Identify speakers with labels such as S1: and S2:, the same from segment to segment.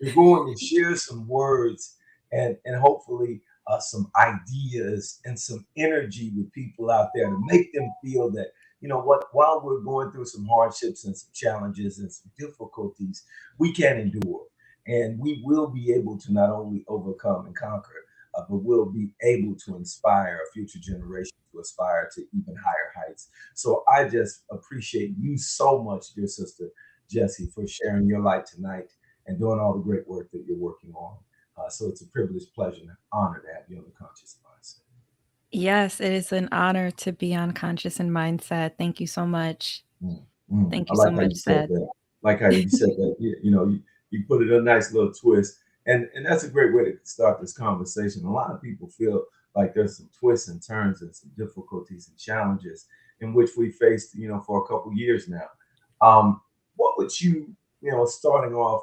S1: you're going to share some words and hopefully some ideas and some energy with people out there to make them feel that, you know what, while we're going through some hardships and some challenges and some difficulties, we can endure. And we will be able to not only overcome and conquer, but we'll be able to inspire a future generation to aspire to even higher heights. So I just appreciate you so much, dear sister Jesse, for sharing your light tonight and doing all the great work that you're working on. So it's a privilege, pleasure, and honor to have you on the Conscious Mindset.
S2: Yes, it is an honor to be on Conscious and Mindset. Thank you so much. Thank
S1: I
S2: you so
S1: like how
S2: much,
S1: you said
S2: Seth.
S1: that. Like how you said that. You put it a nice little twist, and that's a great way to start this conversation. A lot of people feel like there's some twists and turns and some difficulties and challenges in which we faced, for a couple years now. What would starting off,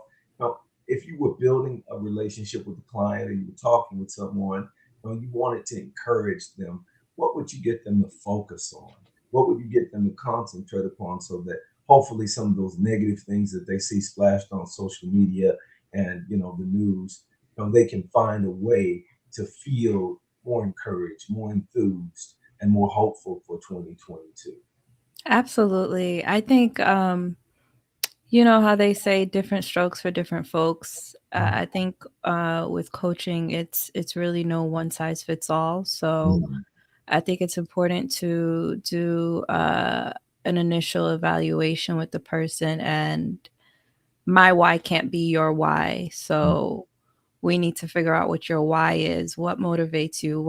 S1: if you were building a relationship with a client or you were talking with someone, you wanted to encourage them, what would you get them to focus on? What would you get them to concentrate upon so that hopefully some of those negative things that they see splashed on social media and the news, they can find a way to feel more encouraged, more enthused, and more hopeful for 2022.
S2: Absolutely. I think you know how they say different strokes for different folks. I think with coaching, it's really no one size fits all. So
S1: Mm,
S2: I think it's important to do an initial evaluation with the person, and my why can't be your why.
S1: mm,
S2: So we need to figure out what your why is, what motivates you,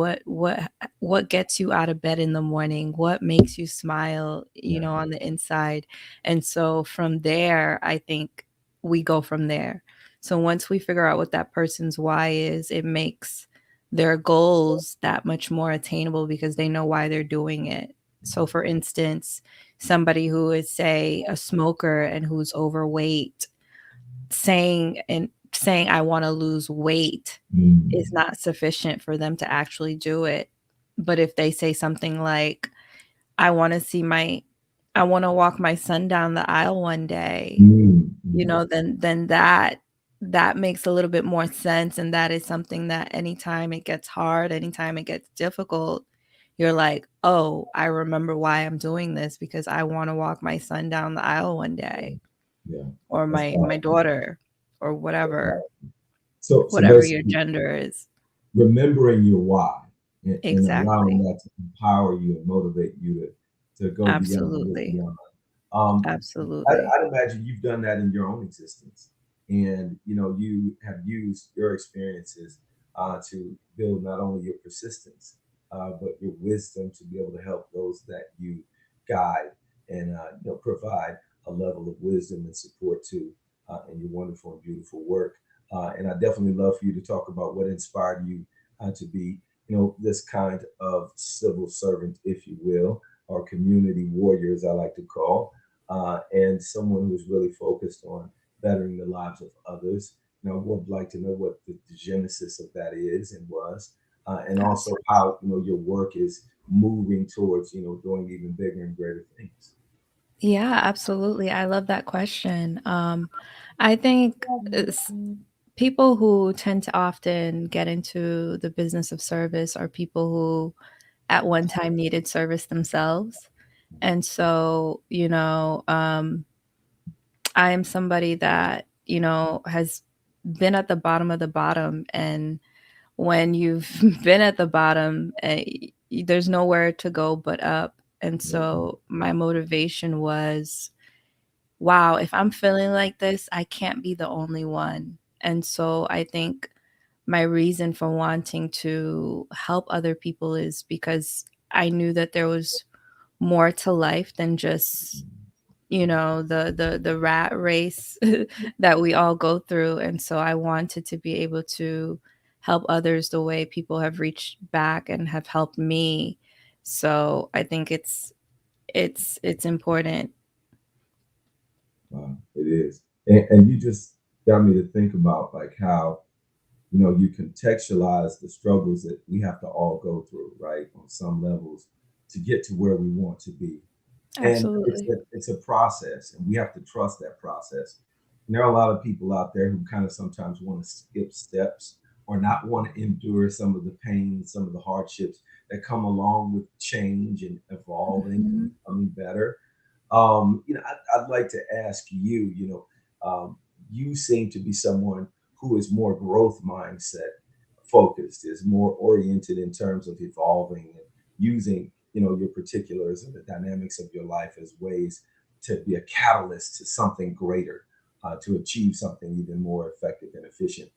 S2: what gets you out of bed in the morning, what makes you smile,
S1: yeah,
S2: on the inside. And so from there, I think we go from there. So once we figure out what that person's why is, it makes their goals that much more attainable because they know why they're doing it. So for instance, somebody who is, say, a smoker and who's overweight, saying I want to lose weight is
S1: mm,
S2: not sufficient for them to actually do it. But if they say something like, I want to see my I want to walk my son down the aisle one day,
S1: mm, mm,
S2: then that makes a little bit more sense, and that is something that anytime it gets hard, anytime it gets difficult, you're like, "Oh, I remember why I'm doing this because I want to walk my son down the aisle one day,
S1: yeah.
S2: or
S1: That's
S2: my
S1: powerful.
S2: daughter, or
S1: That's
S2: whatever."
S1: powerful. So
S2: Whatever your
S1: basically,
S2: gender is.
S1: remembering your why and allowing
S2: Exactly.
S1: that to empower you and motivate you to go beyond and look
S2: Absolutely.
S1: beyond. Um,
S2: Absolutely.
S1: I'd imagine you've done that in your own existence, and you have used your experiences to build not only your persistence, but your wisdom to be able to help those that you guide and provide a level of wisdom and support to in your wonderful and beautiful work. And I definitely love for you to talk about what inspired you to be, this kind of civil servant, if you will, or community warrior, as I like to call, and someone who's really focused on bettering the lives of others. Would like to know what the genesis of that is and was, and also
S2: Abs-
S1: how your work is moving towards doing even bigger and greater things.
S2: Yeah, absolutely. I love that question. I think people who tend to often get into the business of service are people who at one time needed service themselves. And so, I am somebody that, has been at the bottom of the bottom. And when you've been at the bottom, there's nowhere to go but up. And so my motivation was, wow, if I'm feeling like this, I can't be the only one. And so I think my reason for wanting to help other people is because I knew that there was more to life than just the rat race that we all go through. And so I wanted to be able to help others the way people have reached back and have helped me. So I think it's important.
S1: It is, and you just got me to think about like how you contextualize the struggles that we have to all go through, right, on some levels to get to where we want to be. And it's
S2: Absolutely.
S1: a process, and we have to trust that process. And there are a lot of people out there who kind of sometimes want to skip steps or not want to endure some of the pain, some of the hardships that come along with change and evolving and
S2: Mhm.
S1: becoming better. I'd like to ask you, you seem to be someone who is more growth mindset focused, is more oriented in terms of evolving and using, your particulars and the dynamics of your life as ways to be a catalyst to something greater, to achieve something even more effective and efficient.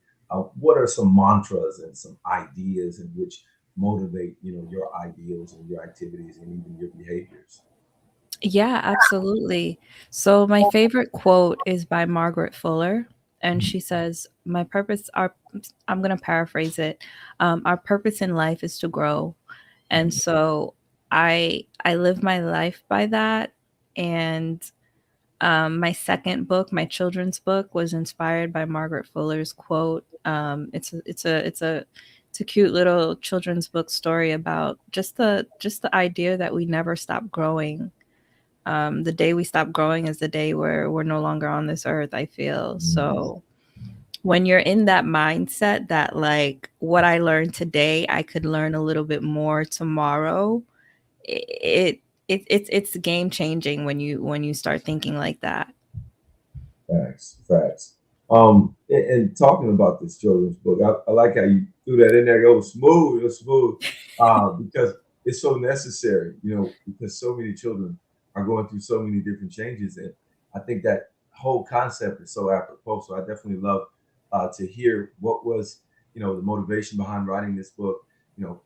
S1: What are some mantras and some ideas in which motivate, your ideals and your activities and even your behaviors?
S2: Yeah, absolutely. So my favorite quote is by Margaret Fuller, and
S1: Mhm.
S2: she says, "My purpose our I'm going to paraphrase it. Our purpose in life is to grow." And so I live my life by that. And my second book, my children's book, was inspired by Margaret Fuller's quote. It's a cute little children's book story about just the idea that we never stop growing. The day we stop growing is the day where we're no longer on this earth, I feel. So when you're in that mindset that like what I learned today, I could learn a little bit more tomorrow, it it's game changing when you start thinking like that.
S1: Facts, facts. And talking about this children's book, I like how you threw that in there. It was smooth, because it's so necessary, because so many children are going through so many different changes, and I think that whole concept is so apropos. So I definitely love to hear what was, the motivation behind writing this book. You know,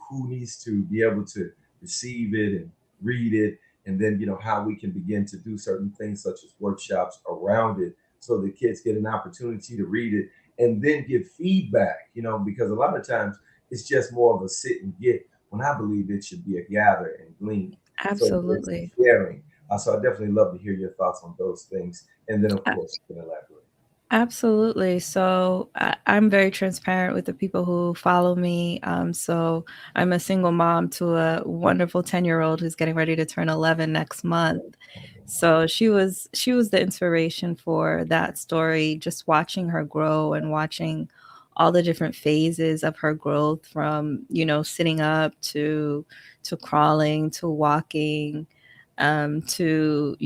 S1: who needs to be able to receive it and read it, and then how we can begin to do certain things such as workshops around it so the kids get an opportunity to read it and then give feedback, because a lot of times it's just more of a sit and get, when I believe it should be a gather and glean, so there's
S2: Absolutely.
S1: sharing. So I definitely love to hear your thoughts on those things, and then of course you can elaborate.
S2: Absolutely. So I'm very transparent with the people who follow me. So I'm a single mom to a wonderful 10-year-old who's getting ready to turn 11 next month. So she was the inspiration for that story, just watching her grow and watching all the different phases of her growth from, sitting up to crawling to walking, to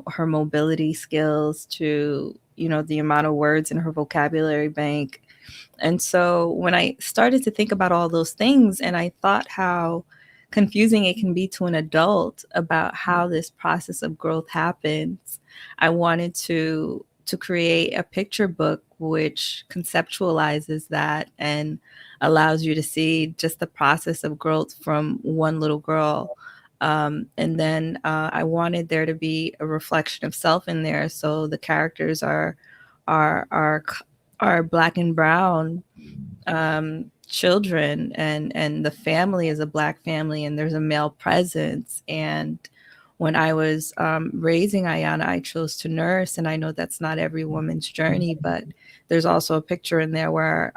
S2: her mobility skills, to the amount of words in her vocabulary bank. And so when I started to think about all those things, and I thought how confusing it can be to an adult about how this process of growth happens, I wanted to create a picture book which conceptualizes that and allows you to see just the process of growth from one little girl. And then I wanted there to be a reflection of self in there, so the characters are are are black and brown children, and the family is a black family, and there's a male presence. And when I was raising Ayana, I chose to nurse, and I know that's not every woman's journey, but there's also a picture in there where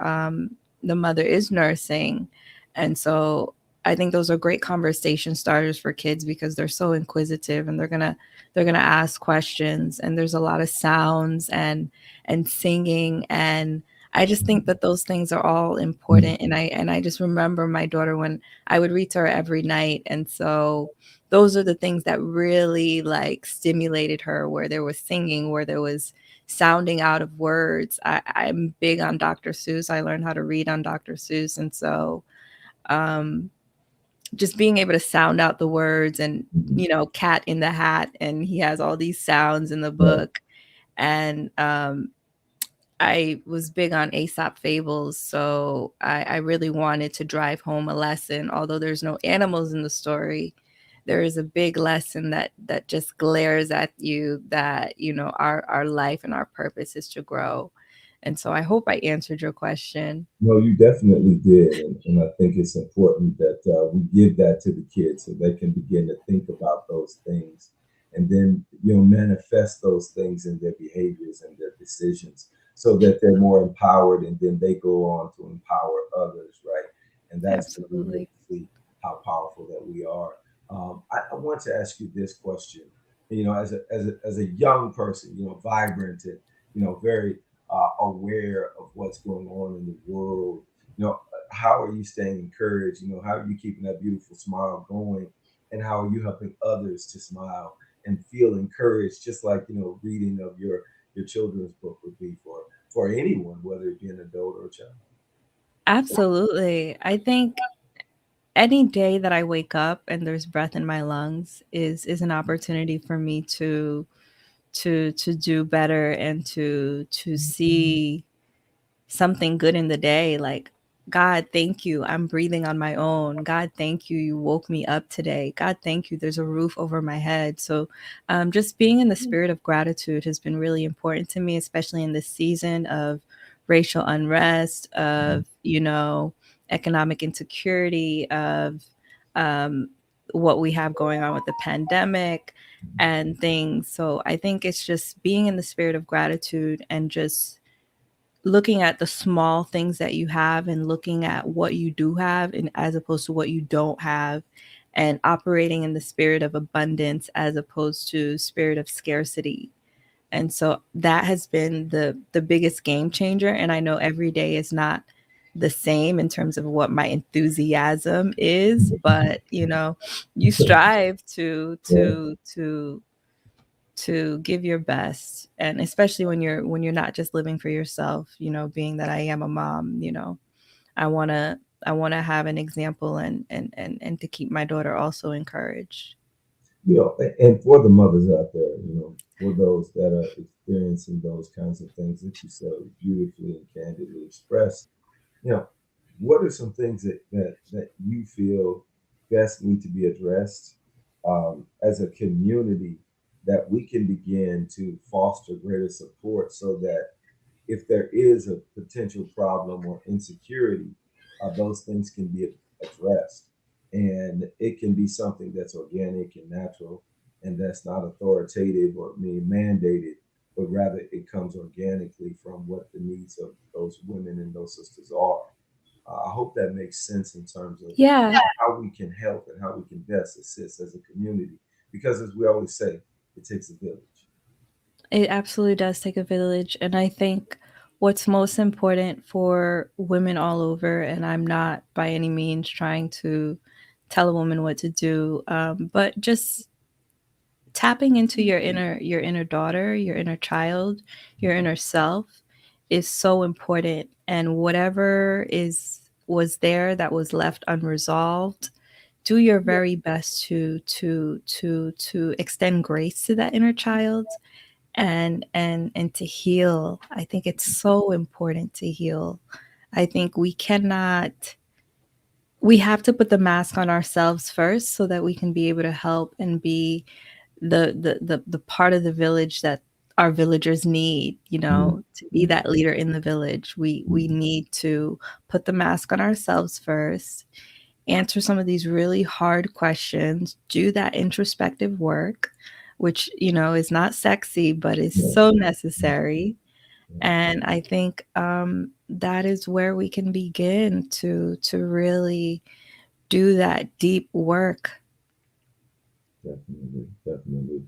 S2: the mother is nursing. And so I think those are great conversation starters for kids because they're so inquisitive, and they're gonna ask questions, and there's a lot of sounds and singing. And I just think that those things are all important. And I just remember my daughter when I would read to her every night. And so those are the things that really like stimulated her, where there was singing, where there was sounding out of words. I'm big on Dr. Seuss. I learned how to read on Dr. Seuss. And so um just being able to sound out the words, and Cat in the Hat, and he has all these sounds in the
S1: Right.
S2: book. And I was big on Aesop fables, so I really wanted to drive home a lesson. Although there's no animals in the story, there is a big lesson that just glares at you, that our life and our purpose is to grow. And so I hope I answered your question.
S1: No, you definitely did, and I think it's important that we give that to the kids so they can begin to think about those things, and then manifest those things in their behaviors and their decisions, so that they're more empowered, and then they go on to empower others, right? And that's when we
S2: Absolutely.
S1: really see how powerful that we are. I want to ask you this question. As a young person, vibrant very aware of what's going on in the world. How are you staying encouraged? How are you keeping that beautiful smile going? And how are you helping others to smile and feel encouraged, just like, reading of your children's book would be for anyone, whether it be an adult or a child.
S2: Absolutely. I think any day that I wake up and there's breath in my lungs is an opportunity for me to do better and to see something good in the day. Like, God, thank you. I'm breathing on my own. God, thank you. You woke me up today. God, thank you. There's a roof over my head. So, just being in the spirit of gratitude has been really important to me, especially in this season of racial unrest, of, economic insecurity, of um, what we have going on with the pandemic and things. So, I think it's just being in the spirit of gratitude and just looking at the small things that you have and looking at what you do have and as opposed to what you don't have, and operating in the spirit of abundance as opposed to spirit of scarcity. And so that has been the biggest game changer. And I know every day is not the same in terms of what my enthusiasm is, but you strive
S1: Yeah.
S2: to give your best, and especially when you're not just living for yourself, being that I am a mom, I want to have an example, and to keep my daughter also encouraged.
S1: And for the mothers out there, for those that are experiencing those kinds of things that you so beautifully and candidly expressed, you know, what are some things that you feel best need to be addressed as a community, that we can begin to foster greater support, so that if there is a potential problem or insecurity, those things can be addressed. And it can be something that's organic and natural, and that's not authoritative or being mandated, but rather it comes organically from what the needs of those women and those sisters are. I hope that makes sense in terms of
S2: Yeah,
S1: how we can help and how we can best assist as a community. Because as we always say, it takes a village.
S2: it absolutely does take a village. And I think what's most important for women all over, and I'm not by any means trying to tell a woman what to do, but just tapping into your inner daughter, your inner child, your inner self is so important. And whatever is was there that was left unresolved, do your very best to extend grace to that inner child, and to heal. I think it's so important to heal. I think we have to put the mask on ourselves first so that we can be able to help and be the part of the village that our villagers need, to be
S1: Mhm.
S2: that leader in the village. We need to put the mask on ourselves first, answer some of these really hard questions, do that introspective work, which, is not sexy, but is
S1: Yeah.
S2: so necessary.
S1: Yeah.
S2: And I think that is where we can begin to really do that deep work.
S1: Definitely, definitely.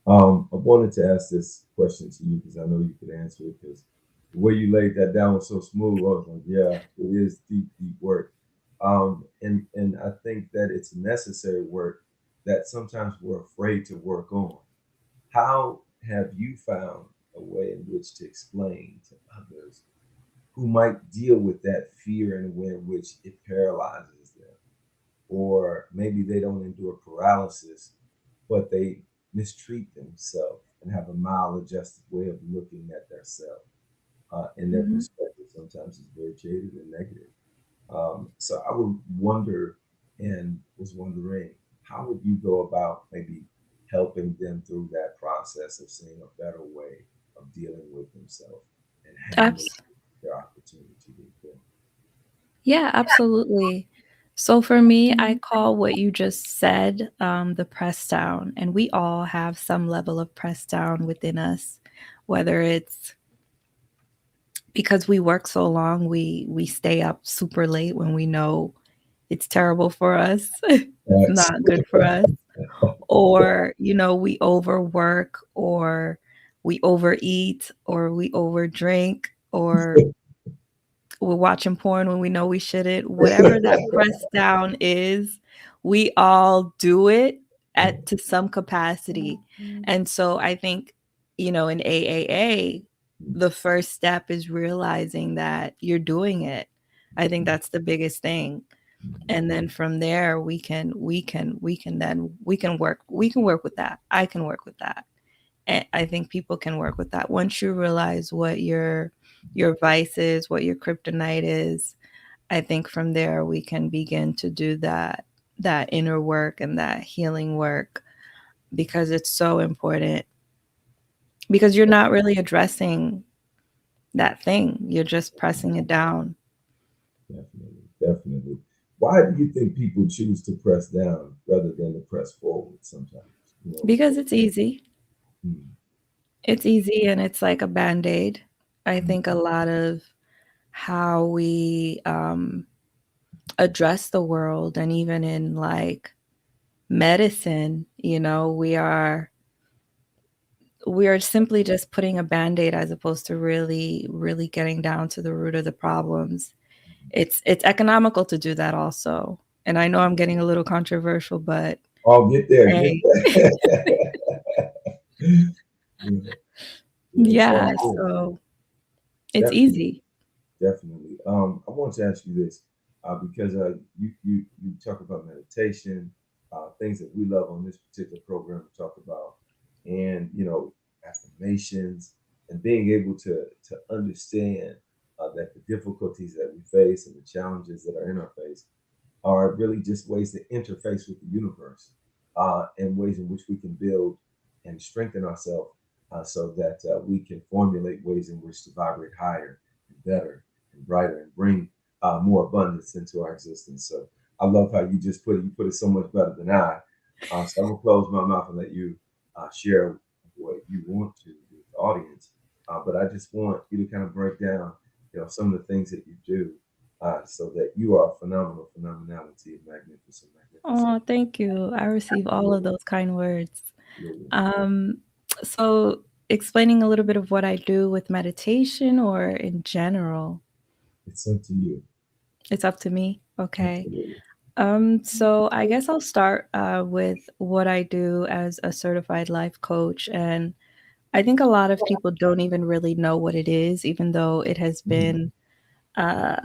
S1: I wanted to ask this question to you because I know you could answer it, because the way you laid that down was so smooth. I was like, yeah, it is deep, deep work. And I think that it's necessary work that sometimes we're afraid to work on. How have you found a way in which to explain to others who might deal with that fear in a way in which it paralyzes them? Or maybe they don't endure paralysis, but they mistreat themselves and have a maladjusted way of looking at themselves. And their
S2: Mhm.
S1: perspective sometimes is very jaded and negative. So I would wonder, and was wondering, how would you go about maybe helping them through that process of seeing a better way of dealing with themselves and handling
S2: Abs-
S1: their opportunity to be.
S2: yeah, absolutely. So for me, I call what you just said the press down, and we all have some level of press down within us, whether it's because we work so long, we stay up super late when we know it's terrible for us. It's
S1: That's
S2: not good for us. Or, we overwork, or we overeat or we overdrink or we're watching porn when we know we shouldn't. Whatever that press down is, we all do it at to some capacity. And so I think, in AAA, the first step is realizing that you're doing it. I think that's the biggest thing. And then from there we can work with that. I can work with that. And I think people can work with that. Once you realize what your vice is, what your kryptonite is, I think from there we can begin to do that inner work and that healing work, because it's so important, because you're not really addressing that thing. You're just pressing it down.
S1: Definitely, definitely. Why do you think people choose to press down rather than to press forward sometimes?
S2: Because it's easy.
S1: Mm,
S2: It's easy and it's like a band-aid. I
S1: mm,
S2: think a lot of how we address the world, and even in like medicine, we are simply just putting a band-aid as opposed to really really getting down to the root of the problems. It's economical to do that also. And I know I'm getting a little controversial, but
S1: oh, get there, get
S2: hey,
S1: there. Yeah, yeah, so
S2: yeah,
S1: cool.
S2: so it's
S1: Definitely,
S2: easy.
S1: definitely. I want to ask you this because you talk about meditation, things that we love on this particular program to talk about, and affirmations, and being able to understand that the difficulties that we face and the challenges that are in our face are really just ways to interface with the universe, and ways in which we can build and strengthen ourselves, so that we can formulate ways in which to vibrate higher and better and brighter and bring more abundance into our existence. So I love how you just put it. You put it so much better than I. So I'm gonna close my mouth and let you share what you want to with the audience. But I just want you to kind of break down, some of the things that you do, so that you are a phenomenal phenomenality, magnificent, magnificent.
S2: Oh, thank you. I receive all of
S1: Absolutely,
S2: those kind words.
S1: absolutely.
S2: Um, so explaining a little bit of what I do with meditation or in general,
S1: It's up to you.
S2: it's up to me. Okay.
S1: Absolutely.
S2: So I guess I'll start with what I do as a certified life coach. And I think a lot of people don't even really know what it is, even though it has
S1: Mm,
S2: been uh,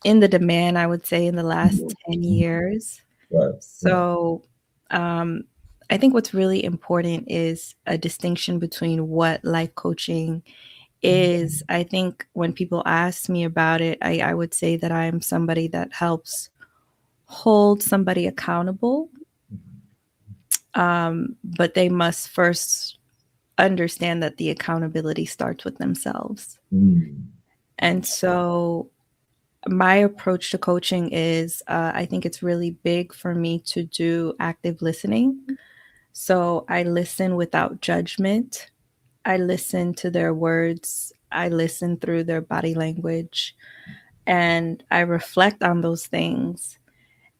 S2: in the demand, I would say, in the last
S1: mm,
S2: 10
S1: mm.
S2: years.
S1: Right, right.
S2: So um, I think what's really important is a distinction between what life coaching is. I think when people ask me about it, I would say that I'm somebody that helps hold somebody accountable, but they must first understand that the accountability starts with themselves.
S1: Mm,
S2: And so my approach to coaching is I think it's really big for me to do active listening. So I listen without judgment. I listen to their words. I listen through their body language, and I reflect on those things.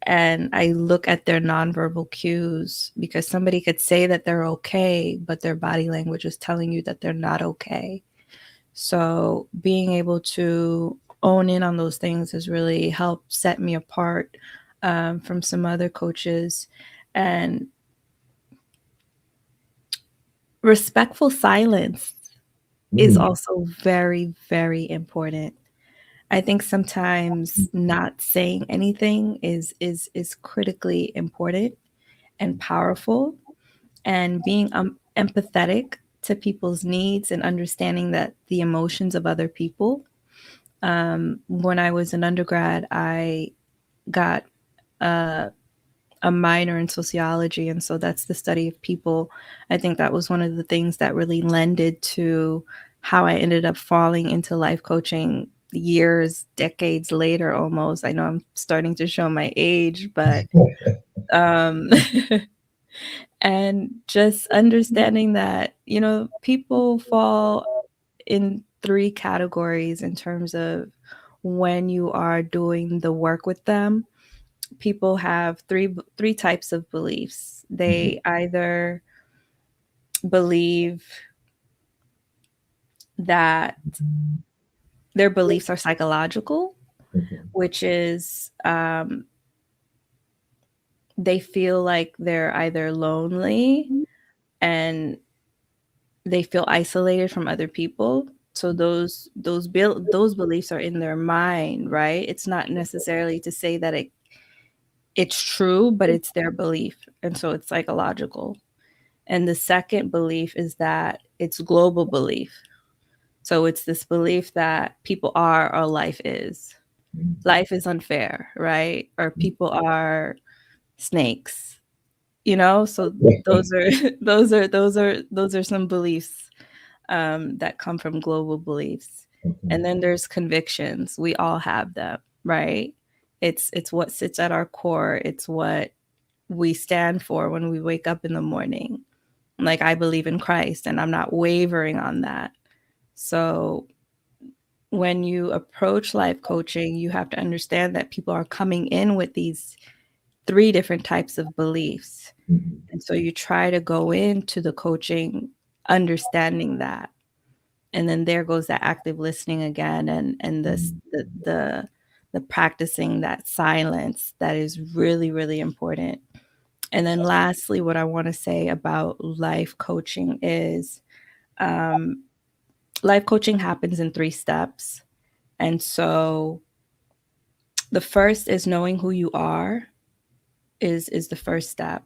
S2: And I look at their nonverbal cues, because somebody could say that they're okay, but their body language is telling you that they're not okay. So being able to own in on those things has really helped set me apart from some other coaches. And respectful silence is
S1: mm,
S2: also very, very important. I think sometimes not saying anything is critically important and powerful, and being empathetic to people's needs and understanding that the emotions of other people. When I was an undergrad, I got a, a minor in sociology, and so that's the study of people. I think that was one of the things that really lended to how I ended up falling into life coaching years, decades later almost. I know I'm starting to show my age, but um and just understanding that, people fall in three categories in terms of when you are doing the work with them. People have three types of beliefs.
S1: mhm,
S2: They either believe that their beliefs are psychological,
S1: Okay.
S2: which is they feel like they're either lonely and they feel isolated from other people. So those beliefs are in their mind, right? It's not necessarily to say that it's true, but it's their belief, and so it's psychological. And the second belief is that it's global belief. So it's this belief that people are or life is. Life is unfair, right? Or people are snakes, you know? So those are those are some beliefs that come from global beliefs.
S1: Okay.
S2: And then there's convictions. We all have them, right? It's what sits at our core. It's what we stand for when we wake up in the morning. Like, I believe in Christ and I'm not wavering on that. So when you approach life coaching, you have to understand that people are coming in with these three different types of beliefs.
S1: Mhm.
S2: And so you try to go into the coaching understanding that. And then there goes that active listening again, and this the practicing that silence that is really, really important. And then lastly, what I want to say about life coaching is um, life coaching happens in 3 steps. And so the first is knowing who you are is the first step.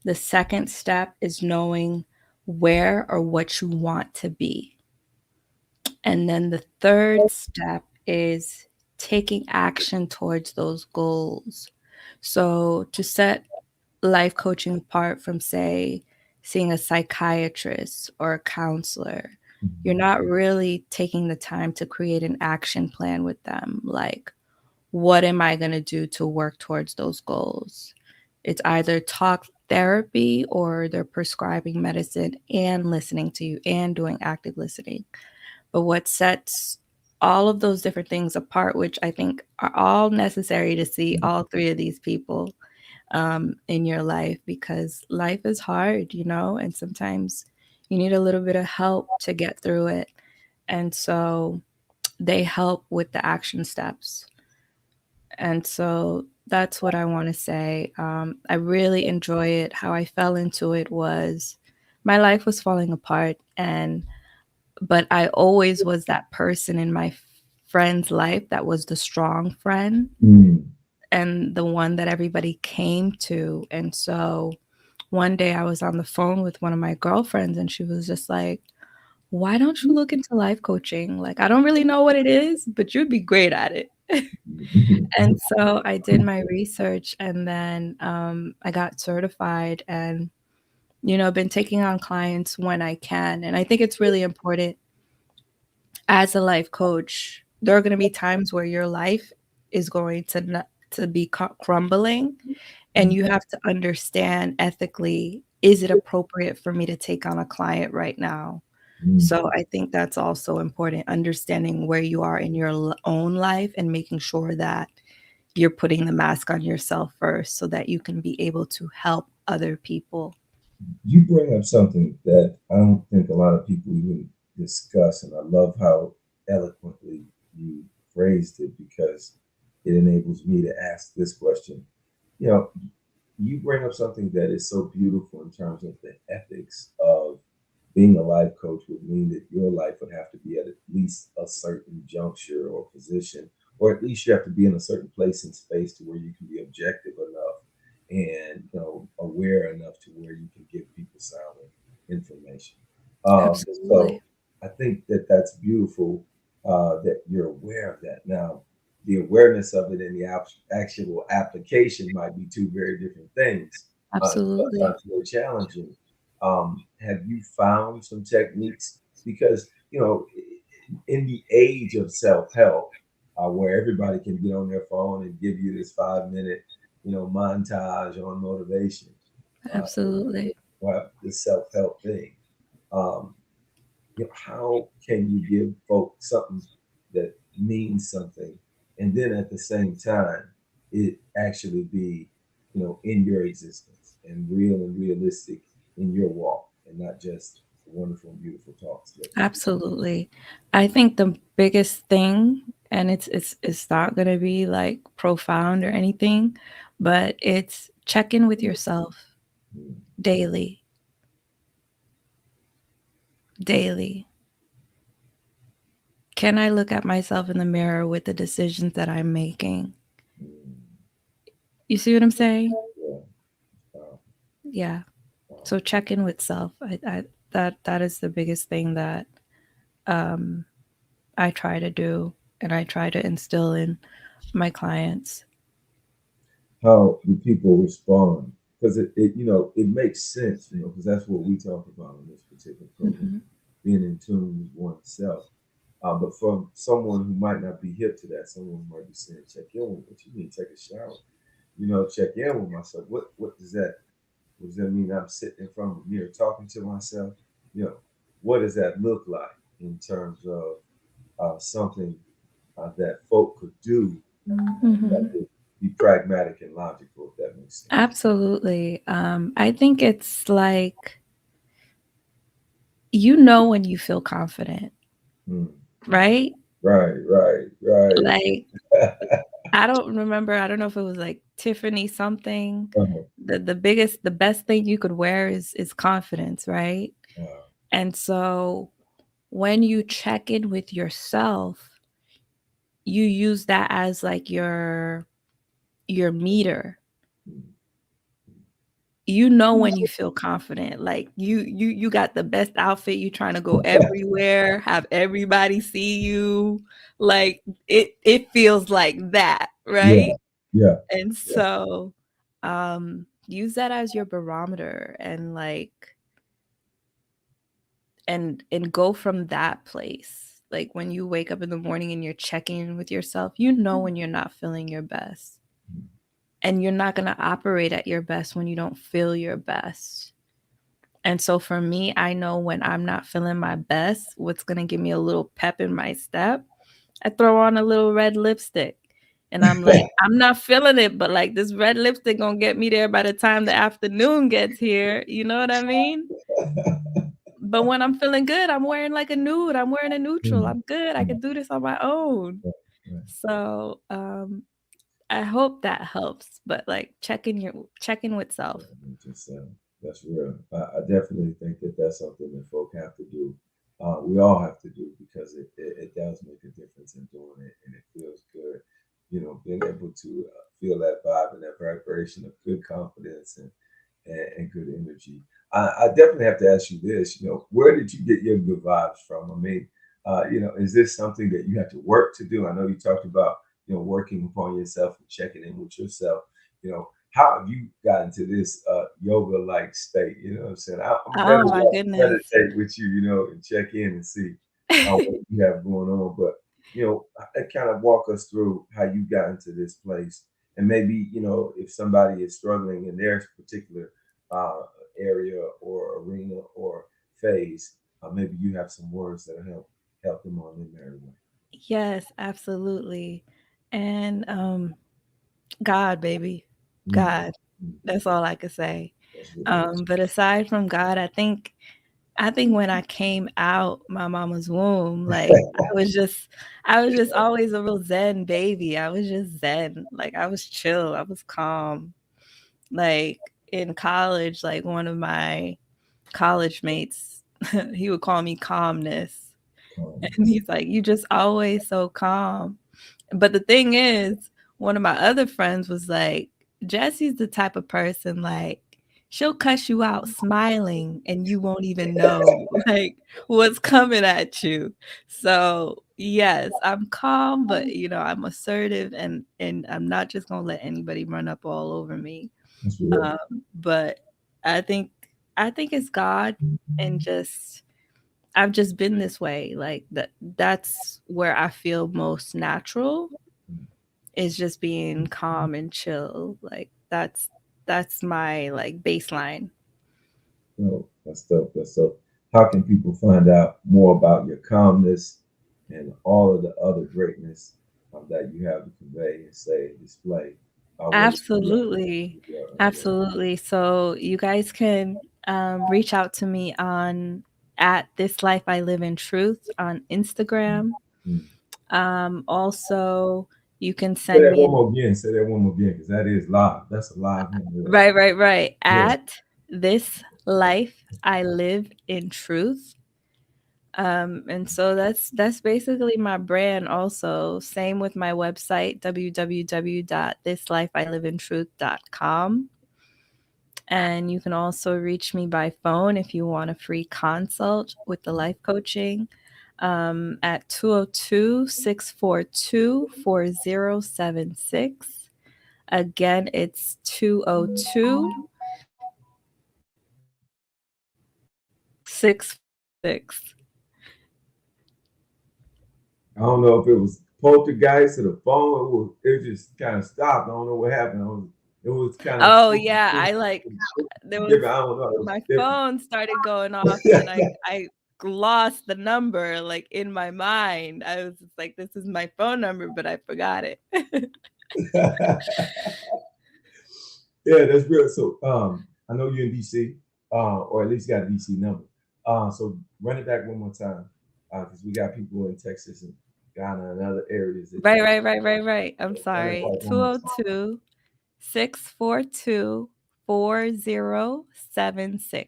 S2: The second step is knowing where or what you want to be. And then the third step is taking action towards those goals. So to set life coaching apart from, say, seeing a psychiatrist or a counselor, you're
S1: Mhm.
S2: not really taking the time to create an action plan with them. Like, what am I going to do to work towards those goals? It's either talk therapy or they're prescribing medicine and listening to you and doing active listening. But what sets all of those different things apart, which I think are all necessary to see all three of these people in your life, because life is hard, and sometimes you need a little bit of help to get through it. And so they help with the action steps. And so that's what I want to say. I really enjoy it. How I fell into it was my life was falling apart, but I always was that person in my friend's life that was the strong friend
S1: Mm.
S2: and the one that everybody came to. And so one day I was on the phone with one of my girlfriends and she was just like, "Why don't you look into life coaching? Like, I don't really know what it is, but you'd be great at it." And so I did my research, and then I got certified, and been taking on clients when I can. And I think it's really important as a life coach. There are going to be times where your life is going to be crumbling, and you have to understand ethically, is it appropriate for me to take on a client right now?
S1: Mm.
S2: So I think that's also important, understanding where you are in your own life and making sure that you're putting the mask on yourself first so that you can be able to help other people.
S1: You bring up something that I don't think a lot of people even discuss, and I love how eloquently you phrased it because it enables me to ask this question. You know, you bring up something that is so beautiful in terms of the ethics of being a life coach would mean that your life would have to be at least a certain juncture or position, or at least you have to be in a certain place and space to where you can be objective enough and aware enough to where you can give people sound information. So
S2: Absolutely.
S1: I think that that's beautiful that you're aware of that. Now, the awareness of it and the actual application might be two very different things.
S2: Absolutely.
S1: Sometimes more challenging. Have you found some techniques? Because, in the age of self help, where everybody can get on their phone and give you this 5 minute, montage on motivation, uh,
S2: Absolutely.
S1: or this self help thing. Um, how can you give folks something that means something, and then at the same time, it actually be, in your existence and real and realistic in your walk, and not just wonderful and beautiful talks that we've had.
S2: Absolutely. I think the biggest thing, and it's not gonna be like profound or anything, but it's check in with yourself
S1: Mm,
S2: daily, daily. Can I look at myself in the mirror with the decisions that I'm making?
S1: mm,
S2: You see what I'm saying?
S1: yeah. Wow,
S2: Yeah.
S1: wow.
S2: So check in with self. That is the biggest thing that um, I try to do, and I try to instill in my clients.
S1: How do people respond? Because it makes sense, because that's what we talk about in this particular program,
S2: Hmm.
S1: being in tune with oneself. But from someone who might not be hip to that, someone might be saying, check in with what you mean, take a shower. Check in with myself. What does that mean? I'm sitting in front of a mirror talking to myself. You know, what does that look like in terms of something that folk could do that
S2: Hmm.
S1: would be pragmatic and logical, if that makes sense.
S2: Absolutely. I think it's like, you know, when you feel confident,
S1: Mm.
S2: right?
S1: Right, right, right.
S2: Like, I don't know if it was like Tiffany something.
S1: Uh-huh.
S2: The best thing you could wear is confidence, right?
S1: Uh,
S2: And so when you check in with yourself, you use that as like your meter.
S1: mm.
S2: You know when you feel confident, like you got the best outfit, you trying to go everywhere, have everybody see you, like it feels like that,
S1: Yeah,
S2: right?
S1: yeah,
S2: And
S1: yeah.
S2: so use that as your barometer, and like and go from that place. Like when you wake up in the morning and you're checking in with yourself, you know when you're not feeling your best.
S1: Mm.
S2: And you're not going to operate at your best when you don't feel your best. And so for me, I know when I'm not feeling my best, what's going to give me a little pep in my step, I throw on a little red lipstick. And I'm like, I'm not feeling it, but like this red lipstick gonna get me there by the time the afternoon gets here. You know what I mean? But when I'm feeling good, I'm wearing like a nude. I'm wearing a neutral.
S1: Mm,
S2: I'm good. I
S1: mm,
S2: can do this on my own.
S1: right, right.
S2: So I hope that helps. But like check in with self.
S1: Just that's real. I definitely think that that's something that folk have to do. We all have to do because it does make a difference in doing it, and it feels good. Being able to feel that vibe and that vibration of good confidence and good energy. I definitely have to ask you this. Where did you get your good vibes from? I mean, is this something that you have to work to do? I know you talked about working upon yourself and checking in with yourself. How have you gotten to this yoga like state? You know what I'm saying? I'm ready
S2: Oh my
S1: to
S2: goodness.
S1: meditate with you, and check in and see what you have going on. But, kind of walk us through how you got into this place. And maybe, if somebody is struggling in their particular uh, area or arena or phase, maybe you have some words that help them on in their way.
S2: Yes, absolutely. And God, baby.
S1: Mm,
S2: God.
S1: mm,
S2: That's all I could say.
S1: that's what it is.
S2: But aside from God, I think when I came out my mama's womb, like I was just always a real zen baby. I was just zen. Like I was chill. I was calm. Like in college, like one of my college mates, he would call me calmness. And he's like, "You just always so calm." But the thing is, one of my other friends was like, "Jesse's the type of person like she'll cuss you out smiling and you won't even know like what's coming at you." So, yes, I'm calm, but I'm assertive, and I'm not just going to let anybody run up all over me.
S1: That's real.
S2: But I think I think it's God, and just I've just been this way. Like that's where I feel most natural, is just being calm and chill. Like that's my like baseline.
S1: No, that's dope. That's dope. How can people find out more about your calmness and all of the other greatness that you have to convey and say and display? Whether
S2: Absolutely.
S1: you're
S2: Absolutely. So you guys can reach out to me on at This Life I Live in Truth on Instagram. Also, you can
S1: Say
S2: send
S1: that
S2: me
S1: one more again. Say that one more again, because that is live. That's a live handle.
S2: right.
S1: Yeah.
S2: At This Life I Live in Truth. And so that's basically my brand also. Same with my website, www.thislifeilivintruth.com. And you can also reach me by phone if you want a free consult with the life coaching at 202-642-4076. Again, it's 202-642-4076.
S1: I don't know if it was poltergeist or the phone. It just kind of stopped. I don't know what happened. It was kind of
S2: Oh yeah, I like there was
S1: different. I don't know. It was
S2: my
S1: different.
S2: phone started going off and then I lost the number like in my mind. I was just like, this is my phone number, but I forgot it.
S1: Yeah, that's real. So I know you're in DC, or at least got a DC number. So run it back one more time, because we got people in Texas and Ghana and other areas that you
S2: Right. I'm
S1: run it
S2: sorry.
S1: back one more time.
S2: 202-642-4076.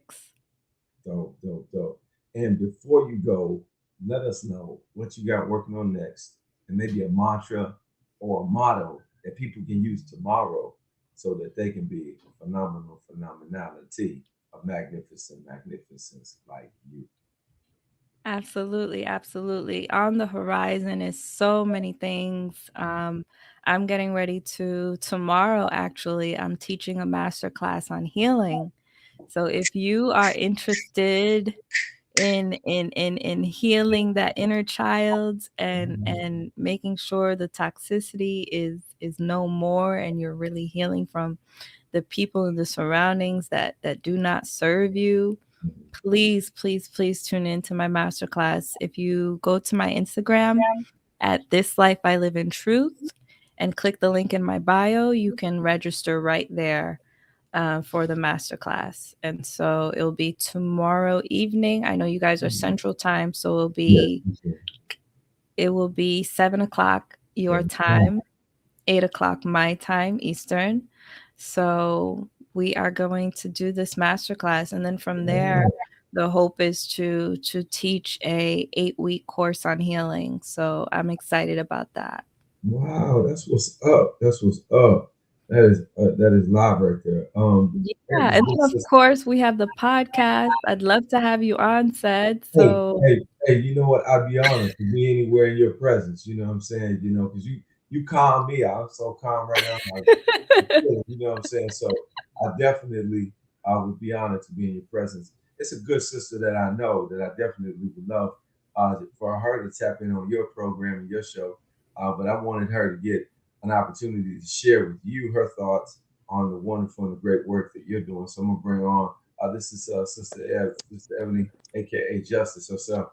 S1: Dope, dope, dope. And before you go, let us know what you got working on next, and maybe a mantra or a motto that people can use tomorrow so that they can be a phenomenal phenomenality of magnificence like you.
S2: Absolutely. On the horizon is so many things. I'm getting ready to tomorrow actually. I'm teaching a master class on healing. So if you are interested in healing that inner child and making sure the toxicity is no more and you're really healing from the people in the surroundings that do not serve you, please tune into my masterclass. If you go to my Instagram at This Life I Live in Truth and click the link in my bio, you can register right there for the masterclass. And so it'll be tomorrow evening. I know you guys are Central Time, so
S1: Yeah.
S2: it will be 7 o'clock your time, 8 o'clock my time Eastern. So we are going to do this masterclass, and then from there, the hope is to teach a 8-week course on healing. So I'm excited about that.
S1: Wow, that's what's up. That's what's up. That is live right there.
S2: Yeah, and then of course we have the podcast. I'd love to have you on, said.
S1: Hey,
S2: So
S1: hey, hey, you know what? I'd be honored to be anywhere in your presence. You know what I'm saying? Because you calm me out. I'm so calm right now. You know what I'm saying? So I definitely would be honored to be in your presence. It's a good sister that I know that I definitely would love for her to tap in on your program and your show. But I wanted her to get an opportunity to share with you her thoughts on the wonderful and the great work that you're doing. So I'm gonna bring on this is Sister Ebony, aka Justice herself.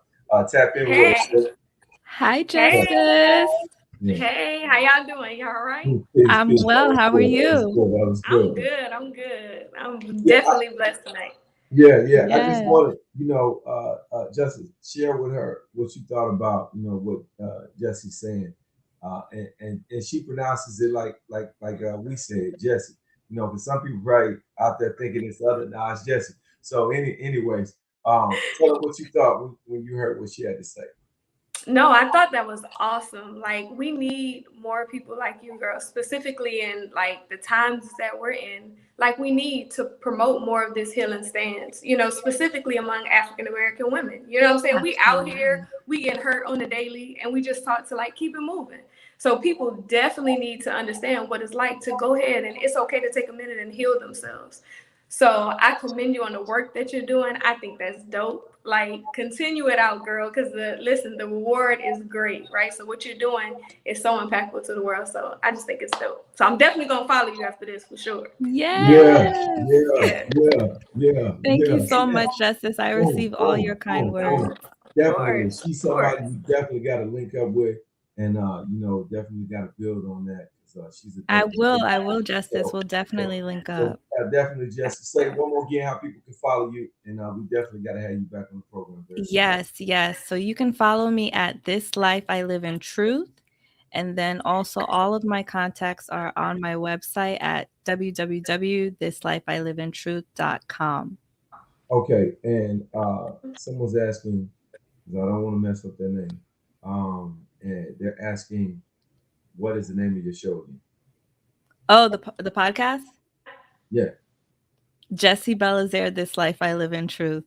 S1: Tap in with us.
S2: hi,
S3: Hey,
S2: Justice.
S1: Yeah.
S3: hey, how y'all doing? Y'all all right?
S1: Peace,
S2: I'm
S1: peace.
S2: well. How are
S1: That was
S2: you?
S1: good. That was
S3: I'm
S1: good.
S3: good. I'm good. I'm
S1: Yeah,
S3: definitely blessed tonight.
S1: yeah. I just
S2: Yes.
S1: wanted, Justice, share with her what you thought about, what Jesse's saying, and she pronounces it like we said, Jesse. Because some people probably out there thinking it's other. Nah, it's Jesse. So anyways, tell her what you thought when you heard what she had to say.
S3: No, I thought that was awesome. Like, we need more people like you, girls, specifically in like the times that we're in. Like, we need to promote more of this healing stance, specifically among African American women. You know what I'm saying? We out
S2: Absolutely.
S3: here, we get hurt on the daily, and we just talk to like keep it moving. So people definitely need to understand what it's like to go ahead, and it's okay to take a minute and heal themselves. So I commend you on the work that you're doing. I think that's dope. Like, continue it out, girl, because the reward is great, right? So what you're doing is so impactful to the world. So I just think it's dope. So I'm definitely gonna follow you after this for sure.
S1: Yeah,
S2: Yes.
S1: yeah,
S3: Yeah,
S1: yeah, yeah,
S2: Thank you
S1: yeah.
S2: so much, Justice. I
S1: Boom,
S2: receive all
S1: boom,
S2: your kind
S1: boom,
S2: words.
S1: boom.
S3: of
S1: Definitely.
S3: course,
S1: She's
S3: of course.
S1: somebody you definitely got to link up with and definitely got to build on that because she's a
S2: I
S1: dope.
S2: will, Justice.
S1: So,
S2: We'll definitely link
S1: so
S2: up.
S1: definitely, just say one more again how people can follow you, and we definitely got to have you back on the program very soon.
S2: Yes. So you can follow me at This Life I Live in Truth. And then also all of my contacts are on my website at www.thislifeiliveinTruth.com.
S1: Okay, and someone's asking, 'cause I don't want to mess up their name, and they're asking, what is the name of your show again?
S2: Oh, the podcast?
S1: Yeah,
S2: Jesse Belazaire, This Life I Live in Truth.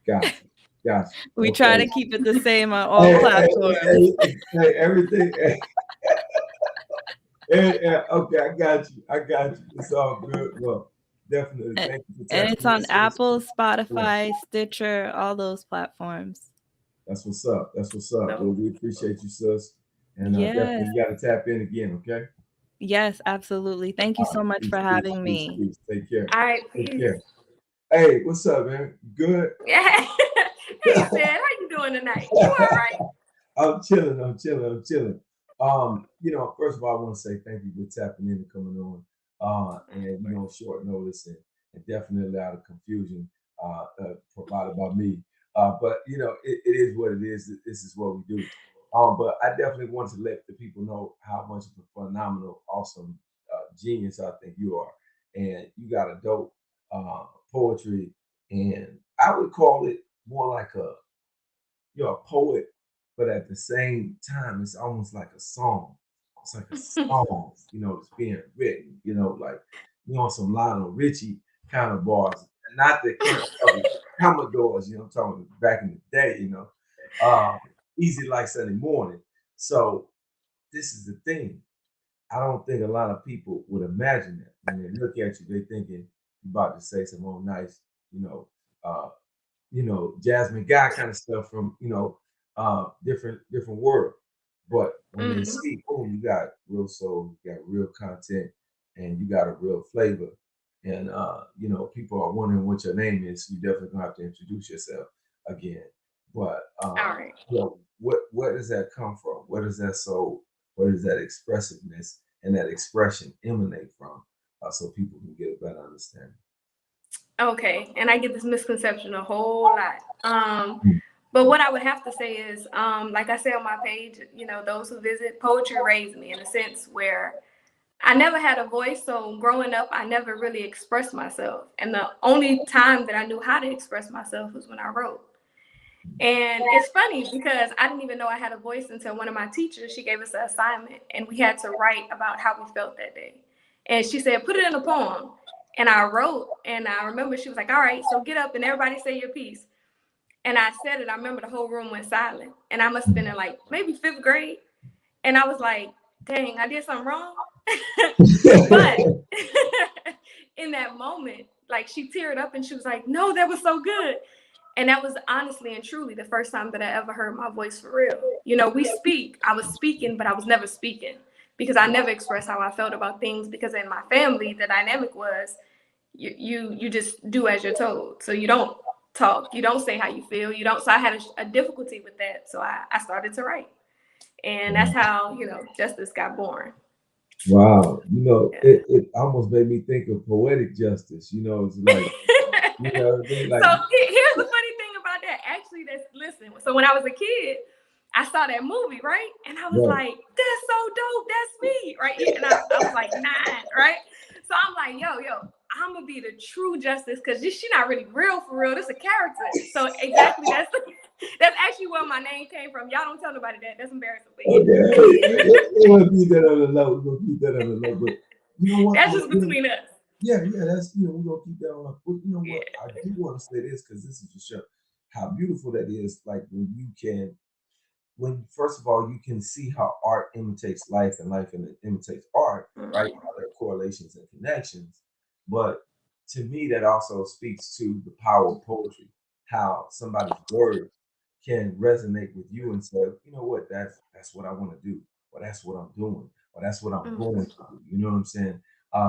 S1: gotcha.
S2: We try to
S1: Okay.
S2: keep it the same on all platforms.
S1: Hey, everything. Okay, I got you. It's all good. Well, definitely. Thank you for
S2: And
S1: tapping
S2: it's
S1: in,
S2: on
S1: sis.
S2: Apple,
S1: Yeah,
S2: Spotify, Stitcher, all those platforms.
S1: that's what's up. Well, we appreciate you, sis. And
S2: Yes.
S1: definitely you got to tap in again, okay?
S2: Yes, absolutely. Thank you so much for having me.
S1: Peace. Take care.
S3: All right,
S1: Take
S3: peace.
S1: care. Hey, what's up, man? Good?
S3: Yeah. Hey, Sid, how you doing tonight? You all right?
S1: I'm chilling. First of all, I want to say thank you for tapping in and coming on. And short notice and definitely out of confusion provided by me. But it is what it is. This is what we do. But I definitely want to let the people know how much of a phenomenal, awesome genius I think you are. And you got a dope poetry, and I would call it more like you're a poet, but at the same time, it's almost like a song. It's like a song, it's being written, like some Lionel Richie kind of bars, not the current Commodores, I'm talking back in the day, easy like Sunday morning. So this is the thing. I don't think a lot of people would imagine that when they look at you, they thinking you're about to say some old nice, uh, Jasmine Guy kind of stuff from different world. But when they see, boom, you got real soul, you got real content, and you got a real flavor, and people are wondering what your name is. You definitely gonna have to introduce yourself again. But
S3: All right.
S1: where does that come from? Where does that soul? Where does that expressiveness and that expression emanate from? So people can get a better understanding.
S3: Okay, and I get this misconception a whole lot. But what I would have to say is, like I said on my page, those who visit, poetry raised me in a sense where I never had a voice. So growing up, I never really expressed myself. And the only time that I knew how to express myself was when I wrote. And it's funny because I didn't even know I had a voice until one of my teachers, she gave us an assignment and we had to write about how we felt that day. And she said, put it in a poem. And I wrote, and I remember she was like, all right, so get up and everybody say your piece. And I said it, I remember the whole room went silent. And I must have been in like maybe 5th grade. And I was like, dang, I did something wrong. But in that moment, like she teared up and she was like, no, that was so good. And that was honestly and truly the first time that I ever heard my voice for real. We speak. I was speaking, but I was never speaking because I never expressed how I felt about things, because in my family, the dynamic was you just do as you're told. So you don't talk. You don't say how you feel. You don't. So I had a difficulty with that. So I started to write. And that's how, justice got born.
S1: Wow. It almost made me think of poetic justice. It's like, like.
S3: So here's the funny thing about that. Actually, listen. So when I was a kid, I saw that movie, right? And I was like, that's so dope. That's me, right? And I was like 9, right? So I'm like, yo, I'm gonna be the true justice, because she not really real for real. This is a character. So exactly, that's actually where my name came from. Y'all don't tell nobody that. That's embarrassing.
S1: We'll keep that on the low. But you know what?
S3: That's just between us.
S1: Yeah, that's we're gonna keep that on. But you know what? I do want to say this because this is to show how beautiful that is. Like when first of all you can see how art imitates life and life imitates art, right? How there are correlations and connections. But to me, that also speaks to the power of poetry. How somebody's words can resonate with you and say, you know what, that's what I want to do, or that's what I'm doing, or that's what I'm going to do. You know what I'm saying?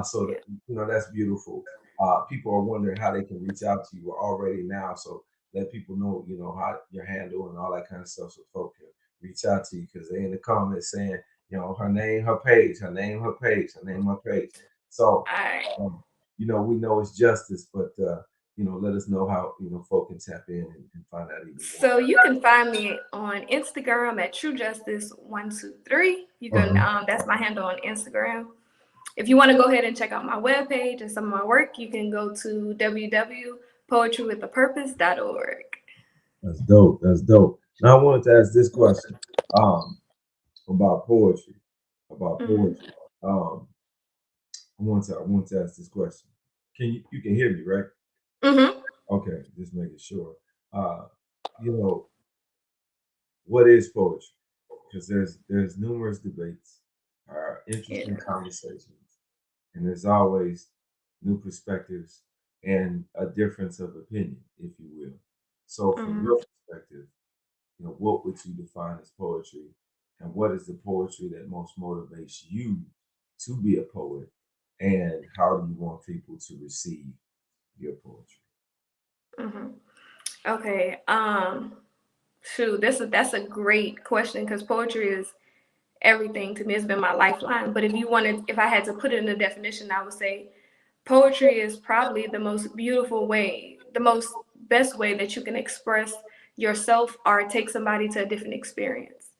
S1: So that, that's beautiful. People are wondering how they can reach out to you already now. So let people know, how your handle and all that kind of stuff, so folks can reach out to you because they in the comments saying, you know, her name, her page, her name, her page, her name, her page. So, you know, we know it's justice, but you know, let us know how, you know, folk can tap in and find out even more.
S3: So you can find me on Instagram at TrueJustice123. You can that's my handle on Instagram. If you want to go ahead and check out my webpage and some of my work, you can go to www.poetrywithapurpose.org.
S1: That's dope. That's dope. Now I wanted to ask this question about poetry. About poetry. I want to ask this question. You can hear me, right? Okay, just making sure. You know, what is poetry? Because there's numerous debates, interesting conversations, and there's always new perspectives and a difference of opinion, if you will. So from your perspective, you know, what would you define as poetry, and what is the poetry that most motivates you to be a poet, and how do you want people to receive your poetry?
S3: Okay. Shoot, that's a great question because poetry is everything to me. It's been my lifeline. But if I had to put it in a definition, I would say poetry is probably the most beautiful way, the most best way that you can express yourself or take somebody to a different experience.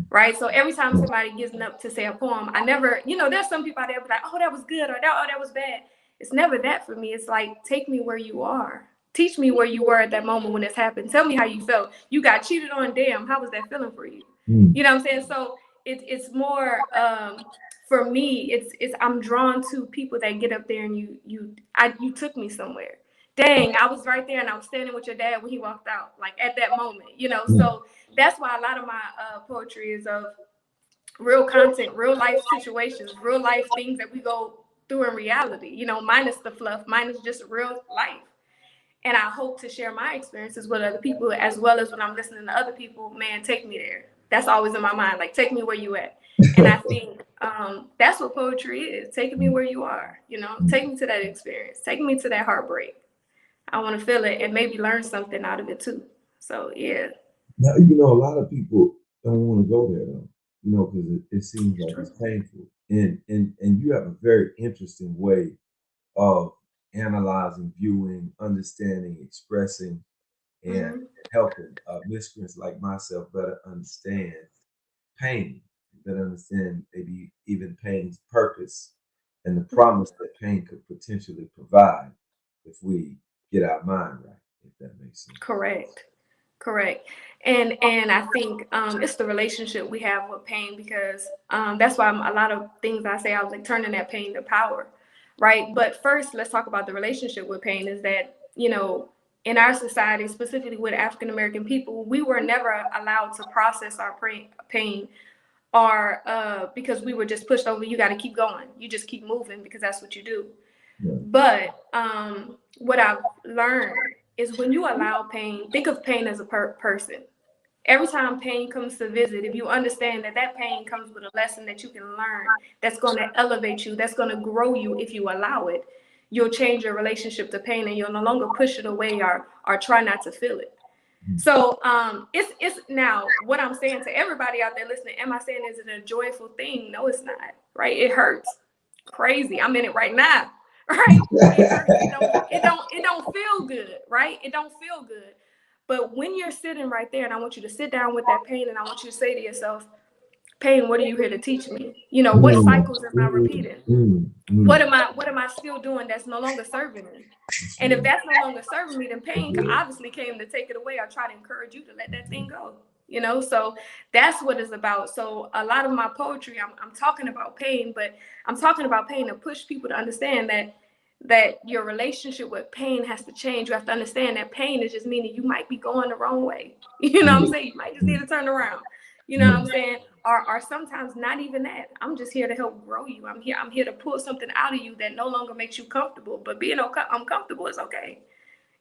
S3: Right. So every time somebody gives up to say a poem, I never, you know, there's some people out there be like, oh, that was good, or that was bad. It's never that for me. It's like, take me where you are. Teach me where you were at that moment when this happened. Tell me how you felt. You got cheated on. Damn, how was that feeling for you? You know what I'm saying? So it's more for me. It's I'm drawn to people that get up there and you took me somewhere. Dang, I was right there and I was standing with your dad when he walked out, like at that moment, you know. So that's why a lot of my poetry is of real content, real life situations, real life things that we go through in reality, you know, minus the fluff, minus just real life. And I hope to share my experiences with other people, as well as when I'm listening to other people, man, take me there. That's always in my mind, like, take me where you at. And I think that's what poetry is, taking me where you are, you know, take me to that experience, take me to that heartbreak. I want to feel it and maybe learn something out of it too. So, yeah.
S1: Now, you know, a lot of people don't want to go there, though, you know, because it seems like it's painful. And you have a very interesting way of analyzing, viewing, understanding, expressing, and helping miscreants like myself better understand pain, better understand maybe even pain's purpose and the promise that pain could potentially provide if we get our mind right, if that makes sense.
S3: Correct. And I think it's the relationship we have with pain, because that's why a lot of things I say, I was like turning that pain to power, right? But first, let's talk about the relationship with pain. Is that, you know, in our society, specifically with African American people, we were never allowed to process our pain, or because we were just pushed over. You got to keep going. You just keep moving because that's what you do. But what I've learned is when you allow pain, think of pain as a person. Every time pain comes to visit, if you understand that that pain comes with a lesson that you can learn, that's going to elevate you, that's going to grow you if you allow it, you'll change your relationship to pain and you'll no longer push it away or try not to feel it. So it's now what I'm saying to everybody out there listening. Am I saying is it a joyful thing? No, it's not. Right? It hurts crazy. I'm in it right now. Right? It hurts. It don't feel good. Right? It don't feel good. But when you're sitting right there, and I want you to sit down with that pain, and I want you to say to yourself, pain, what are you here to teach me? You know, what cycles am I repeating? What am I still doing that's no longer serving me? And if that's no longer serving me, then pain obviously came to take it away. I try to encourage you to let that thing go. You know, so that's what it's about. So a lot of my poetry, I'm talking about pain, but I'm talking about pain to push people to understand that your relationship with pain has to change. You have to understand that pain is just meaning you might be going the wrong way. You know what I'm saying? You might just need to turn around. You know what I'm saying? Or sometimes not even that. I'm just here to help grow you. I'm here to pull something out of you that no longer makes you comfortable. But being uncomfortable is okay.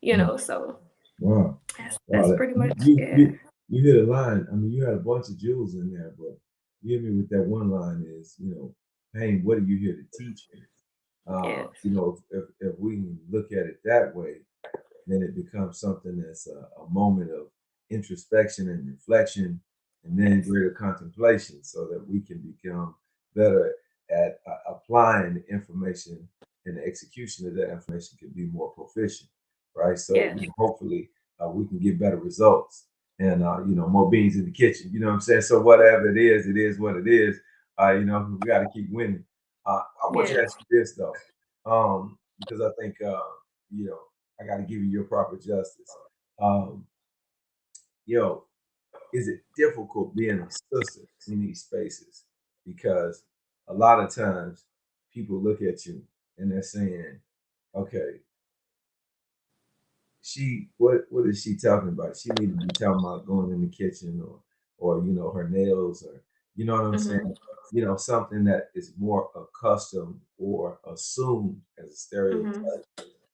S3: You know, so that's pretty much it.
S1: You hit a line. I mean, you had a bunch of jewels in there, but you hit me with that one line is, you know, pain, what are you here to teach me? You know, if we can look at it that way, then it becomes something that's a moment of introspection and reflection, and then greater contemplation, so that we can become better at applying the information, and the execution of that information can be more proficient, right? So
S3: Yeah.
S1: hopefully we can get better results, and more beans in the kitchen. You know what I'm saying? So whatever it is what it is. We got to keep winning. I want you to
S3: Yeah.
S1: ask you this though, because I think I got to give you your proper justice. Um, you know, is it difficult being a sister in these spaces? Because a lot of times people look at you and they're saying, okay, what is she talking about? She need to be talking about going in the kitchen, or her nails, or you know what I'm saying?
S3: Mhm.
S1: Something that is more accustomed or assumed as a
S3: Mhm.
S1: stereotype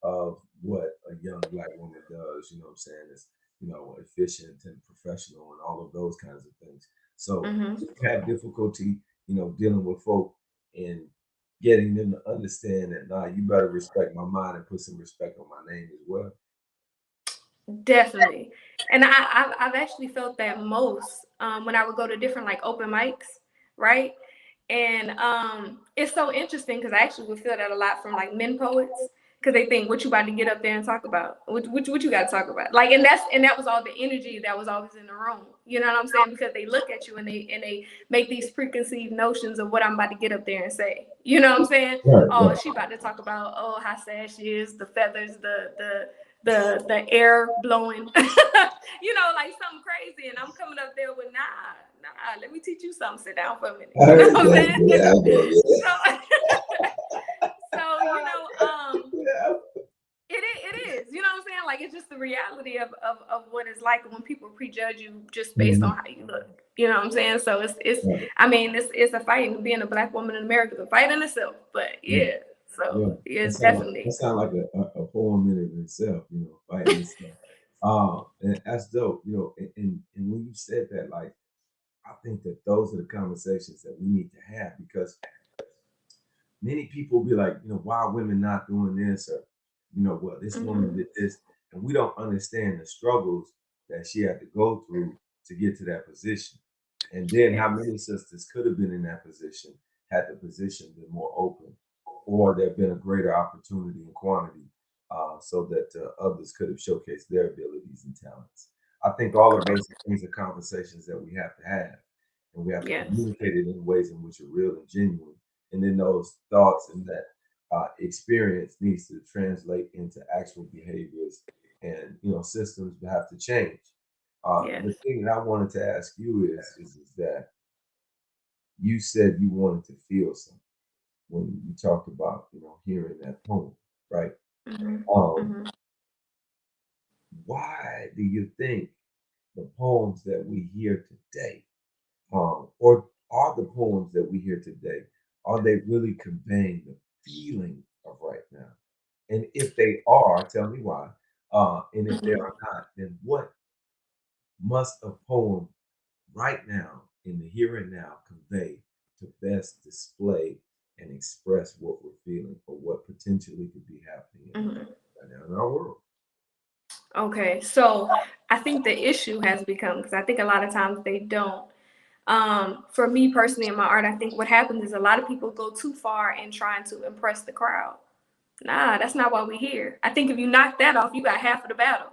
S1: of what a young Black woman does. You know what I'm saying? Is efficient and professional and all of those kinds of things. So
S3: Mhm.
S1: you have difficulty, dealing with folk and getting them to understand that, nah, you better respect my mind and put some respect on my name as well.
S3: Definitely. And I've actually felt that most when I would go to different like open mics, right? And it's so interesting because I actually would feel that a lot from like men poets, because they think, what you about to get up there and talk about? What you got to talk about? Like, and that was all the energy that was always in the room. You know what I'm saying? Because they look at you and they make these preconceived notions of what I'm about to get up there and say. You know what I'm saying?
S1: Right,
S3: Oh,
S1: right.
S3: she about to talk about, oh, how sad she is, the feathers, the air blowing, like something crazy. And I'm coming up there with, nah, let me teach you something. Sit down for a minute. You know what I'm saying?
S1: Yeah,
S3: so
S1: yeah.
S3: it is, you know what I'm saying? Like, it's just the reality of what it's like when people prejudge you just based
S1: Mhm.
S3: on how you look. You know what I'm saying? So it's
S1: Right.
S3: I mean, it's a fight. Being a Black woman in America is a fight in itself. But
S1: Yeah.
S3: yeah,
S1: Yeah.
S3: so
S1: That
S3: it's
S1: sound
S3: definitely.
S1: that sound like a poem in it itself, fighting itself. And that's dope, and when you said that, like, I think that those are the conversations that we need to have, because many people be like, why are women not doing this? Or, well, this woman did this. And we don't understand the struggles that she had to go through to get to that position. And then how many sisters could have been in that position had the position been more open, or there been a greater opportunity and quantity, so that others could have showcased their abilities and talents. I think all of those things are conversations that we have to have, and we have to
S3: Yes.
S1: communicate it in ways in which are real and genuine. And then those thoughts and that experience needs to translate into actual behaviors, and systems have to change.
S3: Yes.
S1: The thing that I wanted to ask you is that you said you wanted to feel something when you talked about hearing that poem, right?
S3: Mm-hmm.
S1: Um,
S3: Mm-hmm.
S1: why do you think the poems that we hear today, or are the poems that we hear today, are they really conveying the feeling of right now? And if they are, tell me why. And if they are not, then what must a poem right now, in the here and now, convey to best display and express what we're feeling, or what potentially could be happening
S3: Mm-hmm.
S1: right now in our world?
S3: Okay, so I think the issue has become, because I think a lot of times they don't. For me personally in my art, I think what happens is a lot of people go too far in trying to impress the crowd. Nah, that's not why we're here. I think if you knock that off, you got half of the battle.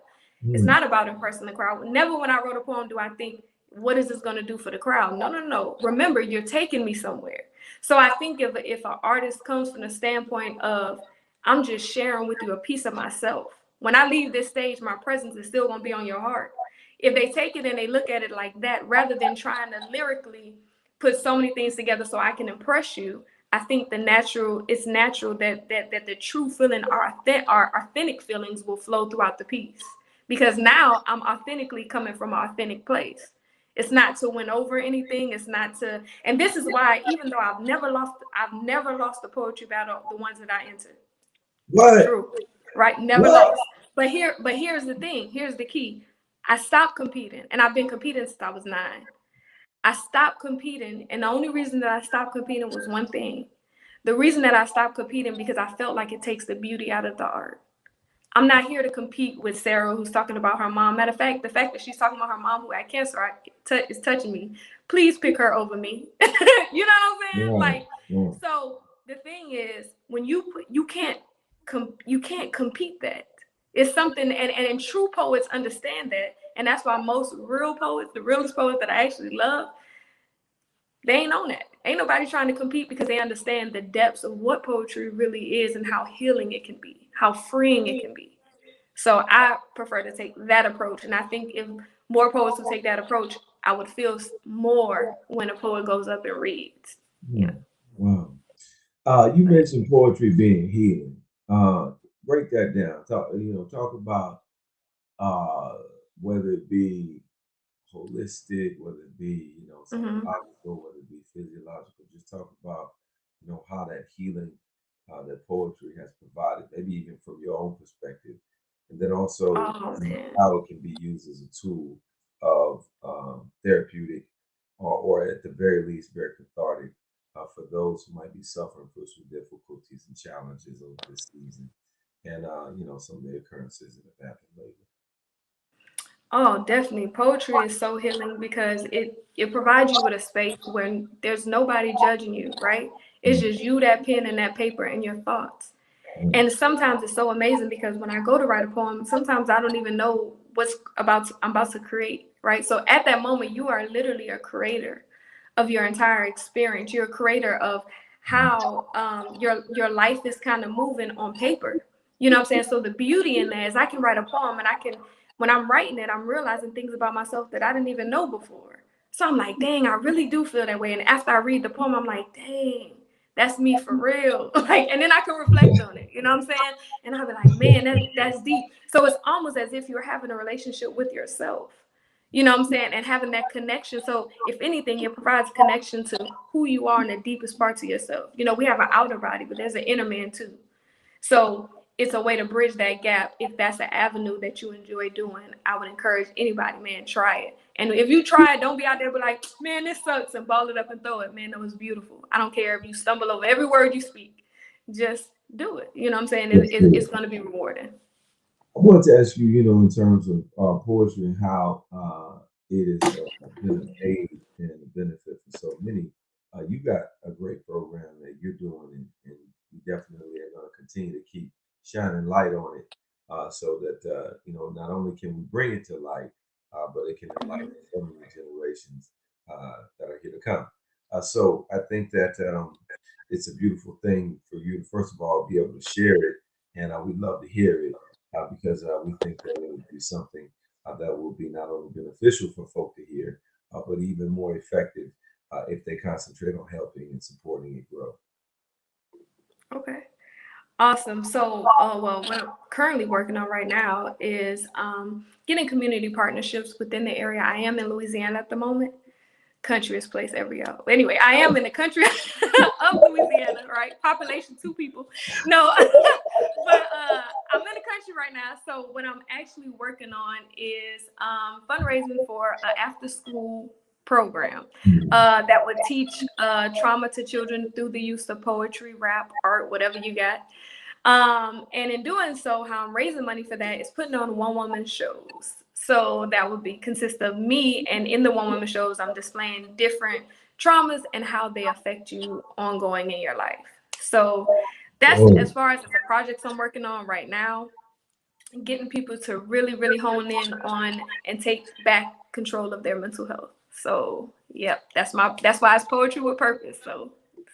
S3: It's
S1: Mm.
S3: not about impressing the crowd. Never when I wrote a poem do I think, what is this going to do for the crowd? No, no, no. Remember, you're taking me somewhere. So I think if an artist comes from the standpoint of, I'm just sharing with you a piece of myself. When I leave this stage, my presence is still going to be on your heart. If they take it and they look at it like that, rather than trying to lyrically put so many things together so I can impress you, I think it's natural that the true feeling, our authentic feelings will flow throughout the piece. Because now I'm authentically coming from an authentic place. It's not to win over anything. It's not to, and this is why, even though I've never lost the poetry battle, the ones that I entered.
S1: What?
S3: True. Right? Never
S1: What?
S3: lost. But here's the thing. Here's the key. I stopped competing, and I've been competing since I was 9. I stopped competing, and the only reason that I stopped competing was one thing. The reason that I stopped competing because I felt like it takes the beauty out of the art. I'm not here to compete with Sarah, who's talking about her mom. Matter of fact, the fact that she's talking about her mom who had cancer is touching me. Please pick her over me. You know what I'm saying? Like, so the thing is, when you can't compete that. It's something, and true poets understand that, and that's why most real poets, the realest poets that I actually love, they ain't on that. Ain't nobody trying to compete because they understand the depths of what poetry really is and how healing it can be, how freeing it can be. So I prefer to take that approach. And I think if more poets would take that approach, I would feel more when a poet goes up and reads. Yeah.
S1: Wow. You mentioned poetry being healing. Break that down. Talk about whether it be holistic, whether it be, psychological, whether it be physiological. Just talk about, how that healing that poetry has provided, maybe even from your own perspective. And then also how it can be used as a tool of therapeutic or at the very least, very cathartic for those who might be suffering from some difficulties and challenges over this season and, some of the occurrences that have happened lately.
S3: Oh, definitely. Poetry is so healing because it provides you with a space when there's nobody judging you, right? It's just you, that pen and that paper and your thoughts. And sometimes it's so amazing because when I go to write a poem, sometimes I don't even know I'm about to create, right? So at that moment, you are literally a creator of your entire experience. You're a creator of how your life is kind of moving on paper. You know what I'm saying? So the beauty in that is I can write a poem and when I'm writing it, I'm realizing things about myself that I didn't even know before. So I'm like, dang, I really do feel that way. And after I read the poem, I'm like, dang, that's me for real. Like, and then I can reflect on it. You know what I'm saying? And I'll be like, man, that's deep. So it's almost as if you're having a relationship with yourself. You know what I'm saying? And having that connection. So if anything, it provides connection to who you are in the deepest parts of yourself. We have an outer body, but there's an inner man too. So it's a way to bridge that gap. If that's an avenue that you enjoy doing, I would encourage anybody, man, try it. And if you try it, don't be out there be like, man, this sucks, and ball it up and throw it. Man, that was beautiful. I don't care if you stumble over every word you speak. Just do it. You know what I'm saying? It's going to be rewarding.
S1: I wanted to ask you, in terms of poetry and how it has been an aid and a benefit for so many. You got a great program that you're doing, and you definitely are going to continue to keep shining light on it, so that not only can we bring it to light, but it can enlighten so many generations that are here to come. So I think that it's a beautiful thing for you to first of all be able to share it, and we'd love to hear it. Because we think that it would be something that will be not only beneficial for folk to hear, but even more effective if they concentrate on helping and supporting it grow.
S3: Okay. Awesome. So, what I'm currently working on right now is getting community partnerships within the area. I am in Louisiana at the moment. Countryest place ever, y'all. Anyway, I am in the country of Louisiana, right? Population 2 people. No, but I'm in the country right now. So what I'm actually working on is fundraising for an after-school program that would teach trauma to children through the use of poetry, rap, art, whatever you got. And in doing so, how I'm raising money for that is putting on one-woman shows. So that would consist of me, and in the one-woman shows, I'm displaying different traumas and how they affect you ongoing in your life. So that's as far as the projects I'm working on right now, getting people to really, really hone in on and take back control of their mental health. So, yep, that's why it's poetry with purpose. So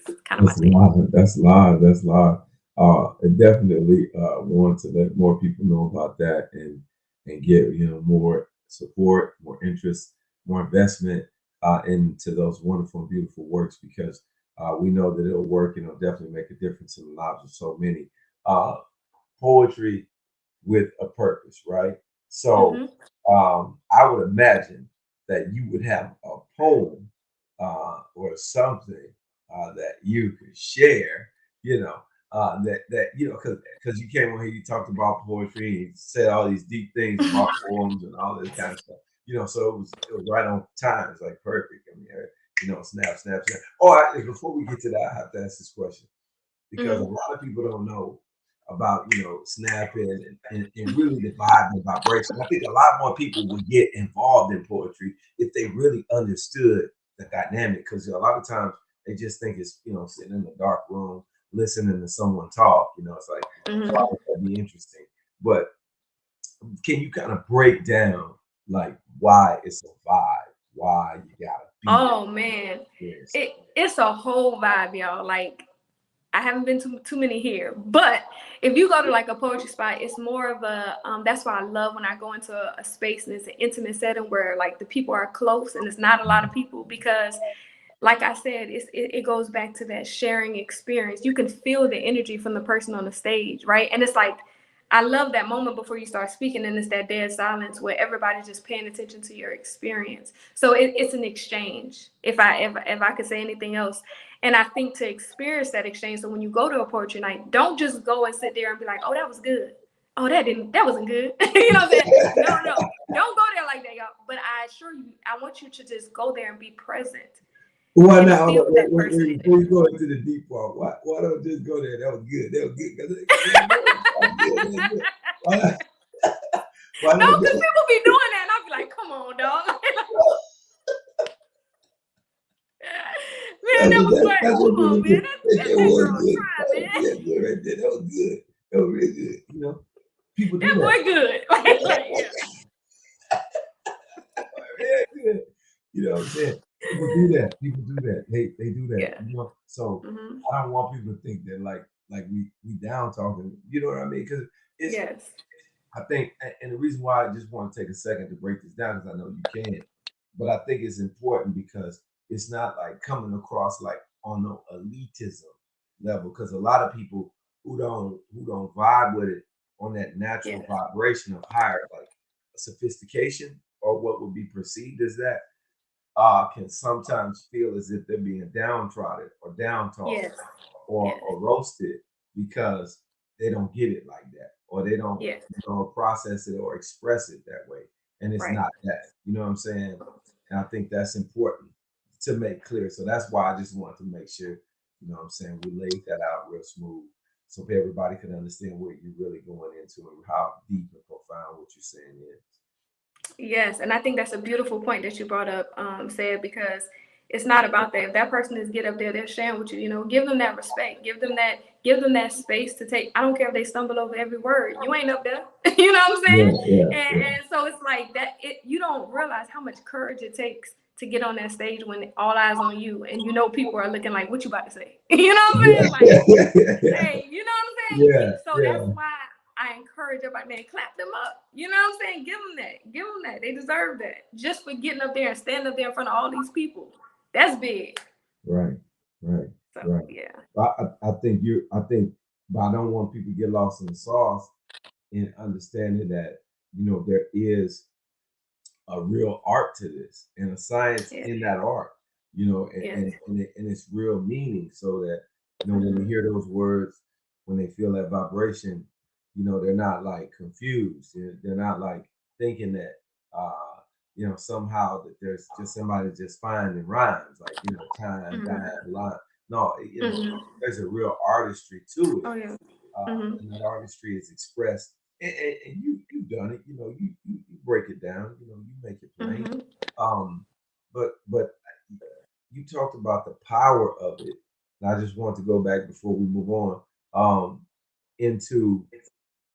S3: it's kind of my thing.
S1: That's live. That's live. I definitely want to let more people know about that and get more support, more interest, more investment into those wonderful and beautiful works, because we know that it'll work and it'll definitely make a difference in the lives of so many. Poetry with a purpose, right? So I would imagine that you would have a poem or something that you could share, because you came on here, you talked about poetry, and said all these deep things about poems and all this kind of stuff. So it was right on time. It's like perfect. I mean, snap. Oh, before we get to that, I have to ask this question, because a lot of people don't know about, snapping and really the vibe and vibration. I think a lot more people would get involved in poetry if they really understood the dynamic, because a lot of times they just think it's, sitting in a dark room listening to someone talk. It's like, why would that be interesting? But can you kind of break down like why it's a vibe, why you gotta be
S3: Oh man, it's a whole vibe, y'all. Like, I haven't been to too many here, but if you go to like a poetry spot, it's more of a that's why I love when I go into a space and it's an intimate setting where like the people are close and it's not a lot of people, because like I said, it goes back to that sharing experience. You can feel the energy from the person on the stage, right? And it's like, I love that moment before you start speaking, and it's that dead silence where everybody's just paying attention to your experience. So it's an exchange, if I could say anything else. And I think to experience that exchange, so when you go to a poetry night, don't just go and sit there and be like, oh, that was good. Oh, that wasn't good. You know what I'm saying? No, don't go there like that, y'all. But I assure you, I want you to just go there and be present.
S1: Why not? Before you go into the deep part, why don't just go there? That was good. That was good.
S3: No, because people be doing that, and I'll be like, "Come on, dog." Man, that was great. Come on, man. That girl tried, man.
S1: Yeah, right there. That was good. That was really good. People do
S3: that. Boy good. Like, yeah.
S1: Yeah, good. You know what I'm saying? People do that. They do that.
S3: Yeah.
S1: So I don't want people to think that like we down talking. You know what I mean? Because it's I think, and the reason why I just want to take a second to break this down, because I know you can, but I think it's important because it's not like coming across like on no elitism level, because a lot of people who don't vibe with it on that natural vibration of higher like sophistication, or what would be perceived as that, can sometimes feel as if they're being downtrodden or down talked or roasted because they don't get it like that, or they don't process it or express it that way. And it's not that, you know what I'm saying? And I think that's important to make clear. So that's why I just wanted to make sure, you know what I'm saying, we laid that out real smooth so everybody can understand what you're really going into and how deep and profound what you're saying is.
S3: Yes, and I think that's a beautiful point that you brought up, said, because it's not about that. If that person is get up there, they're sharing with you, give them that respect, give them that space to take. I don't care if they stumble over every word. You ain't up there. You know what I'm saying? And so it's like that. You don't realize how much courage it takes to get on that stage when all eyes on you, and people are looking like, what you about to say? You know what I'm saying? Like, hey, you know what I'm saying? So that's why I encourage everybody, man, clap them up. You know what I'm saying? Give them that. They deserve that. Just for getting up there and standing up there in front of all these people. That's big.
S1: Right.
S3: So, yeah.
S1: I think, but I don't want people to get lost in the sauce in understanding that, there is a real art to this and a science in that art, and it's real meaning, so that, when they hear those words, when they feel that vibration, they're not like confused. They're not like thinking that, somehow that there's just somebody just finding rhymes, like, time, dime, line. No, there's a real artistry to it.
S3: Oh, yeah.
S1: And that artistry is expressed. And you've done it, you break it down, you make it plain. But you talked about the power of it. And I just want to go back before we move on, into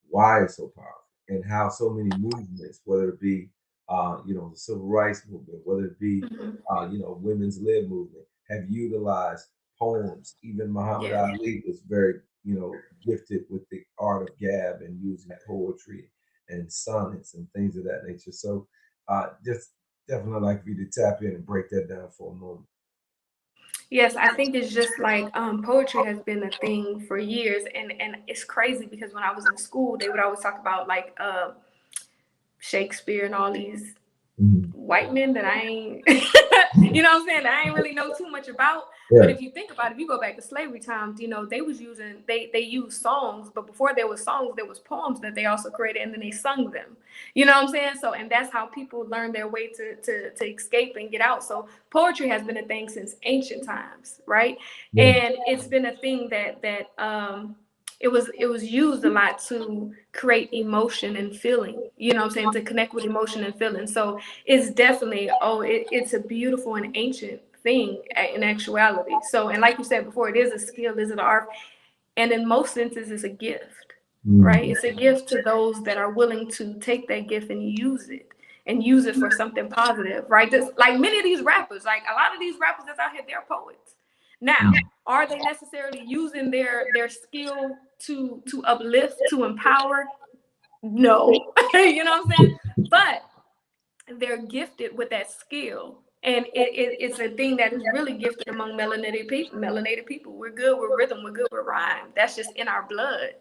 S1: why it's so powerful and how so many movements, whether it be the civil rights movement, whether it be women's lib movement, have utilized poems. Even Muhammad Ali was very gifted with the art of gab and using poetry and sonnets and things of that nature. So just definitely like for you to tap in and break that down for a moment.
S3: Yes, I think it's just like poetry has been a thing for years, and it's crazy because when I was in school, they would always talk about like Shakespeare and all these white men that I ain't, you know what I'm saying, that I ain't really know too much about. But if you think about it, if you go back to slavery times, they was using, they used songs, but before there was songs, there was poems that they also created, and then they sung them. You know what I'm saying? So, and that's how people learn their way to escape and get out. So poetry has been a thing since ancient times, right? And it's been a thing that it was used a lot to create emotion and feeling, you know what I'm saying, to connect with emotion and feeling. So it's definitely, it's a beautiful and ancient thing in actuality. So, and like you said before, it is a skill, is it an art? And in most senses, it's a gift, right? It's a gift to those that are willing to take that gift and use it for something positive, right? Just like many of these rappers, like a lot of these rappers that's out here, they're poets. Now, are they necessarily using their skill to uplift, to empower? No. You know what I'm saying? But they're gifted with that skill. And it's a thing that is really gifted among melanated people. Melanated people, we're good with rhythm, we're good with rhyme. That's just in our blood.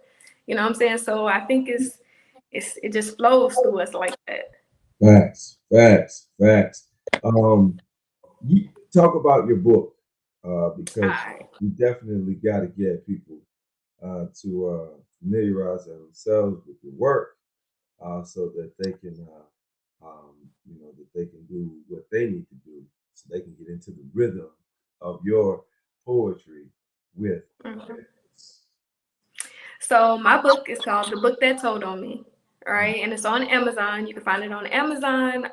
S3: You know what I'm saying? So I think it just flows through us like that.
S1: Facts. You talk about your book because
S3: Right.
S1: you definitely got to get people to familiarize themselves with your work so that they can, that they can do what they need to do, so they can get into the rhythm of your poetry with.
S3: So my book is called The Book That Told on Me, right? And it's on Amazon. You can find it on Amazon,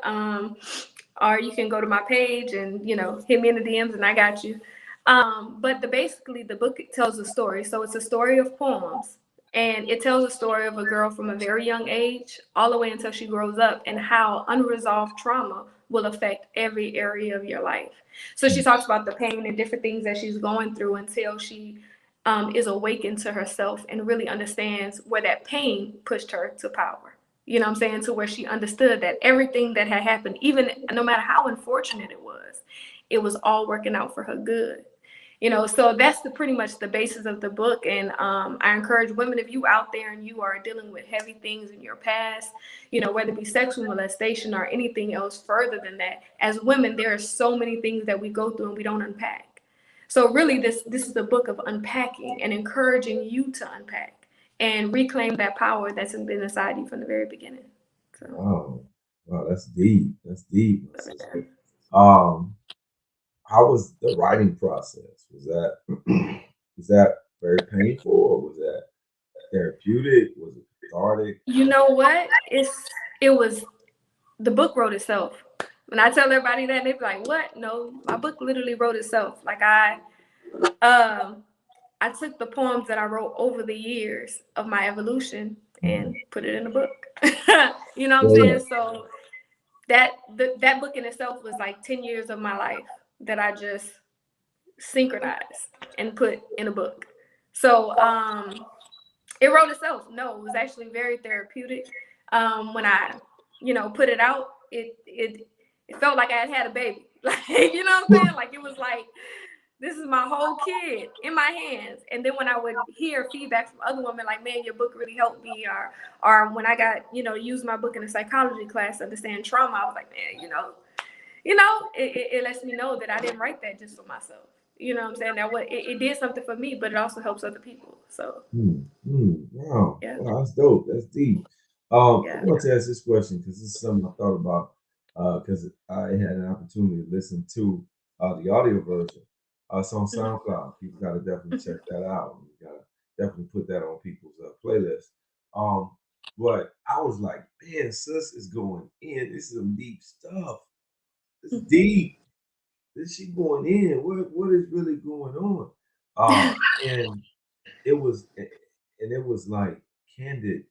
S3: or you can go to my page and hit me in the DMs, and I got you. But basically, the book tells a story. So it's a story of poems, and it tells a story of a girl from a very young age all the way until she grows up, and how unresolved trauma will affect every area of your life. So she talks about the pain and different things that she's going through until she is awakened to herself and really understands where that pain pushed her to power. You know what I'm saying? To where she understood that everything that had happened, even no matter how unfortunate it was all working out for her good. So that's pretty much the basis of the book. And I encourage women, if you out there and you are dealing with heavy things in your past, whether it be sexual molestation or anything else further than that, as women, there are so many things that we go through and we don't unpack. So really, this is a book of unpacking and encouraging you to unpack and reclaim that power that's been inside you from the very beginning. So.
S1: Wow, that's deep. That's deep, my sister. How was the writing process? Was that very painful, or was that therapeutic? Was it cathartic?
S3: You know what? It was the book wrote itself. When I tell everybody that, they be like, "What?" No, my book literally wrote itself. Like I took the poems that I wrote over the years of my evolution and put it in a book. You know what I'm saying? So that book in itself was like 10 years of my life that I just synchronized and put in a book. So it wrote itself. No, it was actually very therapeutic. When I, put it out, it felt like I had a baby. Like, you know what I'm saying? Like, it was like, this is my whole kid in my hands. And then when I would hear feedback from other women, like, man, your book really helped me, or when I got, use my book in a psychology class to understand trauma, I was like, man, it lets me know that I didn't write that just for myself. You know what I'm saying? That it did something for me, but it also helps other people. So
S1: Wow.
S3: yeah.
S1: Wow, that's dope. That's deep. I want to ask this question because this is something I thought about because I had an opportunity to listen to the audio version. It's on SoundCloud. People got to definitely check that out. You got to definitely put that on people's playlist. But I was like, man, sis is going in. This is some deep stuff. It's deep. Is she going in? What is really going on? And it was like candid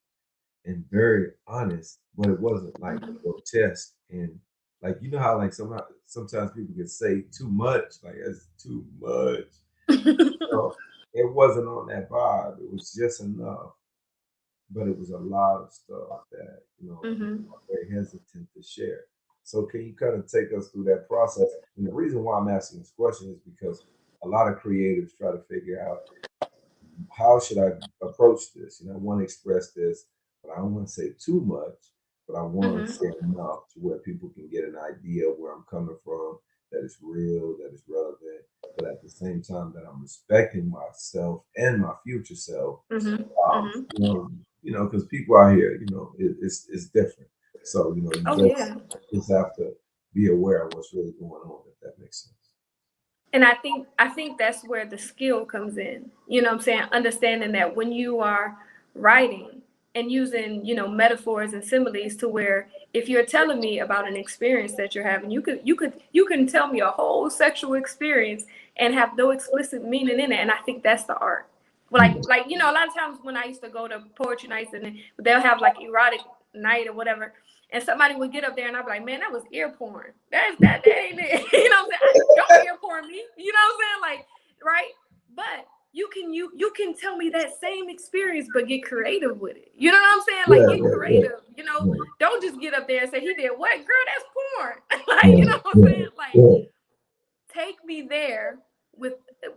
S1: and very honest, but it wasn't like grotesque and like how like sometimes people can say too much, like that's too much. So it wasn't on that vibe. It was just enough, but it was a lot of stuff that I'm very hesitant to share. So can you kind of take us through that process? And the reason why I'm asking this question is because a lot of creatives try to figure out how should I approach this? I want to express this, but I don't want to say too much, but I want to say enough to where people can get an idea of where I'm coming from, that is real, that is relevant, but at the same time that I'm respecting myself and my future self. Because people out here, it's different. So you just have to be aware of what's really going on, if that makes sense.
S3: And I think that's where the skill comes in. You know what I'm saying? Understanding that when you are writing and using, you know, metaphors and similes, to where if you're telling me about an experience that you're having, you can tell me a whole sexual experience and have no explicit meaning in it. And I think that's the art. Like you know, a lot of times when I used to go to poetry nights and they'll have like erotic night or whatever, and somebody would get up there and I'd be like, man, that was ear porn. That ain't it. You know what I'm saying? Don't ear porn me. You know what I'm saying? Like, right? But you can tell me that same experience, but get creative with it. You know what I'm saying? Like, get creative. You know, don't just get up there and say he did what? Girl, that's porn. Like, you know what I'm saying? Like, take me there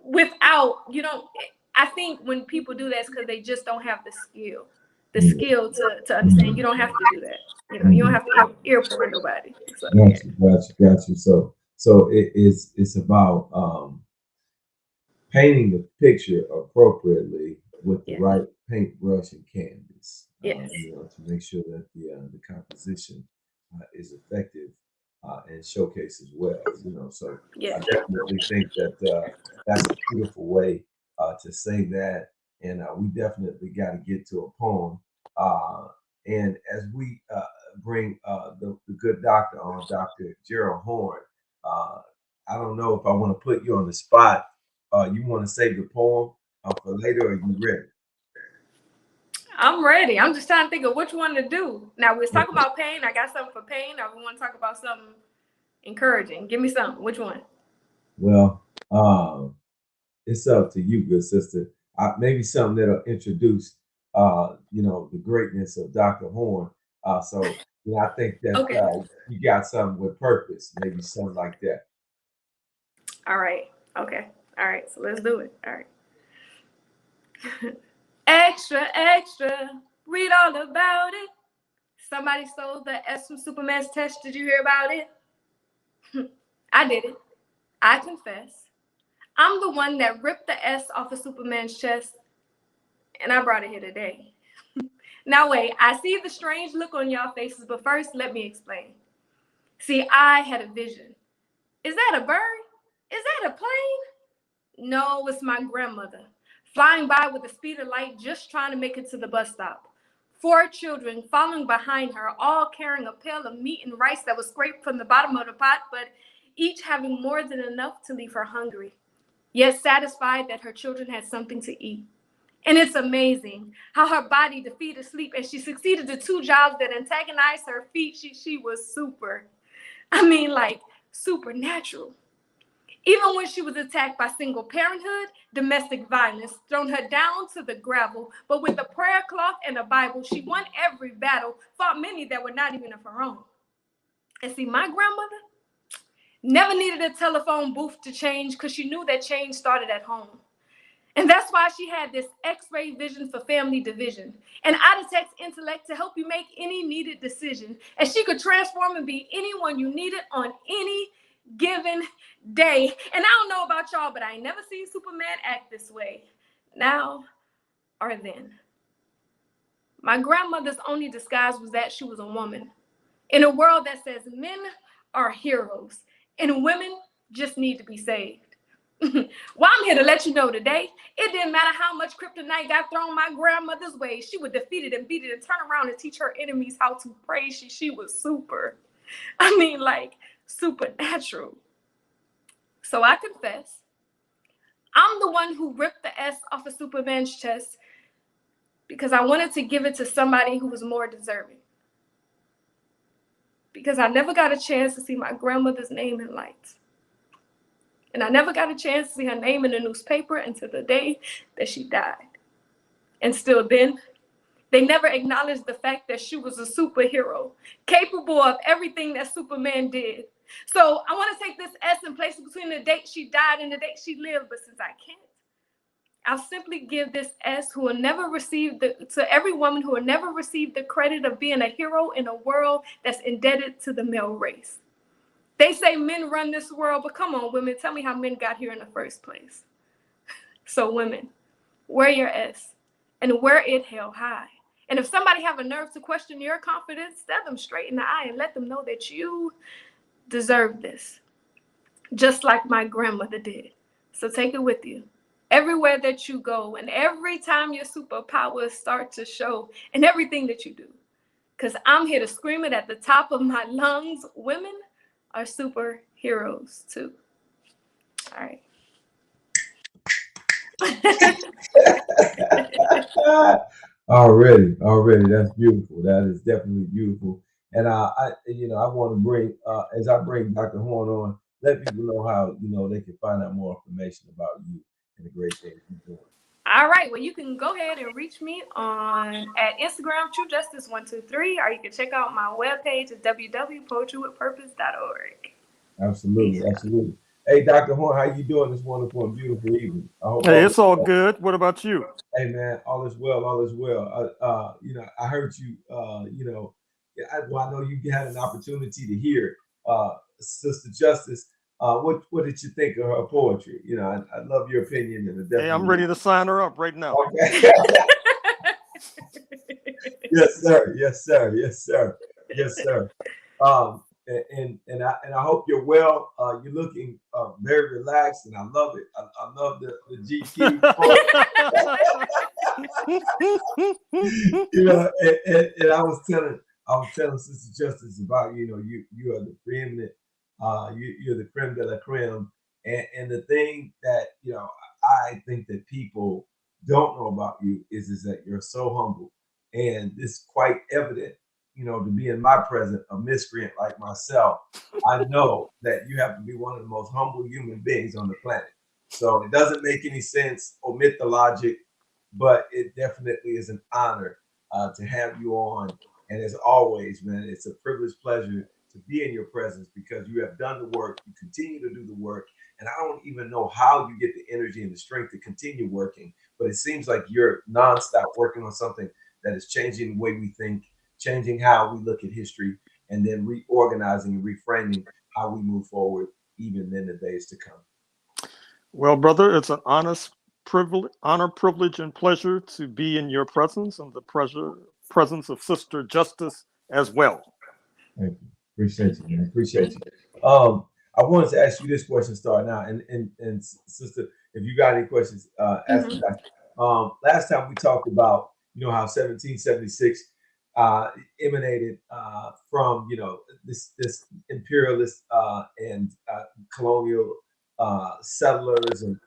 S3: without, you know. I think when people do that, it's because they just don't have the skill to understand. You don't have to do that. You know, you don't have to ear porn nobody. So,
S1: Got you. So it's about painting the picture appropriately with the right paintbrush and canvas. You know, to make sure that the composition is effective and showcases well. You know, so I definitely think that that's a beautiful way to say that, and we definitely got to get to a poem. And as we bring the good doctor on, Dr. Gerald Horne, I don't know if I want to put you on the spot. You want to save the poem for later, or are you ready?
S3: I'm ready. I'm just trying to think of which one to do. Now, we was talking about pain. I got something for pain. Or we want to talk about something encouraging. Give me something. Which one?
S1: Well, it's up to you, good sister. Maybe something that'll introduce, you know, the greatness of Dr. Horne. So you know, I think that you got something with purpose, maybe something like that.
S3: All right. Okay. All right. So let's do it. All right. Extra, extra. Read all about it. Somebody stole the S from Superman's test. Did you hear about it? I did it. I confess. I'm the one that ripped the S off of Superman's chest, and I brought it here today. Now wait, I see the strange look on y'all faces, but first let me explain. See, I had a vision. Is that a bird? Is that a plane? No, it's my grandmother, flying by with the speed of light, just trying to make it to the bus stop. 4 children following behind her, all carrying a pail of meat and rice that was scraped from the bottom of the pot, but each having more than enough to leave her hungry, yet satisfied that her children had something to eat. And it's amazing how her body defeated sleep and she succeeded to 2 jobs that antagonized her feet. She was super. I mean, like, supernatural. Even when she was attacked by single parenthood, domestic violence, thrown her down to the gravel, but with a prayer cloth and a Bible, she won every battle, fought many that were not even of her own. And see, my grandmother never needed a telephone booth to change because she knew that change started at home. And that's why she had this X-ray vision for family division, an out-of-text intellect to help you make any needed decision. And she could transform and be anyone you needed on any given day. And I don't know about y'all, but I ain't never seen Superman act this way, now or then. My grandmother's only disguise was that she was a woman in a world that says men are heroes and women just need to be saved. Well, I'm here to let you know today, it didn't matter how much kryptonite got thrown my grandmother's way. She would defeat it and beat it and turn around and teach her enemies how to pray. She was super. I mean, like, supernatural. So I confess, I'm the one who ripped the S off of Superman's chest because I wanted to give it to somebody who was more deserving. Because I never got a chance to see my grandmother's name in lights. And I never got a chance to see her name in the newspaper until the day that she died. And still then, they never acknowledged the fact that she was a superhero, capable of everything that Superman did. So I want to take this S and place it between the date she died and the date she lived, but since I can't, I'll simply give this S who will never receive to every woman who will never receive the credit of being a hero in a world that's indebted to the male race. They say men run this world, but come on, women, tell me how men got here in the first place. So women, wear your S and wear it held high. And if somebody have a nerve to question your confidence, stare them straight in the eye and let them know that you deserve this. just like my grandmother did. So take it with you everywhere that you go, and every time your superpowers start to show in everything that you do. Because I'm here to scream it at the top of my lungs. Women are superheroes too. All right.
S1: Already, that's beautiful. That is definitely beautiful. And I want to bring, as I bring Dr. Horne on, let people know how they can find out more information about you and the great things you're doing.
S3: All right. Well, you can go ahead and reach me at Instagram, TrueJustice123, or you can check out my webpage at www.poetrywithpurpose.org.
S1: Absolutely. Hey, Dr. Horne, how you doing this wonderful and beautiful evening?
S4: Hey, it's all good. What about you?
S1: Hey, man, all is well. I heard you. I know you had an opportunity to hear Sister Justice. What did you think of her poetry? I love your opinion. And
S4: hey, I'm ready to sign her up right now.
S1: Okay. Yes, sir. And I hope you're well. You're looking very relaxed, and I love it. I love the GQ. And I was telling Sister Justice about you are the preeminent. You're the creme de la creme, and the thing that I think that people don't know about you is that you're so humble, and it's quite evident. To be in my presence, a miscreant like myself, I know that you have to be one of the most humble human beings on the planet. So it doesn't make any sense, omit the logic, but it definitely is an honor to have you on. And as always, man, it's a privileged pleasure to be in your presence because you have done the work, you continue to do the work, and I don't even know how you get the energy and the strength to continue working, but it seems like you're nonstop working on something that is changing the way we think, changing how we look at history, and then reorganizing and reframing how we move forward, even in the days to come.
S4: Well, brother, it's an honor, privilege, and pleasure to be in your presence and the presence of Sister Justice as well.
S1: Thank you. Appreciate you, man. Appreciate you. I wanted to ask you this question starting out, and Sister, if you got any questions, ask me that. Last time we talked about how 1776 emanated from this imperialist and colonial settlers and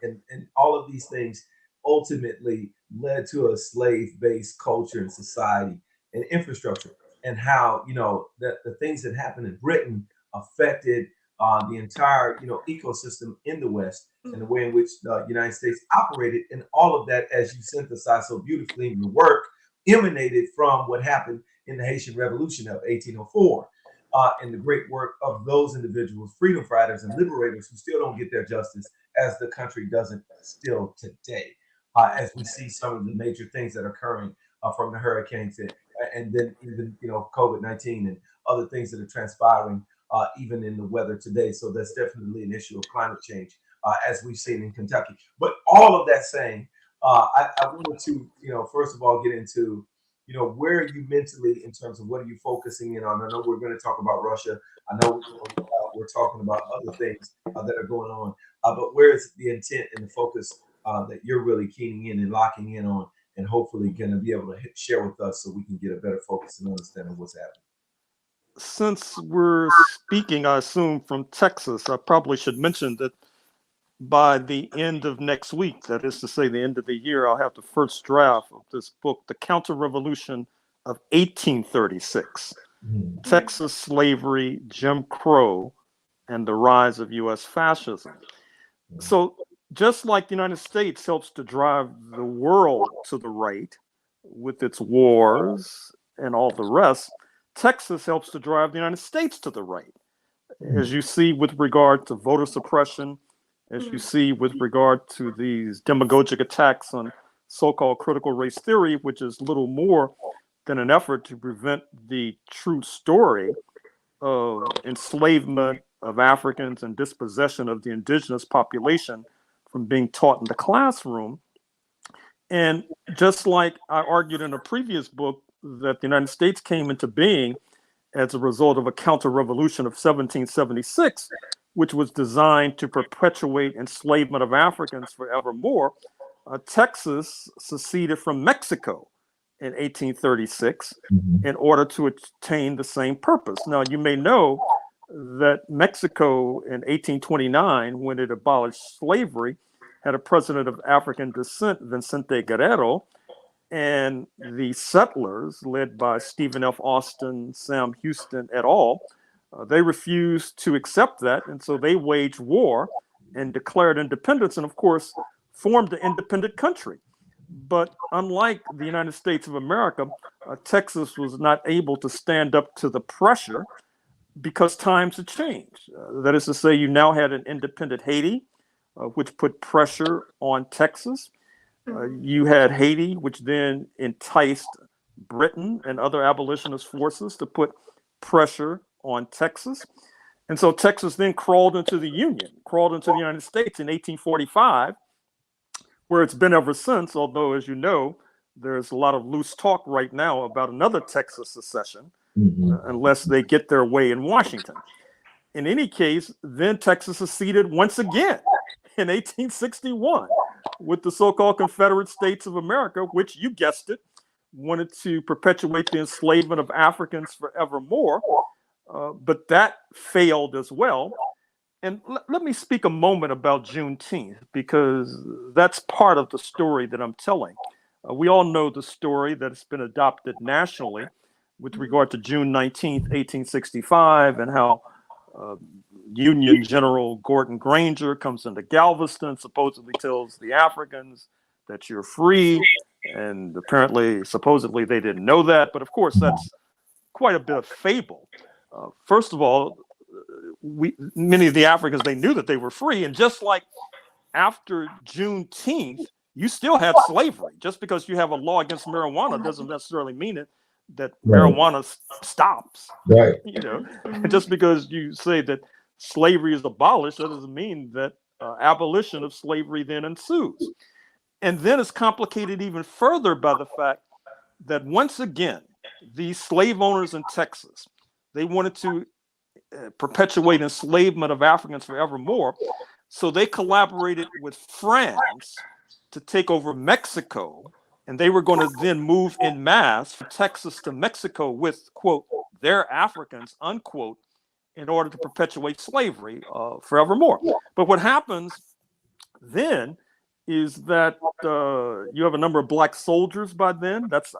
S1: all of these things ultimately led to a slave-based culture and society and infrastructure, and how the things that happened in Britain affected the entire ecosystem in the West and the way in which the United States operated, and all of that, as you synthesized so beautifully in your work, emanated from what happened in the Haitian Revolution of 1804, and the great work of those individuals, freedom fighters and liberators who still don't get their justice, as the country doesn't still today, as we see some of the major things that are occurring from the hurricanes and then even COVID-19 and other things that are transpiring even in the weather today. So that's definitely an issue of climate change, as we've seen in Kentucky. But all of that saying, I wanted to, first of all, get into, where are you mentally in terms of what are you focusing in on? I know we're going to talk about Russia. I know we're talking about other things that are going on, but where is the intent and the focus that you're really keening in and locking in on, and hopefully going to be able to share with us so we can get a better focus and understanding what's happening?
S4: Since we're speaking, I assume, from Texas, I probably should mention that by the end of next week, that is to say the end of the year, I'll have the first draft of this book, The Counter-Revolution of 1836, Texas Slavery, Jim Crow, and the Rise of U.S. Fascism. So just like the United States helps to drive the world to the right with its wars and all the rest, Texas helps to drive the United States to the right, as you see with regard to voter suppression, as you see with regard to these demagogic attacks on so-called critical race theory, which is little more than an effort to prevent the true story of enslavement of Africans and dispossession of the indigenous population from being taught in the classroom. And just like I argued in a previous book that the United States came into being as a result of a counter-revolution of 1776, which was designed to perpetuate enslavement of Africans forevermore, Texas seceded from Mexico in 1836 in order to attain the same purpose. Now, you may know that Mexico in 1829, when it abolished slavery, had a president of African descent, Vicente Guerrero, and the settlers, led by Stephen F. Austin, Sam Houston et al., they refused to accept that, and so they waged war and declared independence, and of course, formed an independent country. But unlike the United States of America, Texas was not able to stand up to the pressure because times had changed. That is to say, you now had an independent Haiti, which put pressure on Texas. You had Haiti, which then enticed Britain and other abolitionist forces to put pressure on Texas. And so Texas then crawled into the Union, crawled into the United States in 1845, where it's been ever since, although, as you know, there's a lot of loose talk right now about another Texas secession, unless they get their way in Washington. In any case, then Texas seceded once again in 1861 with the so-called Confederate States of America, which, you guessed it, wanted to perpetuate the enslavement of Africans forevermore. But that failed as well. And let me speak a moment about Juneteenth, because that's part of the story that I'm telling. We all know the story that's been adopted nationally with regard to June 19th, 1865, and how Union General Gordon Granger comes into Galveston, supposedly tells the Africans that you're free. And apparently, supposedly, they didn't know that. But of course, that's quite a bit of fable. First of all, many of the Africans, they knew that they were free. And just like after Juneteenth, you still had slavery. Just because you have a law against marijuana doesn't necessarily mean that marijuana stops.
S1: Right.
S4: You know, just because you say that slavery is abolished, that doesn't mean that abolition of slavery then ensues. And then it's complicated even further by the fact that once again, these slave owners in Texas, they wanted to perpetuate enslavement of Africans forevermore. So they collaborated with France to take over Mexico. And they were going to then move en masse from Texas to Mexico with, quote, their Africans, unquote, in order to perpetuate slavery forevermore. But what happens then is that you have a number of black soldiers by then. That's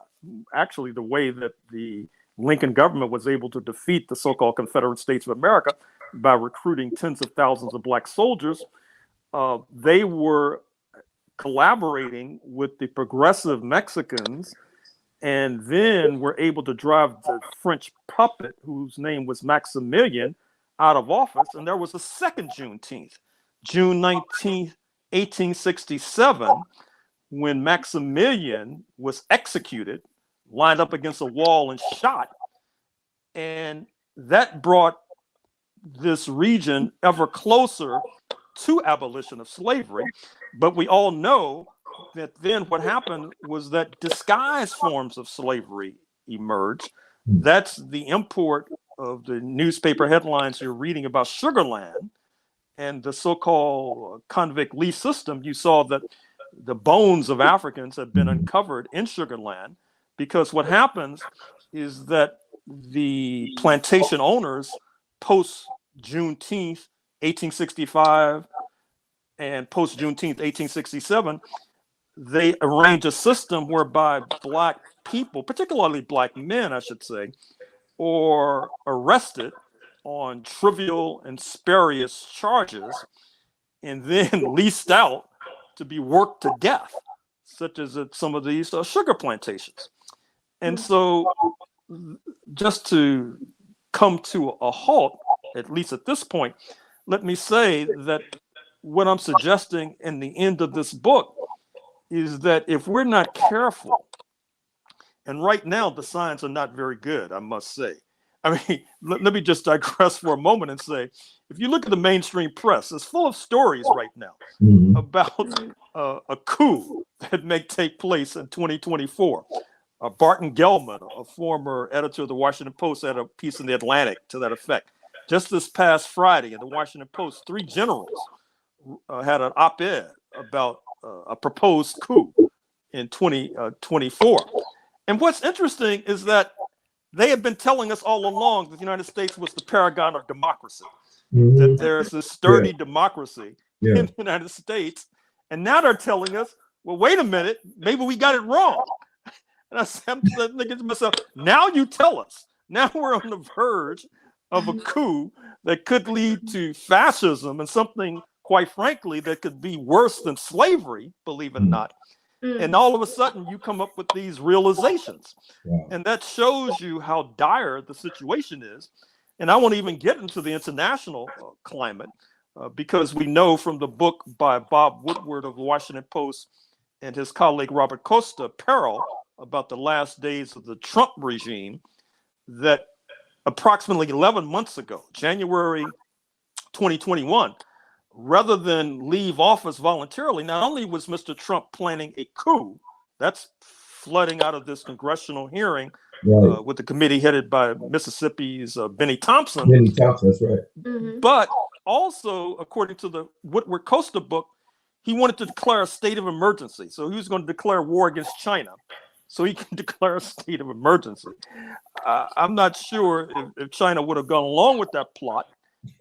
S4: actually the way that the Lincoln government was able to defeat the so-called Confederate States of America, by recruiting tens of thousands of black soldiers. They were collaborating with the progressive Mexicans, and then were able to drive the French puppet, whose name was Maximilian, out of office. And there was a second Juneteenth, June 19th, 1867, when Maximilian was executed, lined up against a wall and shot. And that brought this region ever closer to abolition of slavery. But we all know that then what happened was that disguised forms of slavery emerged. That's the import of the newspaper headlines you're reading about Sugarland and the so-called convict lease system. You saw that the bones of Africans had been uncovered in Sugarland, because what happens is that the plantation owners post Juneteenth 1865 and post Juneteenth 1867, they arrange a system whereby black people, particularly black men, I should say, are arrested on trivial and spurious charges and then leased out to be worked to death, such as at some of these sugar plantations. And so, just to come to a halt, at least at this point, let me say that what I'm suggesting in the end of this book is that if we're not careful, and right now the signs are not very good, I must say. I mean, let me just digress for a moment and say, if you look at the mainstream press, it's full of stories right now about a coup that may take place in 2024. Barton Gellman, a former editor of the Washington Post, had a piece in the Atlantic to that effect. just this past Friday in the Washington Post, 3 generals had an op-ed about a proposed coup in 2024. And what's interesting is that they have been telling us all along that the United States was the paragon of democracy, that there's this sturdy democracy in the United States. And now they're telling us, well, wait a minute, maybe we got it wrong. And I'm thinking to myself, now you tell us. Now we're on the verge of a coup that could lead to fascism and something, quite frankly, that could be worse than slavery, believe it or not. And all of a sudden you come up with these realizations. And that shows you how dire the situation is. And I won't even get into the international climate because we know from the book by Bob Woodward of the Washington Post and his colleague Robert Costa, Peril, about the last days of the Trump regime, that approximately 11 months ago, January 2021, rather than leave office voluntarily, not only was Mr. Trump planning a coup, that's flooding out of this congressional hearing with the committee headed by Mississippi's Benny Thompson.
S1: Benny Thompson, that's right.
S4: But also, according to the Woodward Costa book, he wanted to declare a state of emergency. So he was going to declare war against China so he can declare a state of emergency. I'm not sure if China would have gone along with that plot.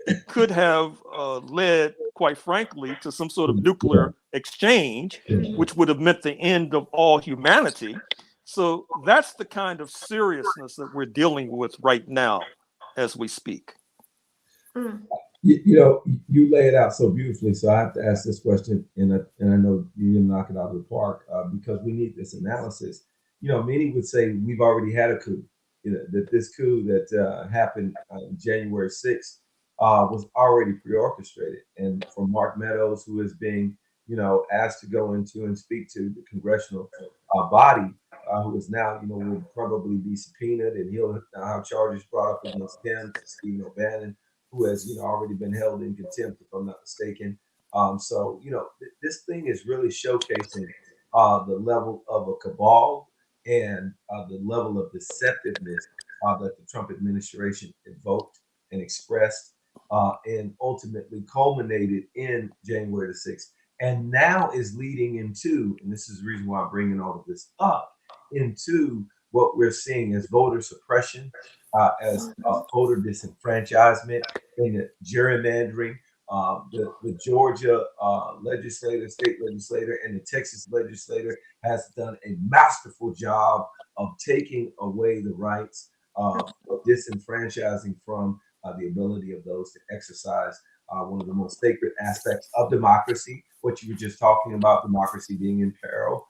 S4: It could have led, quite frankly, to some sort of nuclear exchange, which would have meant the end of all humanity. So that's the kind of seriousness that we're dealing with right now as we speak.
S1: You know, you lay it out so beautifully. So I have to ask this question, and I know you knock it out of the park because we need this analysis. You know, many would say we've already had a coup. You know, that this coup that happened on January 6th was already pre-orchestrated. And from Mark Meadows, who is being, you know, asked to go into and speak to the congressional body, who is now, you know, will probably be subpoenaed, and he'll have charges brought up against him, Stephen O'Bannon, who has, you know, already been held in contempt, if I'm not mistaken. So, you know, this thing is really showcasing the level of a cabal and the level of deceptiveness that the Trump administration invoked and expressed and ultimately culminated in January the 6th. And now is leading into, and this is the reason why I'm bringing all of this up, into what we're seeing as voter suppression, as voter disenfranchisement, and the gerrymandering. The Georgia legislator, state legislator, and the Texas legislator has done a masterful job of taking away the rights, of disenfranchising from the ability of those to exercise one of the most sacred aspects of democracy, what you were just talking about, democracy being in peril.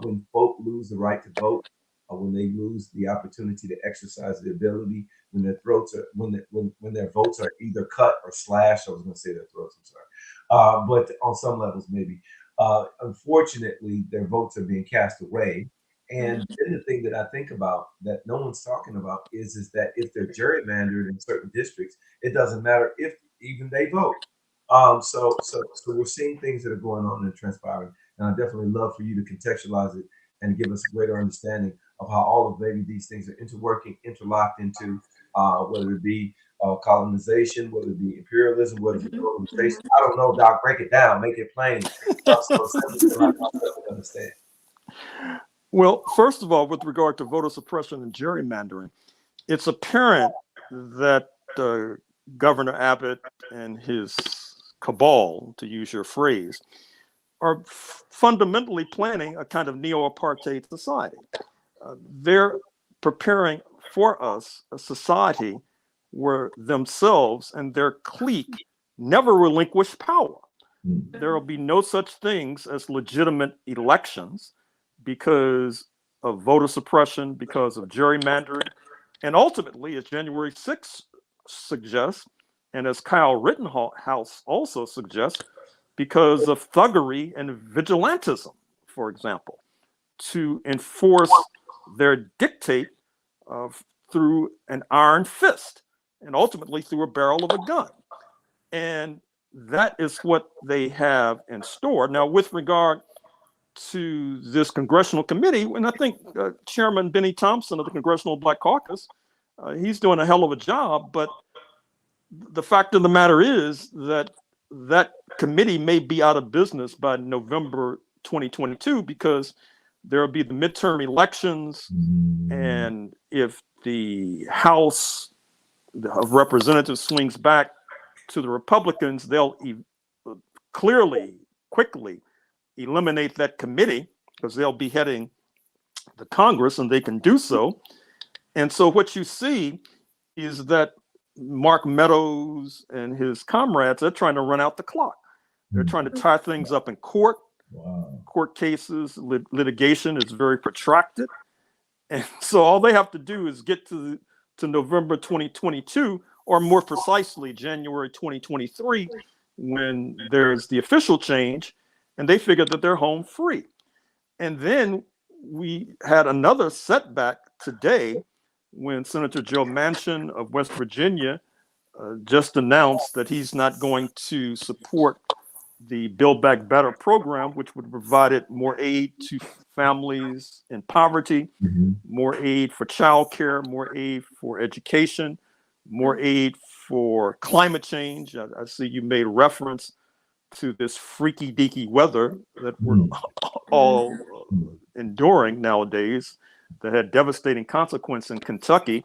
S1: When folk lose the right to vote, when they lose the opportunity to exercise the ability, when their throats are, when their votes are either cut or slashed. I was going to say their throats, I'm sorry, but on some levels maybe. Unfortunately, their votes are being cast away. And then the thing that I think about that no one's talking about is that if they're gerrymandered in certain districts, it doesn't matter if even they vote. So we're seeing things that are going on and transpiring. And I definitely love for you to contextualize it and give us a greater understanding of how all of maybe these things are interworking, interlocked into whether it be colonization, whether it be imperialism, whether it be globalization. I don't know, Doc. Break it down, make it plain. So understand.
S4: Well, first of all, with regard to voter suppression and gerrymandering, it's apparent that Governor Abbott and his cabal, to use your phrase, are fundamentally planning a kind of neo-apartheid society. They're preparing for us a society where themselves and their clique never relinquish power. There will be no such things as legitimate elections because of voter suppression, because of gerrymandering, and ultimately, as January 6th suggests, and as Kyle Rittenhouse also suggests, because of thuggery and vigilantism, for example, to enforce their dictate through an iron fist and ultimately through a barrel of a gun. And that is what they have in store. Now, with regard to this congressional committee, and I think Chairman Benny Thompson of the Congressional Black Caucus, he's doing a hell of a job, but the fact of the matter is that that committee may be out of business by November 2022 because there will be the midterm elections, and if the House of Representatives swings back to the Republicans, they'll quickly eliminate that committee because they'll be heading the Congress, and they can do so. And so what you see is that Mark Meadows and his comrades are trying to run out the clock. They're trying to tie things up in court.
S1: Wow.
S4: Court cases, litigation is very protracted. And so all they have to do is get to November 2022, or more precisely, January 2023, when there's the official change, and they figure that they're home free. And then we had another setback today when Senator Joe Manchin of West Virginia just announced that he's not going to support the Build Back Better program, which would provide more aid to families in poverty, more aid for childcare, more aid for education, more aid for climate change. I see you made reference to this freaky deaky weather that we're all enduring nowadays, that had devastating consequence in Kentucky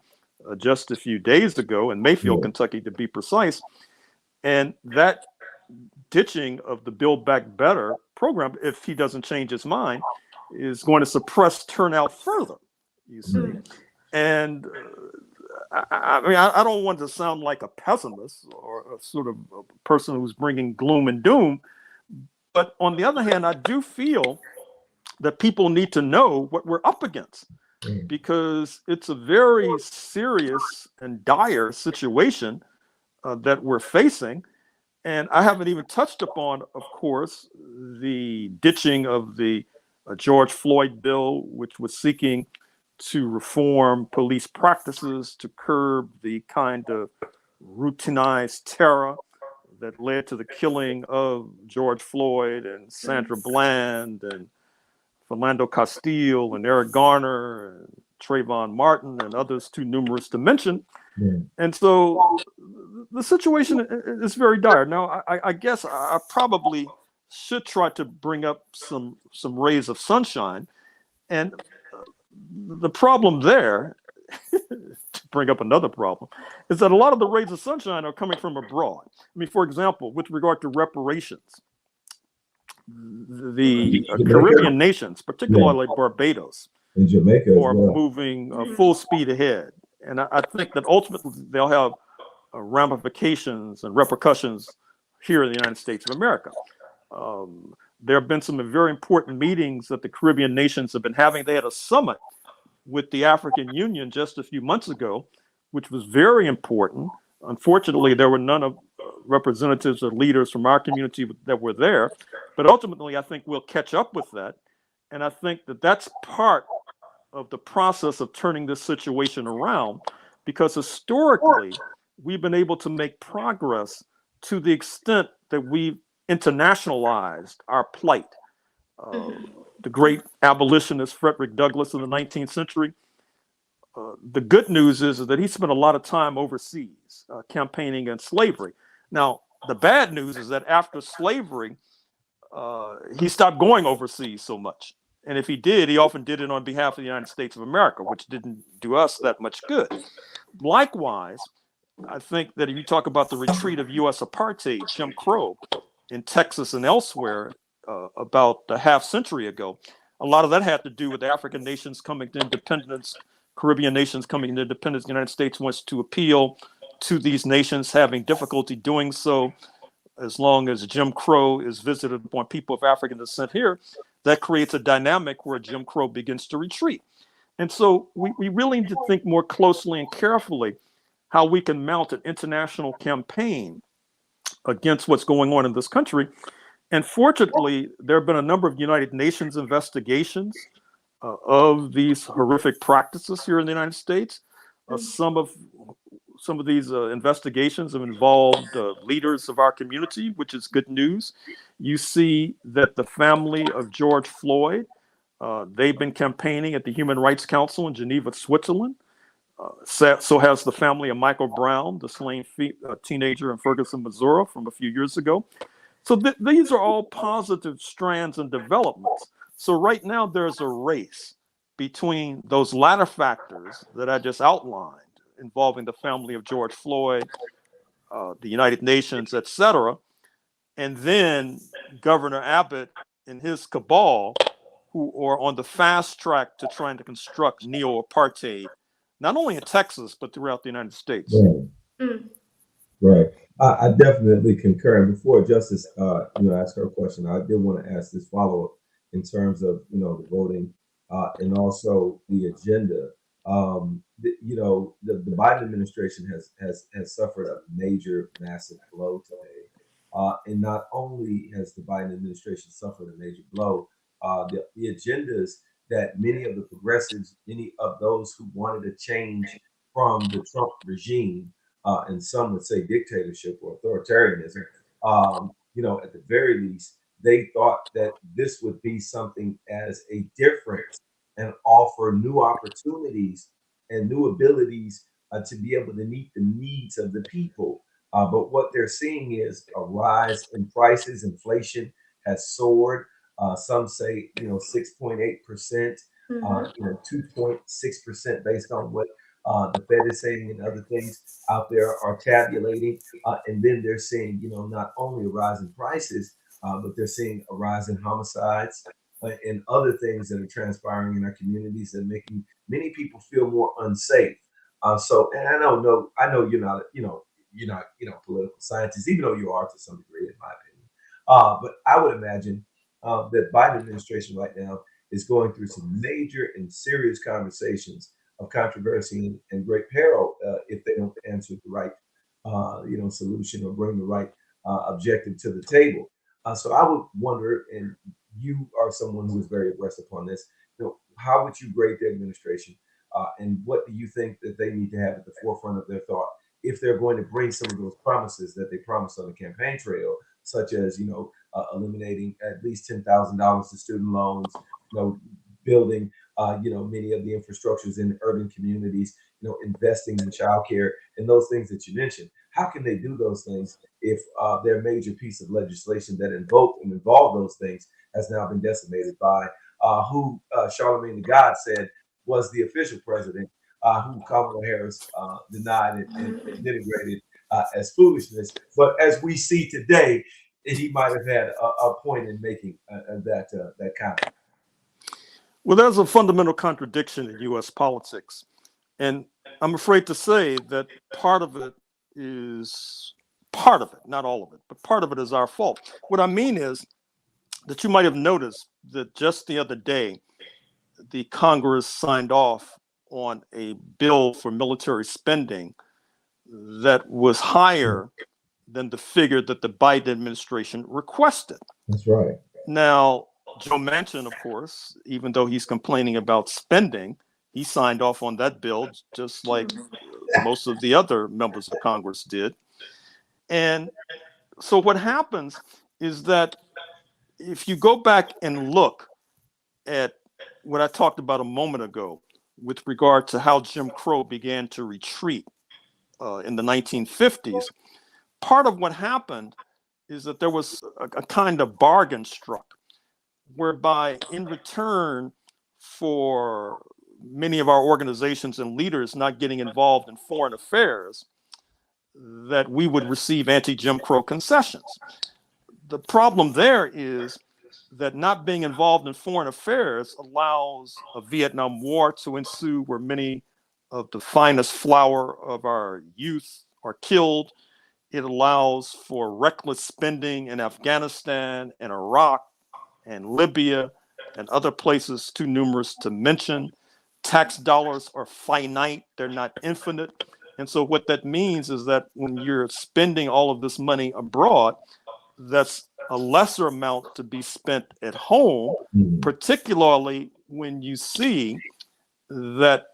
S4: just a few days ago, in Mayfield, Kentucky, to be precise. And that ditching of the Build Back Better program, if he doesn't change his mind, is going to suppress turnout further, you see. And I don't want to sound like a pessimist or a sort of a person who's bringing gloom and doom, but on the other hand, I do feel that people need to know what we're up against, because it's a very serious and dire situation that we're facing. And I haven't even touched upon, of course, the ditching of the George Floyd bill, which was seeking to reform police practices to curb the kind of routinized terror that led to the killing of George Floyd and Sandra Bland and Philando Castile and Eric Garner and Trayvon Martin and others too numerous to mention. And so the situation is very dire. Now, I guess I probably should try to bring up some rays of sunshine. And the problem there, to bring up another problem, is that a lot of the rays of sunshine are coming from abroad. I mean, for example, with regard to reparations, the Caribbean nations, particularly Barbados,
S1: in Jamaica,
S4: are moving full speed ahead. And I think that ultimately they'll have ramifications and repercussions here in the United States of America. There have been some very important meetings that the Caribbean nations have been having. They had a summit with the African Union just a few months ago, which was very important. Unfortunately, there were none of representatives or leaders from our community that were there. But ultimately, I think we'll catch up with that. And I think that that's part of the process of turning this situation around, because historically, we've been able to make progress to the extent that we've internationalized our plight. The great abolitionist Frederick Douglass in the 19th century, the good news is that he spent a lot of time overseas campaigning against slavery. Now, the bad news is that after slavery, he stopped going overseas so much. And if he did, he often did it on behalf of the United States of America, which didn't do us that much good. Likewise, I think that if you talk about the retreat of U.S. apartheid, Jim Crow, in Texas and elsewhere about a half century ago, a lot of that had to do with African nations coming to independence, Caribbean nations coming to independence. The United States wants to appeal to these nations having difficulty doing so. As long as Jim Crow is visited upon people of African descent here, that creates a dynamic where Jim Crow begins to retreat. And so we really need to think more closely and carefully how we can mount an international campaign against what's going on in this country. And fortunately, there have been a number of United Nations investigations of these horrific practices here in the United States. Some of these investigations have involved leaders of our community, which is good news. You see that the family of George Floyd, they've been campaigning at the Human Rights Council in Geneva, Switzerland. So has the family of Michael Brown, the slain teenager in Ferguson, Missouri from a few years ago. So these are all positive strands and developments. So right now there's a race between those latter factors that I just outlined, involving the family of George Floyd, the United Nations, et cetera, and then Governor Abbott and his cabal, who are on the fast track to trying to construct neo-apartheid, not only in Texas, but throughout the United States.
S1: Right.
S3: Mm.
S1: Right. I definitely concur. And before Justice, ask her question, I did want to ask this follow-up in terms of, the voting and also the agenda. The Biden administration has suffered a major, massive blow today. And not only has the Biden administration suffered a major blow, the agendas that many of the progressives, many of those who wanted a change from the Trump regime, and some would say dictatorship or authoritarianism, at the very least, they thought that this would be something as a difference and offer new opportunities and new abilities to be able to meet the needs of the people. But what they're seeing is a rise in prices. Inflation has soared. Some say, 6.8%, 2.6% based on what the Fed is saying, and other things out there are tabulating. And then they're seeing, not only a rise in prices, but they're seeing a rise in homicides and other things that are transpiring in our communities and making many people feel more unsafe. And I know you're not, political scientists, even though you are to some degree, in my opinion. But I would imagine that Biden administration right now is going through some major and serious conversations of controversy and great peril if they don't answer the right, solution or bring the right objective to the table. So I would wonder, and you are someone who is very aggressive on this, how would you grade the administration, and what do you think that they need to have at the forefront of their thought if they're going to bring some of those promises that they promised on the campaign trail, such as eliminating at least $10,000 to student loans, building many of the infrastructures in urban communities, investing in childcare and those things that you mentioned. How can they do those things if their major piece of legislation that involved those things has now been decimated by who Charlemagne the God said was the official president, who Kamala Harris denied and denigrated as foolishness. But as we see today, he might have had a point in making that comment.
S4: Well, there's a fundamental contradiction in U.S. politics. And I'm afraid to say that part of it, not all of it, but part of it is our fault. What I mean is that you might have noticed that just the other day, the Congress signed off on a bill for military spending that was higher than the figure that the Biden administration requested.
S1: That's right.
S4: Now, Joe Manchin, of course, even though he's complaining about spending, he signed off on that bill just like most of the other members of Congress did. And so what happens is that if you go back and look at what I talked about a moment ago with regard to how Jim Crow began to retreat in the 1950s, part of what happened is that there was a kind of bargain struck, whereby in return for many of our organizations and leaders not getting involved in foreign affairs, that we would receive anti-Jim Crow concessions. The problem there is that not being involved in foreign affairs allows a Vietnam War to ensue where many of the finest flower of our youth are killed. It allows for reckless spending in Afghanistan and Iraq and Libya and other places too numerous to mention. Tax dollars are finite, they're not infinite. And so what that means is that when you're spending all of this money abroad, that's a lesser amount to be spent at home, particularly when you see that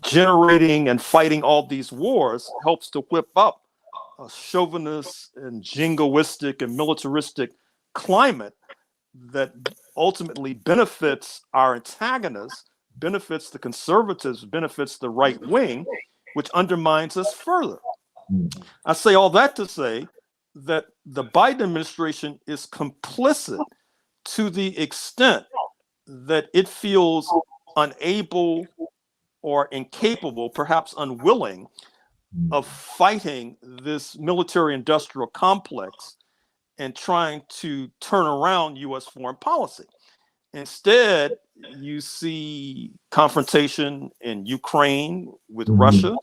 S4: generating and fighting all these wars helps to whip up a chauvinist and jingoistic and militaristic climate that ultimately benefits our antagonists benefits the conservatives, benefits the right wing, which undermines us further. I say all that to say that the Biden administration is complicit to the extent that it feels unable or incapable, perhaps unwilling, of fighting this military-industrial complex and trying to turn around U.S. foreign policy. Instead, you see confrontation in Ukraine with Russia.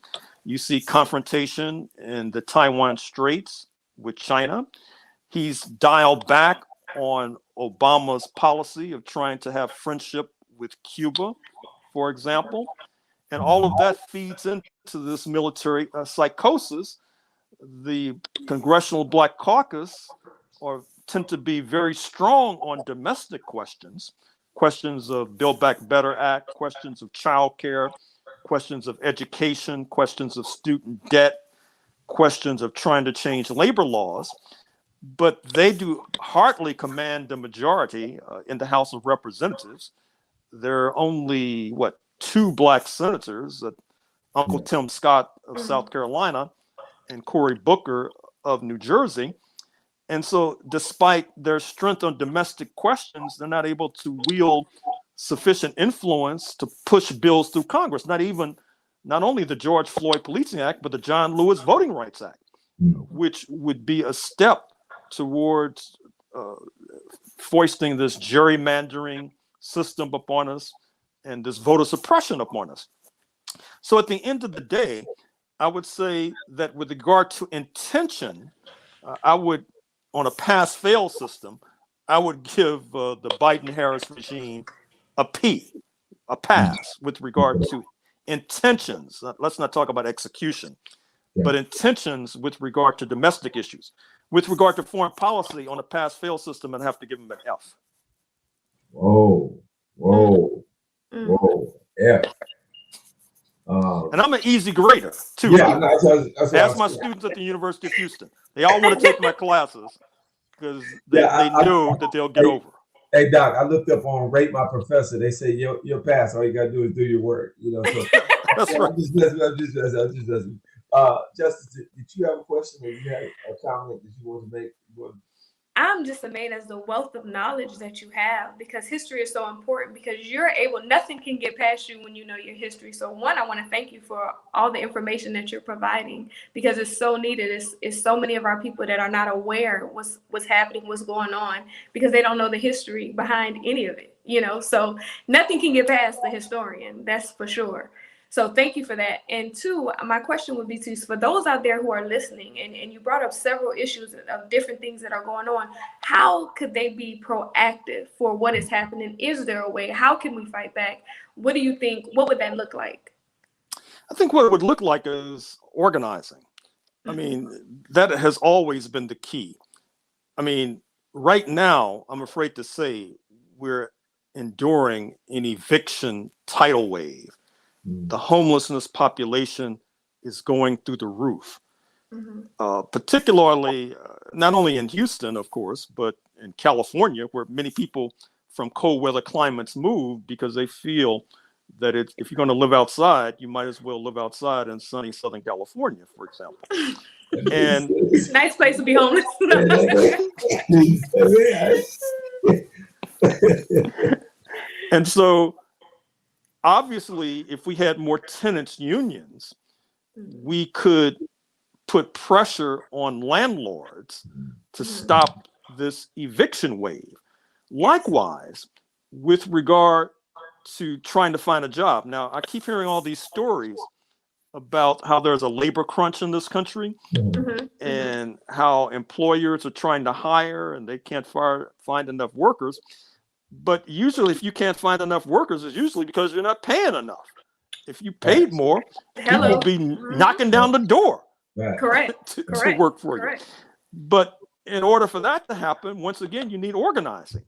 S4: You see confrontation in the Taiwan Straits with China. He's dialed back on Obama's policy of trying to have friendship with Cuba, for example. And all of that feeds into this military psychosis. The Congressional Black Caucus tend to be very strong on domestic questions, questions of Build Back Better Act, questions of child care, questions of education, questions of student debt, questions of trying to change labor laws. But they do hardly command the majority in the House of Representatives. There are only, 2 black senators, Uncle Tim Scott of South Carolina and Cory Booker of New Jersey. And so despite their strength on domestic questions, they're not able to wield sufficient influence to push bills through Congress, not only the George Floyd Policing Act, but the John Lewis Voting Rights Act, which would be a step towards foisting this gerrymandering system upon us and this voter suppression upon us. So at the end of the day, I would say that with regard to intention, I would, on a pass-fail system, I would give the Biden-Harris regime a pass with regard to intentions. Let's not talk about execution, but intentions with regard to domestic issues. With regard to foreign policy, on a pass-fail system, I'd have to give them an F.
S1: Whoa. F.
S4: And I'm an easy grader too.
S1: Yeah,
S4: ask my students at the University of Houston. They all want to take my classes because they know that they'll get over.
S1: Hey Doc, I looked up on Rate My Professor. They say you'll pass. All you gotta do is do your work. So
S4: that's right.
S1: I'm just Justice, did you have a question or you had a comment that you want to make?
S3: I'm just amazed at the wealth of knowledge that you have, because history is so important, because nothing can get past you when you know your history. So one, I want to thank you for all the information that you're providing, because it's so needed. It's so many of our people that are not aware what's happening, what's going on, because they don't know the history behind any of it, so nothing can get past the historian. That's for sure. So thank you for that. And two, my question would be for those out there who are listening, and you brought up several issues of different things that are going on. How could they be proactive for what is happening? Is there a way? How can we fight back? What do you think? What would that look like?
S4: I think what it would look like is organizing. I mean, that has always been the key. I mean, right now, I'm afraid to say we're enduring an eviction tidal wave. The homelessness population is going through the roof, particularly not only in Houston, of course, but in California, where many people from cold weather climates move because they feel that if you're going to live outside, you might as well live outside in sunny Southern California, for example. And
S3: it's a nice place to be homeless.
S4: And so obviously, if we had more tenants unions, we could put pressure on landlords to stop this eviction wave. Likewise, with regard to trying to find a job. Now, I keep hearing all these stories about how there's a labor crunch in this country and how employers are trying to hire and they can't find enough workers. But usually if you can't find enough workers, it's usually because you're not paying enough. If you paid more, people will be knocking down the door to work for you. But in order for that to happen, once again, you need organizing.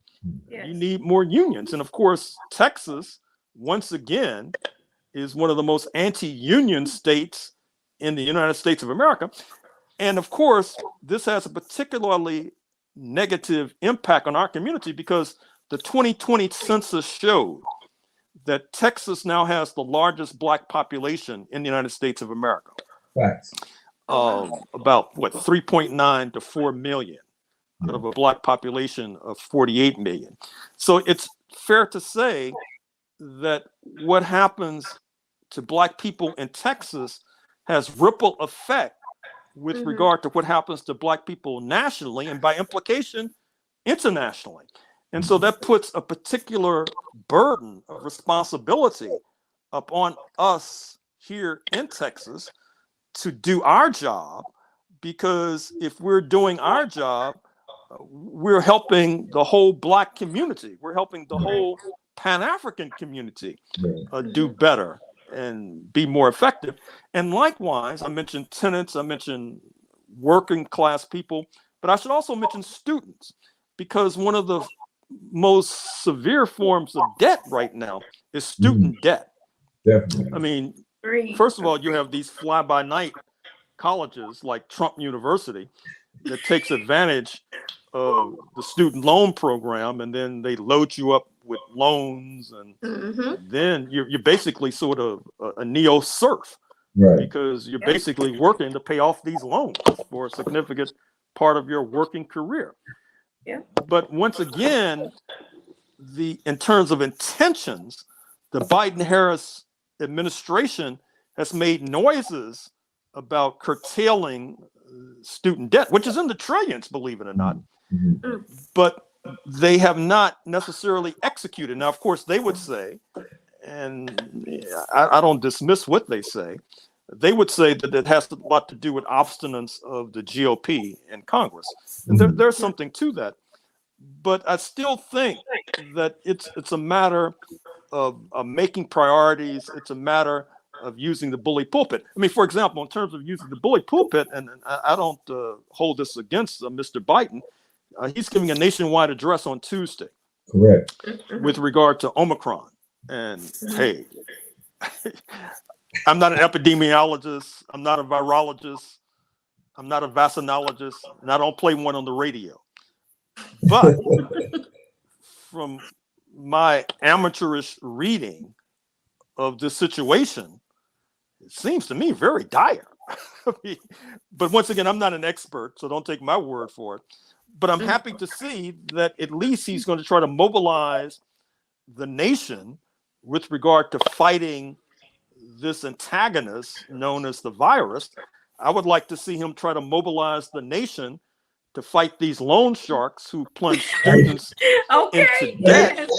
S4: Yes. You need more unions. And of course, Texas, once again, is one of the most anti-union states in the United States of America. And of course, this has a particularly negative impact on our community because the 2020 census showed that Texas now has the largest Black population in the United States of America.
S1: Facts.
S4: About what, 3.9 to 4 million out of a Black population of 48 million. So it's fair to say that what happens to Black people in Texas has ripple effect with regard to what happens to Black people nationally and by implication internationally. And so that puts a particular burden of responsibility upon us here in Texas to do our job, because if we're doing our job, we're helping the whole Black community. We're helping the whole Pan-African community do better and be more effective. And likewise, I mentioned tenants, I mentioned working class people, but I should also mention students, because one of the most severe forms of debt right now is student debt.
S1: Definitely.
S4: I mean, first of all, you have these fly-by-night colleges like Trump University that takes advantage of the student loan program, and then they load you up with loans, and then you're basically sort of a neo-serf, because you're basically working to pay off these loans for a significant part of your working career. But once again, in terms of intentions, the Biden-Harris administration has made noises about curtailing student debt, which is in the trillions, believe it or not. But they have not necessarily executed. Now, of course, they would say, and I don't dismiss what they say, they would say that it has a lot to do with obstinance of the GOP in Congress. And there's something to that. But I still think that it's a matter of making priorities. It's a matter of using the bully pulpit. I mean, for example, in terms of using the bully pulpit, and I don't hold this against Mr. Biden, he's giving a nationwide address on Tuesday.
S1: Correct.
S4: With regard to Omicron. And hey, I'm not an epidemiologist. I'm not a virologist. I'm not a vaccinologist. And I don't play one on the radio. But from my amateurish reading of this situation, it seems to me very dire. But once again, I'm not an expert, so don't take my word for it. But I'm happy to see that at least he's going to try to mobilize the nation with regard to fighting this antagonist known as the virus. I would like to see him try to mobilize the nation to fight these loan sharks who plunge students into debt.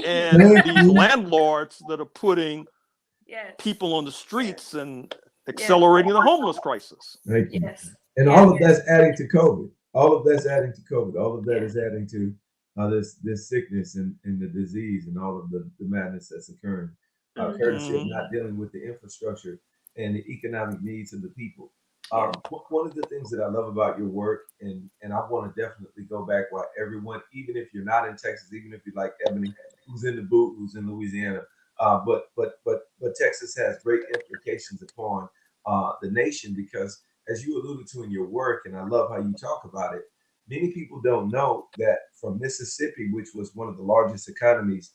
S4: And these landlords that are putting people on the streets and accelerating the homeless crisis.
S1: Thank you. And all of that's adding to COVID. All of that's adding to COVID. All of that is adding to this sickness and the disease and all of the madness that's occurring. Courtesy of not dealing with the infrastructure and the economic needs of the people. One of the things that I love about your work, and I want to definitely go back while everyone, even if you're not in Texas, even if you like Ebony, who's in the boot, who's in Louisiana, but Texas has great implications upon the nation, because as you alluded to in your work, and I love how you talk about it, many people don't know that from Mississippi, which was one of the largest economies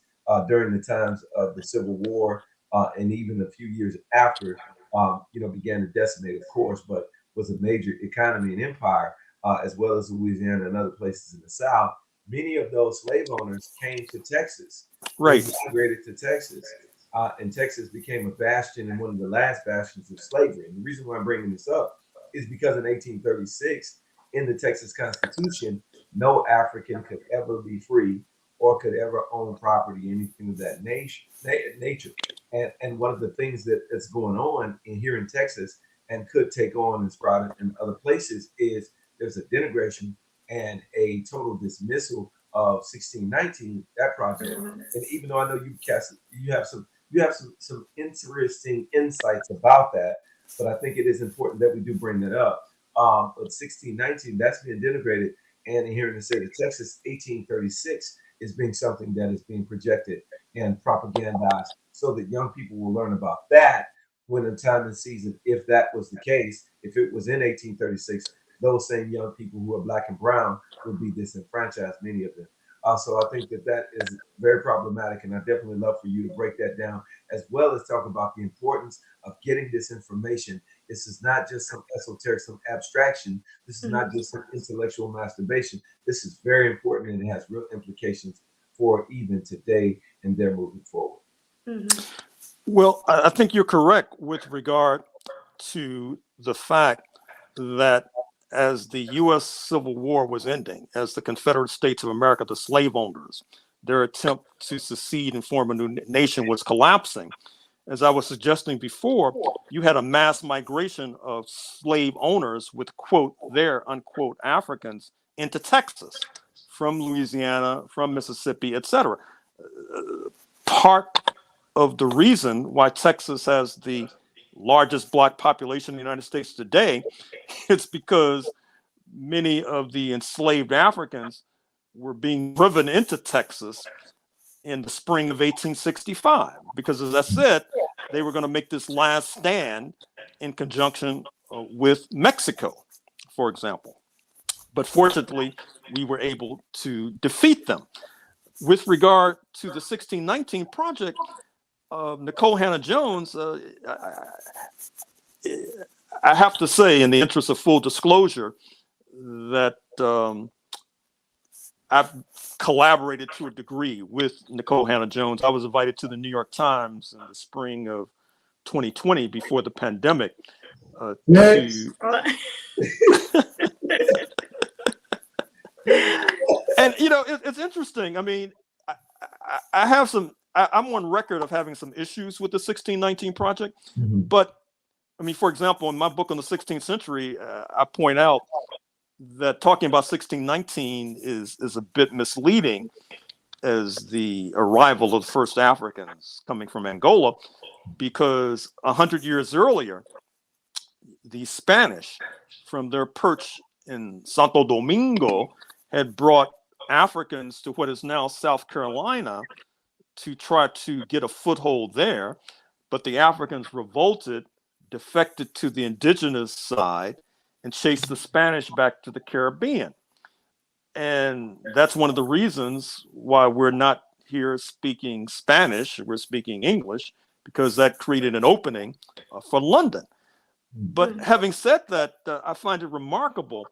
S1: during the times of the Civil War, and even a few years after, began to decimate, of course, but was a major economy and empire, as well as Louisiana and other places in the South. Many of those slave owners came to Texas,
S4: right?
S1: They migrated to Texas, and Texas became a bastion and one of the last bastions of slavery. And the reason why I'm bringing this up is because in 1836, in the Texas Constitution, no African could ever be free or could ever own property, anything of that nature. And one of the things that's going on here in Texas and could take on and sprout in other places is there's a denigration and a total dismissal of 1619, that project. And even though I know you have some interesting insights about that, but I think it is important that we do bring that up. But 1619, that's being denigrated, and here in the state of Texas, 1836 is being something that is being projected and propagandized so that young people will learn about that when the time and season, if that was the case, if it was in 1836, those same young people who are Black and brown would be disenfranchised, many of them. So I think that is very problematic, and I definitely love for you to break that down, as well as talk about the importance of getting this information. This is not just some esoteric, some abstraction. This is not just some intellectual masturbation. This is very important, and it has real implications for even today and they're moving forward.
S4: Well, I think you're correct with regard to the fact that as the U.S. Civil War was ending, as the Confederate States of America, the slave owners, their attempt to secede and form a new nation was collapsing. As I was suggesting before, you had a mass migration of slave owners with, quote, their, unquote, Africans into Texas, from Louisiana, from Mississippi, etc. Part of the reason why Texas has the largest Black population in the United States today, it's because many of the enslaved Africans were being driven into Texas in the spring of 1865, because as I said, they were going to make this last stand in conjunction with Mexico, for example. But fortunately, we were able to defeat them. With regard to the 1619 Project, Nicole Hannah-Jones, I have to say, in the interest of full disclosure, that I've collaborated to a degree with Nicole Hannah-Jones. I was invited to the New York Times in the spring of 2020, before the pandemic. And it's interesting. I mean, I have some. I'm on record of having some issues with the 1619 Project, but I mean, for example, in my book on the 16th century, I point out that talking about 1619 is a bit misleading, as the arrival of the first Africans coming from Angola, because 100 years earlier, the Spanish, from their perch in Santo Domingo, had brought Africans to what is now South Carolina to try to get a foothold there, but the Africans revolted, defected to the indigenous side, and chased the Spanish back to the Caribbean. And that's one of the reasons why we're not here speaking Spanish, we're speaking English, because that created an opening for London. But having said that, I find it remarkable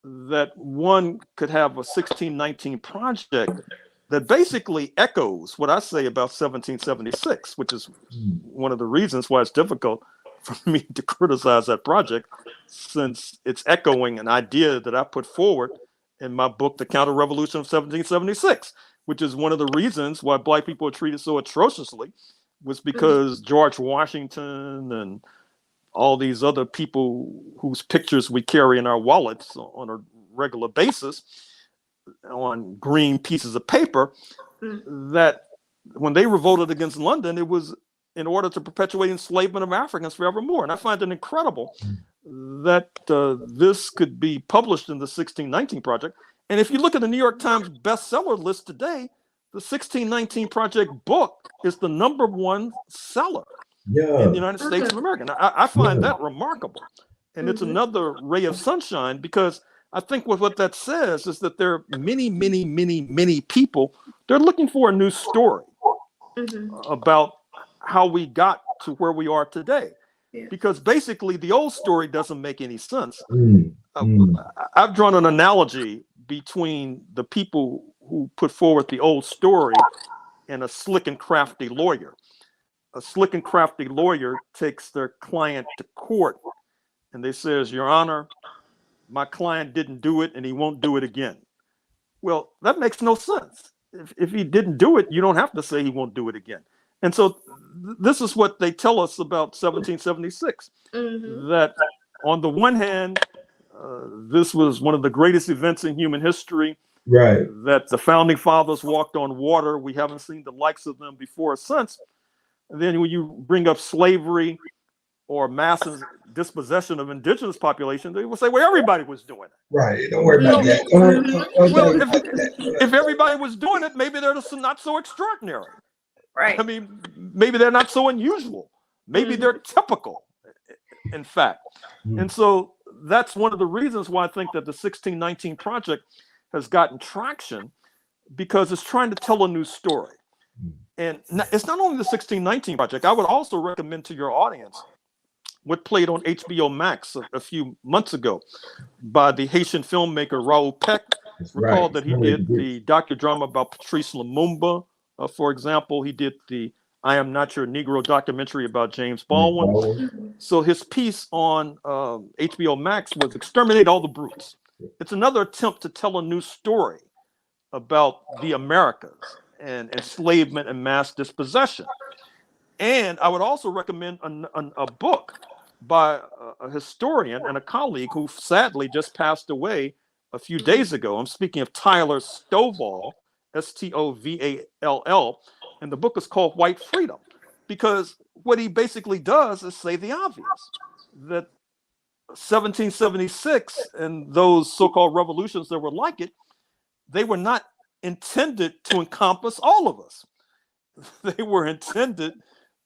S4: that one could have a 1619 project that basically echoes what I say about 1776, which is one of the reasons why it's difficult for me to criticize that project, since it's echoing an idea that I put forward in my book, The Counter-Revolution of 1776, which is one of the reasons why Black people are treated so atrociously, was because George Washington and all these other people whose pictures we carry in our wallets on a regular basis on green pieces of paper, that when they revolted against London, it was in order to perpetuate enslavement of Africans forevermore. And I find it incredible that this could be published in the 1619 Project. And if you look at the New York Times bestseller list today, the 1619 Project book is the #1 seller in the United States of America. Now, I find that remarkable. And it's another ray of sunshine, because I think what that says is that there are many people, they're looking for a new story about how we got to where we are today. Because basically the old story doesn't make any sense. I've drawn an analogy between the people who put forward the old story and a slick and crafty lawyer. A slick and crafty lawyer takes their client to court and they says, "Your Honor, my client didn't do it and he won't do it again." Well, that makes no sense. If he didn't do it, you don't have to say he won't do it again. And so this is what they tell us about 1776, that on the one hand, this was one of the greatest events in human history, that the founding fathers walked on water. We haven't seen the likes of them before or since. And then when you bring up slavery or massive dispossession of indigenous population, they will say, well, everybody was doing it.
S1: Right, don't worry about that.
S4: Well, if everybody was doing it, maybe they're just not so extraordinary.
S3: Right.
S4: I mean, maybe they're not so unusual. Maybe they're typical, in fact. And so that's one of the reasons why I think that the 1619 Project has gotten traction, because it's trying to tell a new story. And it's not only the 1619 Project. I would also recommend to your audience what played on HBO Max a few months ago by the Haitian filmmaker Raoul Peck. Recall that he did the docudrama about Patrice Lumumba, for example. He did the I Am Not Your Negro documentary about James Baldwin. So his piece on HBO Max was Exterminate All the Brutes. It's another attempt to tell a new story about the Americas and enslavement and mass dispossession. And I would also recommend a book by a historian and a colleague who sadly just passed away a few days ago. I'm speaking of Tyler Stovall, Stovall, and the book is called White Freedom, because what he basically does is say the obvious, that 1776 and those so-called revolutions that were like it, they were not intended to encompass all of us. They were intended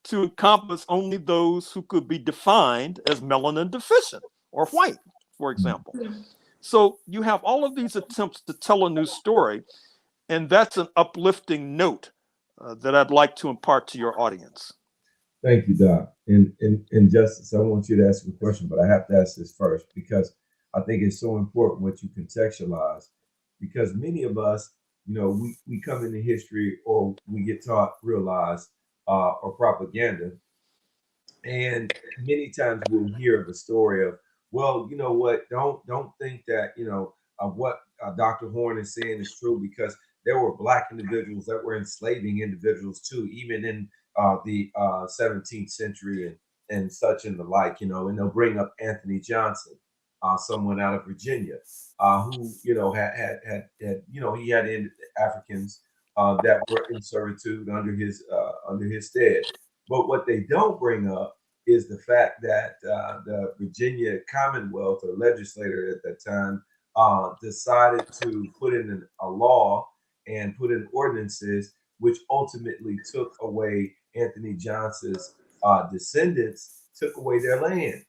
S4: to encompass only those who could be defined as melanin deficient or white, for example. So you have all of these attempts to tell a new story, and that's an uplifting note that I'd like to impart to your audience.
S1: Thank you, Doc. And Justice, I want you to ask a question, but I have to ask this first because I think it's so important what you contextualize, because many of us, we come into history or we get taught real lies or propaganda. And many times we'll hear of a story of, well, you know what, don't think that, what Dr. Horne is saying is true, because there were Black individuals that were enslaving individuals too, even in the 17th century and such and the like, and they'll bring up Anthony Johnson, someone out of Virginia, who, had he had Africans that were in servitude under his stead. But what they don't bring up is the fact that the Virginia Commonwealth or legislator at that time decided to put in a law and put in ordinances which ultimately took away Anthony Johnson's descendants, took away their land.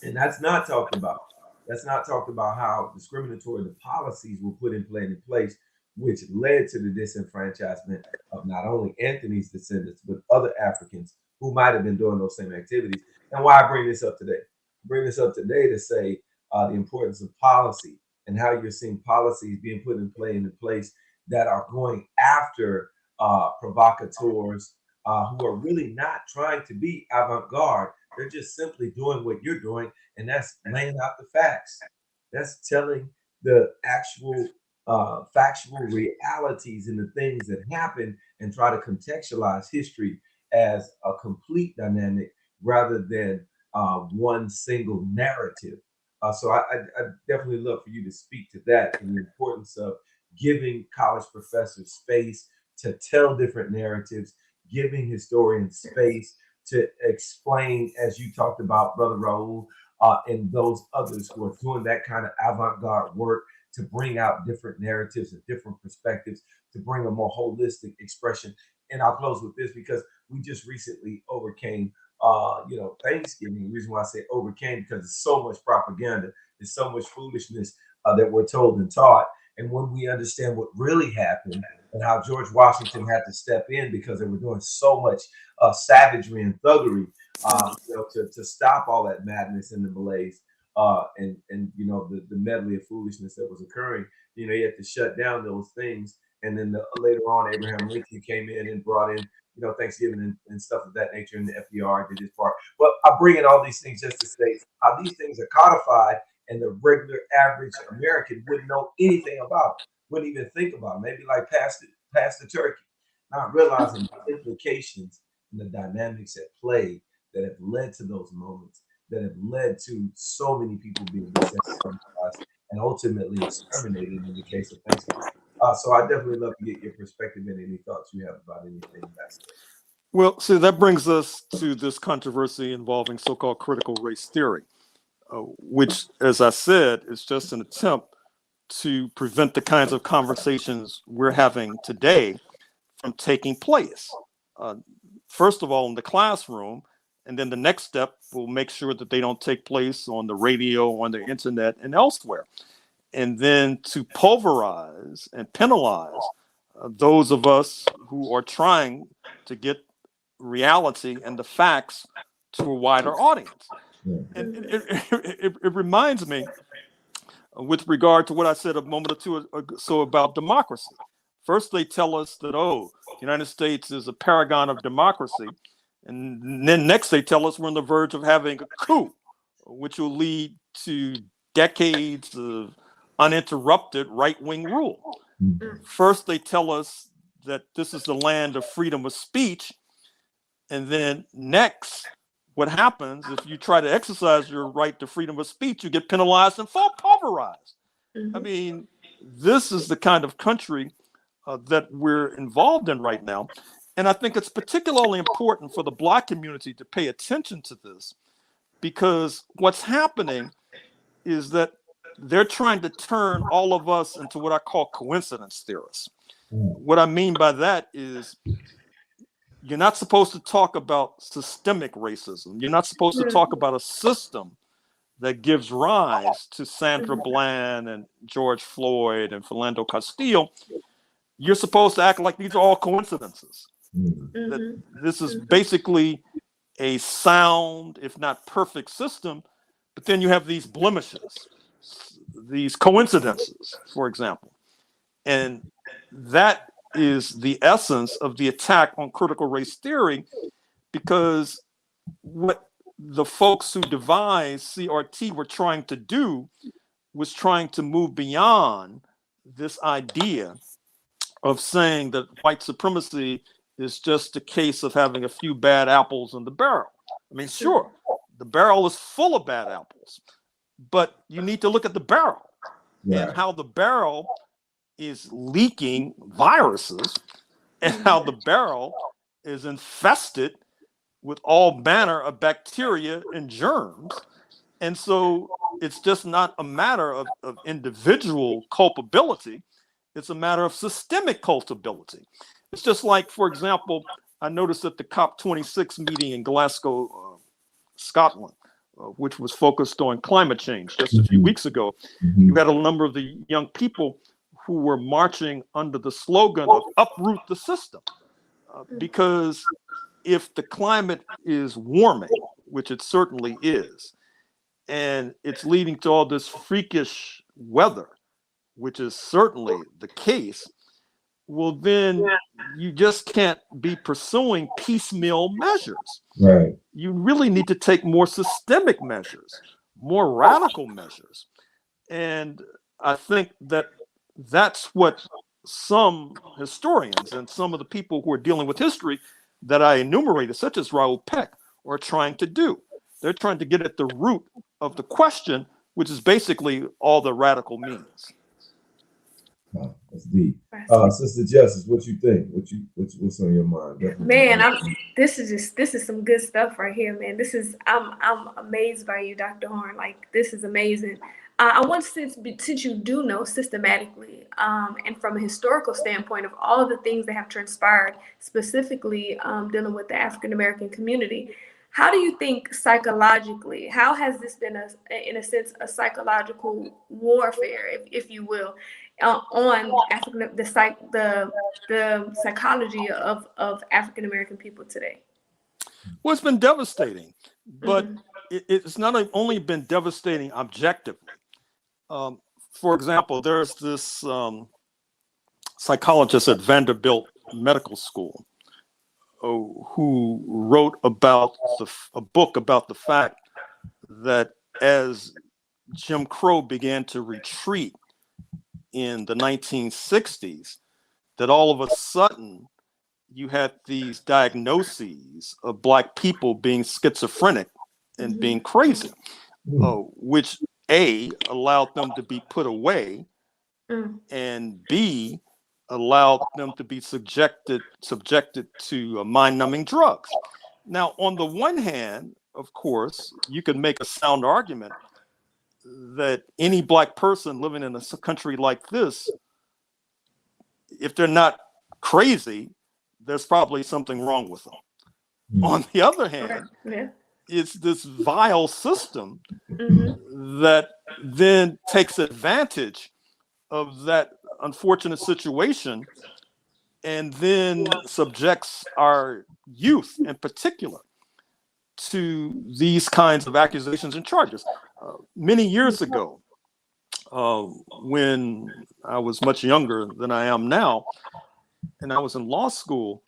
S1: And that's not talked about. That's not talked about how discriminatory the policies were put in place, which led to the disenfranchisement of not only Anthony's descendants, but other Africans who might have been doing those same activities. And why I bring this up today? I bring this up today to say the importance of policy and how you're seeing policies being put in place that are going after provocateurs who are really not trying to be avant-garde. They're just simply doing what you're doing, and that's laying out the facts. That's telling the actual factual realities and the things that happen, and try to contextualize history as a complete dynamic rather than one single narrative. So I definitely love for you to speak to that and the importance of giving college professors space to tell different narratives, giving historians space to explain, as you talked about, Brother Raoul, and those others who are doing that kind of avant-garde work to bring out different narratives and different perspectives, to bring a more holistic expression. And I'll close with this because we just recently overcame, Thanksgiving. The reason why I say overcame, because there's so much propaganda, there's so much foolishness that we're told and taught. And when we understand what really happened and how George Washington had to step in because they were doing so much savagery and thuggery, to stop all that madness and the malaise, and the medley of foolishness that was occurring, he had to shut down those things. And then later on, Abraham Lincoln came in and brought in, Thanksgiving and stuff of that nature, and the FDR did his part. But I bring in all these things just to say how these things are codified, and the regular average American wouldn't know anything about it, wouldn't even think about it. Maybe like pass the turkey, not realizing the implications and the dynamics at play that have led to those moments, that have led to so many people being desensitized and ultimately exterminated in the case of Thanksgiving. So I definitely love to get your perspective and any thoughts you have about anything that's.
S4: Well, so that brings us to this controversy involving so-called critical race theory, which, as I said, is just an attempt to prevent the kinds of conversations we're having today from taking place. First of all, in the classroom, and then the next step will make sure that they don't take place on the radio, on the internet, and elsewhere. and then to pulverize and penalize those of us who are trying to get reality and the facts to a wider audience. And it reminds me, with regard to what I said a moment or two so about democracy. First, they tell us that, oh, the United States is a paragon of democracy. And then next, they tell us we're on the verge of having a coup, which will lead to decades of uninterrupted right-wing rule. First, they tell us that this is the land of freedom of speech. And then next, what happens if you try to exercise your right to freedom of speech, you get penalized and pulverized. I mean, this is the kind of country that we're involved in right now. And I think it's particularly important for the Black community to pay attention to this, because what's happening is that they're trying to turn all of us into what I call coincidence theorists. What I mean by that is, you're not supposed to talk about systemic racism. You're not supposed to talk about a system that gives rise to Sandra Bland and George Floyd and Philando Castile. You're supposed to act like these are all coincidences. That this is basically a sound, if not perfect system, but then you have these blemishes, these coincidences, for example. And that is the essence of the attack on critical race theory, because what the folks who devised CRT were trying to do was trying to move beyond this idea of saying that white supremacy is just a case of having a few bad apples in the barrel. I mean, sure, the barrel is full of bad apples, but you need to look at the barrel and how the barrel is leaking viruses and how the barrel is infested with all manner of bacteria and germs. And so it's just not a matter of individual culpability. It's a matter of systemic culpability. It's just like, for example, I noticed at the COP26 meeting in Glasgow, Scotland, which was focused on climate change just a few weeks ago, you had a number of the young people who were marching under the slogan of uproot the system. Because if the climate is warming, which it certainly is, and it's leading to all this freakish weather, which is certainly the case, well, then you just can't be pursuing piecemeal measures.
S1: Right.
S4: You really need to take more systemic measures, more radical measures. And I think that that's what some historians and some of the people who are dealing with history that I enumerated, such as Raoul Peck, are trying to do. They're trying to get at the root of the question, which is basically all the radical means.
S1: Oh, that's deep. Sister Justice, what you think? What's on your mind?
S3: Man, this is some good stuff right here, man. I'm amazed by you, Dr. Horne. Like, this is amazing. I want, since you do know systematically and from a historical standpoint of all of the things that have transpired, specifically dealing with the African American community, how do you think psychologically, how has this been, in a sense, a psychological warfare, if you will, on the psychology of African American people today?
S4: Well, it's been devastating, but it's not only been devastating objectively. For example, there's this psychologist at Vanderbilt Medical School who wrote about a book about the fact that as Jim Crow began to retreat in the 1960s, that all of a sudden you had these diagnoses of Black people being schizophrenic and being crazy, which A, allowed them to be put away, and B, allowed them to be subjected to mind-numbing drugs. Now, on the one hand, of course, you can make a sound argument that any Black person living in a country like this, if they're not crazy, there's probably something wrong with them. On the other hand, it's this vile system
S3: Mm-hmm.
S4: that then takes advantage of that unfortunate situation and then subjects our youth in particular to these kinds of accusations and charges. Many years ago, when I was much younger than I am now, and I was in law school,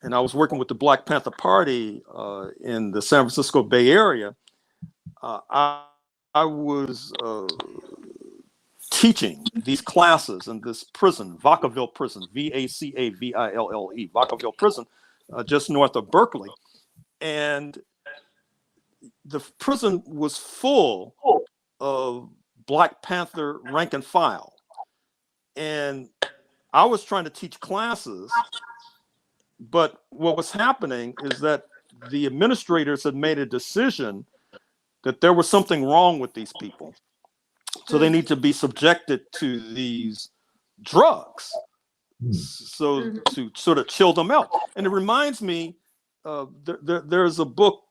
S4: and I was working with the Black Panther Party in the San Francisco Bay Area, I was teaching these classes in this prison, Vacaville Prison, Vacaville, Vacaville Prison, just north of Berkeley. And the prison was full of Black Panther rank and file. And I was trying to teach classes, but what was happening is that the administrators had made a decision that there was something wrong with these people. So they need to be subjected to these drugs, so to sort of chill them out. And it reminds me, there's a book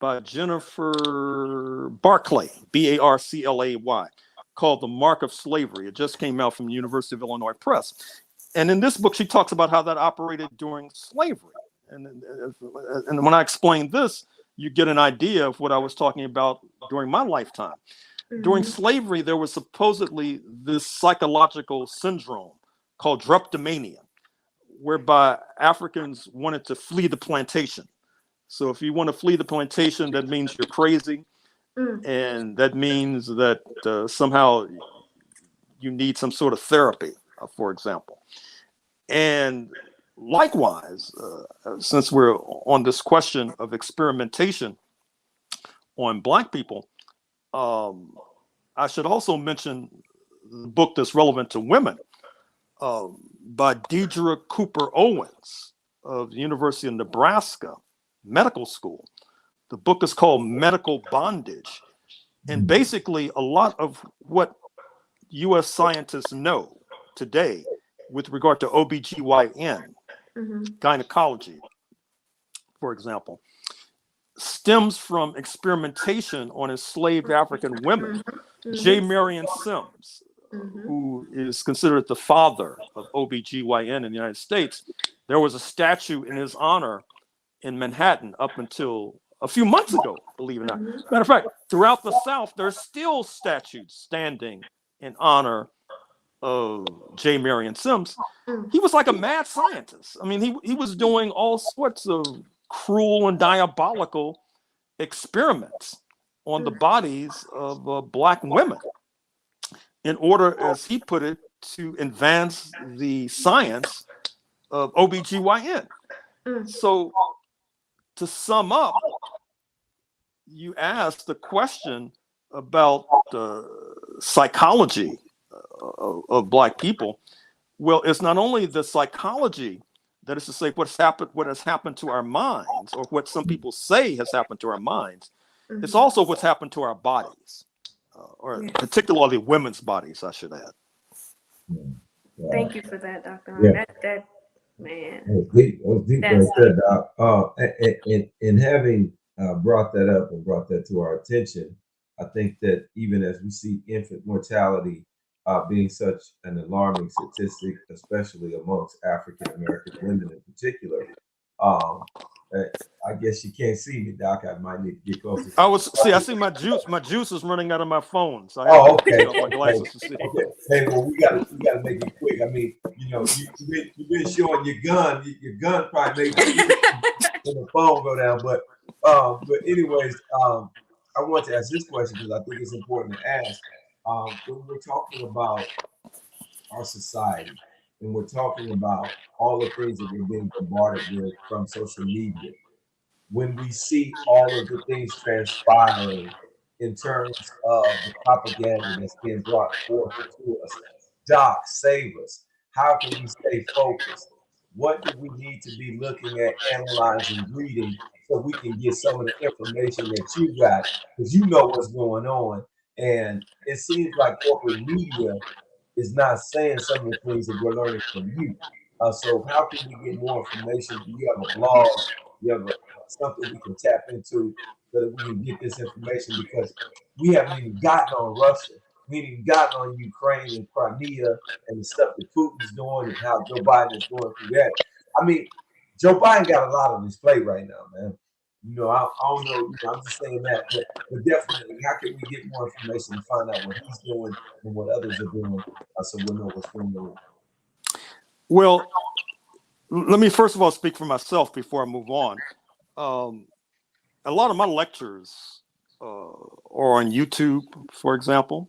S4: by Jennifer Barclay, Barclay, called The Mark of Slavery. It just came out from the University of Illinois Press. And in this book, she talks about how that operated during slavery. And when I explain this, you get an idea of what I was talking about during my lifetime. During slavery, there was supposedly this psychological syndrome called drapetomania, whereby Africans wanted to flee the plantation. So if you want to flee the plantation, that means you're crazy. And that means that somehow you need some sort of therapy, for example. And likewise, since we're on this question of experimentation on Black people, I should also mention the book that's relevant to women by Deidre Cooper Owens of the University of Nebraska Medical School. The book is called Medical Bondage. And basically, a lot of what U.S. scientists know today with regard to OBGYN, gynecology, for example, stems from experimentation on enslaved African women. J. Marion Sims, who is considered the father of OBGYN in the United States, there was a statue in his honor in Manhattan up until a few months ago, believe it or not. Matter of fact, throughout the South, there's still statues standing in honor of J. Marion Sims. He was like a mad scientist. I mean, he was doing all sorts of cruel and diabolical experiments on the bodies of Black women in order, as he put it, to advance the science of OBGYN. So to sum up, you asked the question about the psychology of Black people. Well, it's not only the psychology, that is to say, what has happened to our minds, or what some people say has happened to our minds. It's also what's happened to our bodies, or particularly women's bodies, I should add.
S3: Thank you for that, Dr.
S1: Yeah.
S3: That man.
S1: That was deep right there, Doc. And having brought that up and brought that to our attention, I think that even as we see infant mortality being such an alarming statistic, especially amongst African American women in particular, I guess you can't see me, Doc. I might need to get closer.
S4: I see my juice. My juice is running out of my phone, so I have to take off my glasses to see.
S1: Hey, well, we gotta make it quick. I mean, you've been showing your gun. Your gun probably made the phone go down. But anyways, I want to ask this question because I think it's important to ask. When we're talking about our society, and we're talking about all the things that we're being bombarded with from social media, when we see all of the things transpiring in terms of the propaganda that's being brought forth to us, Doc, save us. How can we stay focused? What do we need to be looking at, analyzing, reading, so we can get some of the information that you got, because you know what's going on. And it seems like corporate media is not saying some of the things that we're learning from you. So how can we get more information? Do you have a blog? Do you have a something we can tap into so that we can get this information, because we haven't even gotten on Russia. We haven't even gotten on Ukraine and Crimea and the stuff that Putin's doing and how Joe Biden is going through that. I mean, Joe Biden got a lot on his plate right now, man. I don't know. I'm just saying that, but definitely, how can we get more information and find out what he's doing and what others are doing, so we'll know what's going on?
S4: Well, let me first of all speak for myself before I move on. A lot of my lectures are on YouTube, for example.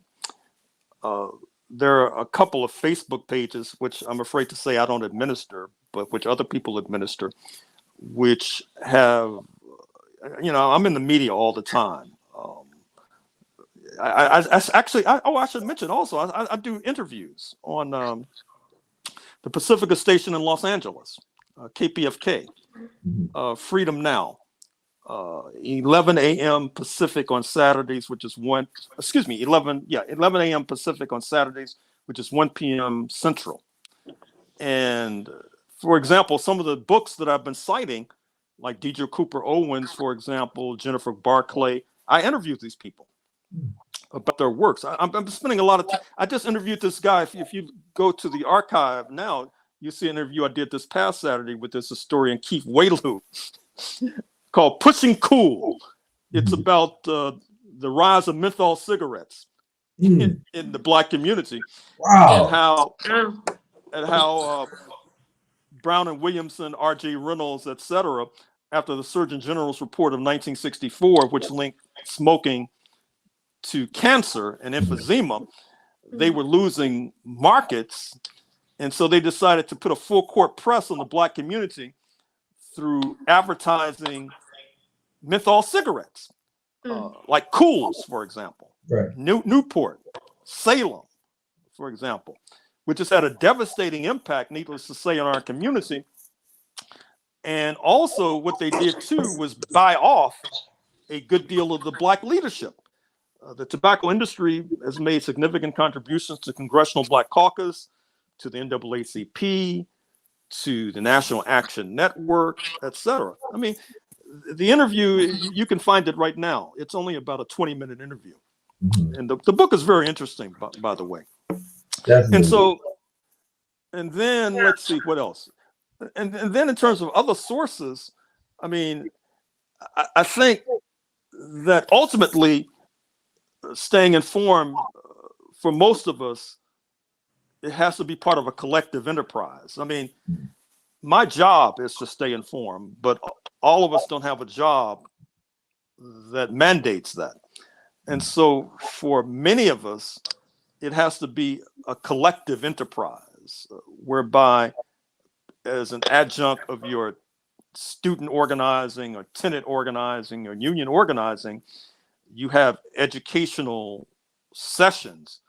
S4: There are a couple of Facebook pages, which I'm afraid to say I don't administer, but which other people administer, which have, I'm in the media all the time. I should mention also, I do interviews on the Pacifica station in Los Angeles, KPFK, Freedom Now, 11 a.m. Pacific on Saturdays, which is 11 a.m. Pacific on Saturdays, which is 1 p.m. Central. And for example, some of the books that I've been citing, like Deidre Cooper Owens, for example, Jennifer Barclay, I interviewed these people about their works. I'm spending a lot of time. I just interviewed this guy. If you go to the archive now, you see an interview I did this past Saturday with this historian, Keith Whaley, called Pushing Cool. It's about the rise of menthol cigarettes in the Black community.
S1: Wow.
S4: And how Brown and Williamson, R.J. Reynolds, etc., after the Surgeon General's report of 1964, which linked smoking to cancer and emphysema, they were losing markets. And so they decided to put a full court press on the Black community through advertising menthol cigarettes, like Cools, for example,
S1: right.
S4: Newport, Salem, for example, which has had a devastating impact, needless to say, on our community. And also what they did too was buy off a good deal of the Black leadership. The tobacco industry has made significant contributions to Congressional Black Caucus, to the NAACP, to the National Action Network, etc. I mean, the interview, you can find it right now. It's only about a 20-minute interview. And the book is very interesting, by the way.
S1: Definitely.
S4: And then let's see what else. And then in terms of other sources, I mean, I think that ultimately staying informed for most of us, it has to be part of a collective enterprise. I mean, my job is to stay informed, but all of us don't have a job that mandates that. And so for many of us, it has to be a collective enterprise whereby, as an adjunct of your student organizing or tenant organizing or union organizing, you have educational sessions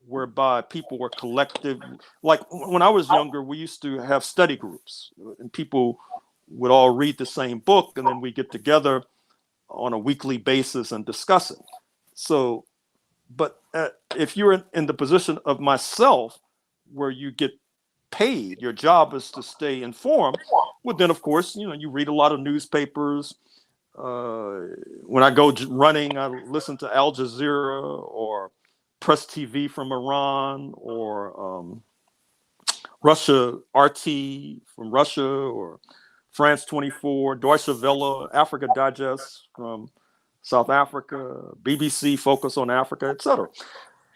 S4: whereby people were collective. Like when I was younger, we used to have study groups and people would all read the same book and then we get together on a weekly basis and discuss it. So, but if you're in the position of myself where you get paid, your job is to stay informed, well then of course, you read a lot of newspapers. When I go running, I listen to Al Jazeera or Press TV from Iran or Russia RT from Russia or France 24, Deutsche Welle, Africa Digest from South Africa, BBC Focus on Africa, etc.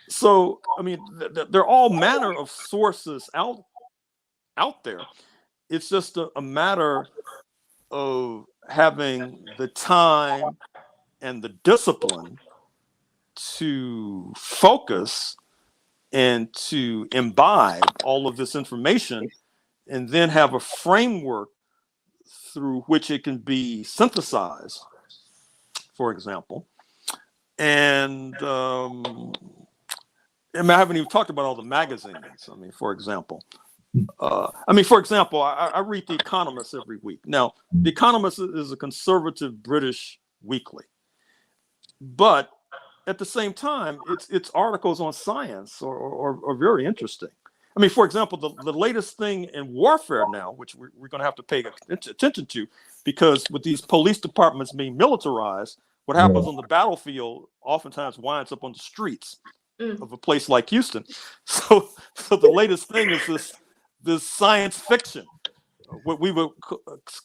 S4: So, I mean, there are all manner of sources out there. It's just a matter of having the time and the discipline to focus and to imbibe all of this information and then have a framework through which it can be synthesized, for example. And I haven't even talked about all the magazines. I mean, for example, I read The Economist every week. Now, The Economist is a conservative British weekly, but at the same time, its articles on science are very interesting. I mean, for example, the latest thing in warfare now, which we're going to have to pay attention to, because with these police departments being militarized, what happens on the battlefield oftentimes winds up on the streets of a place like Houston. So the latest thing is this science fiction, what we would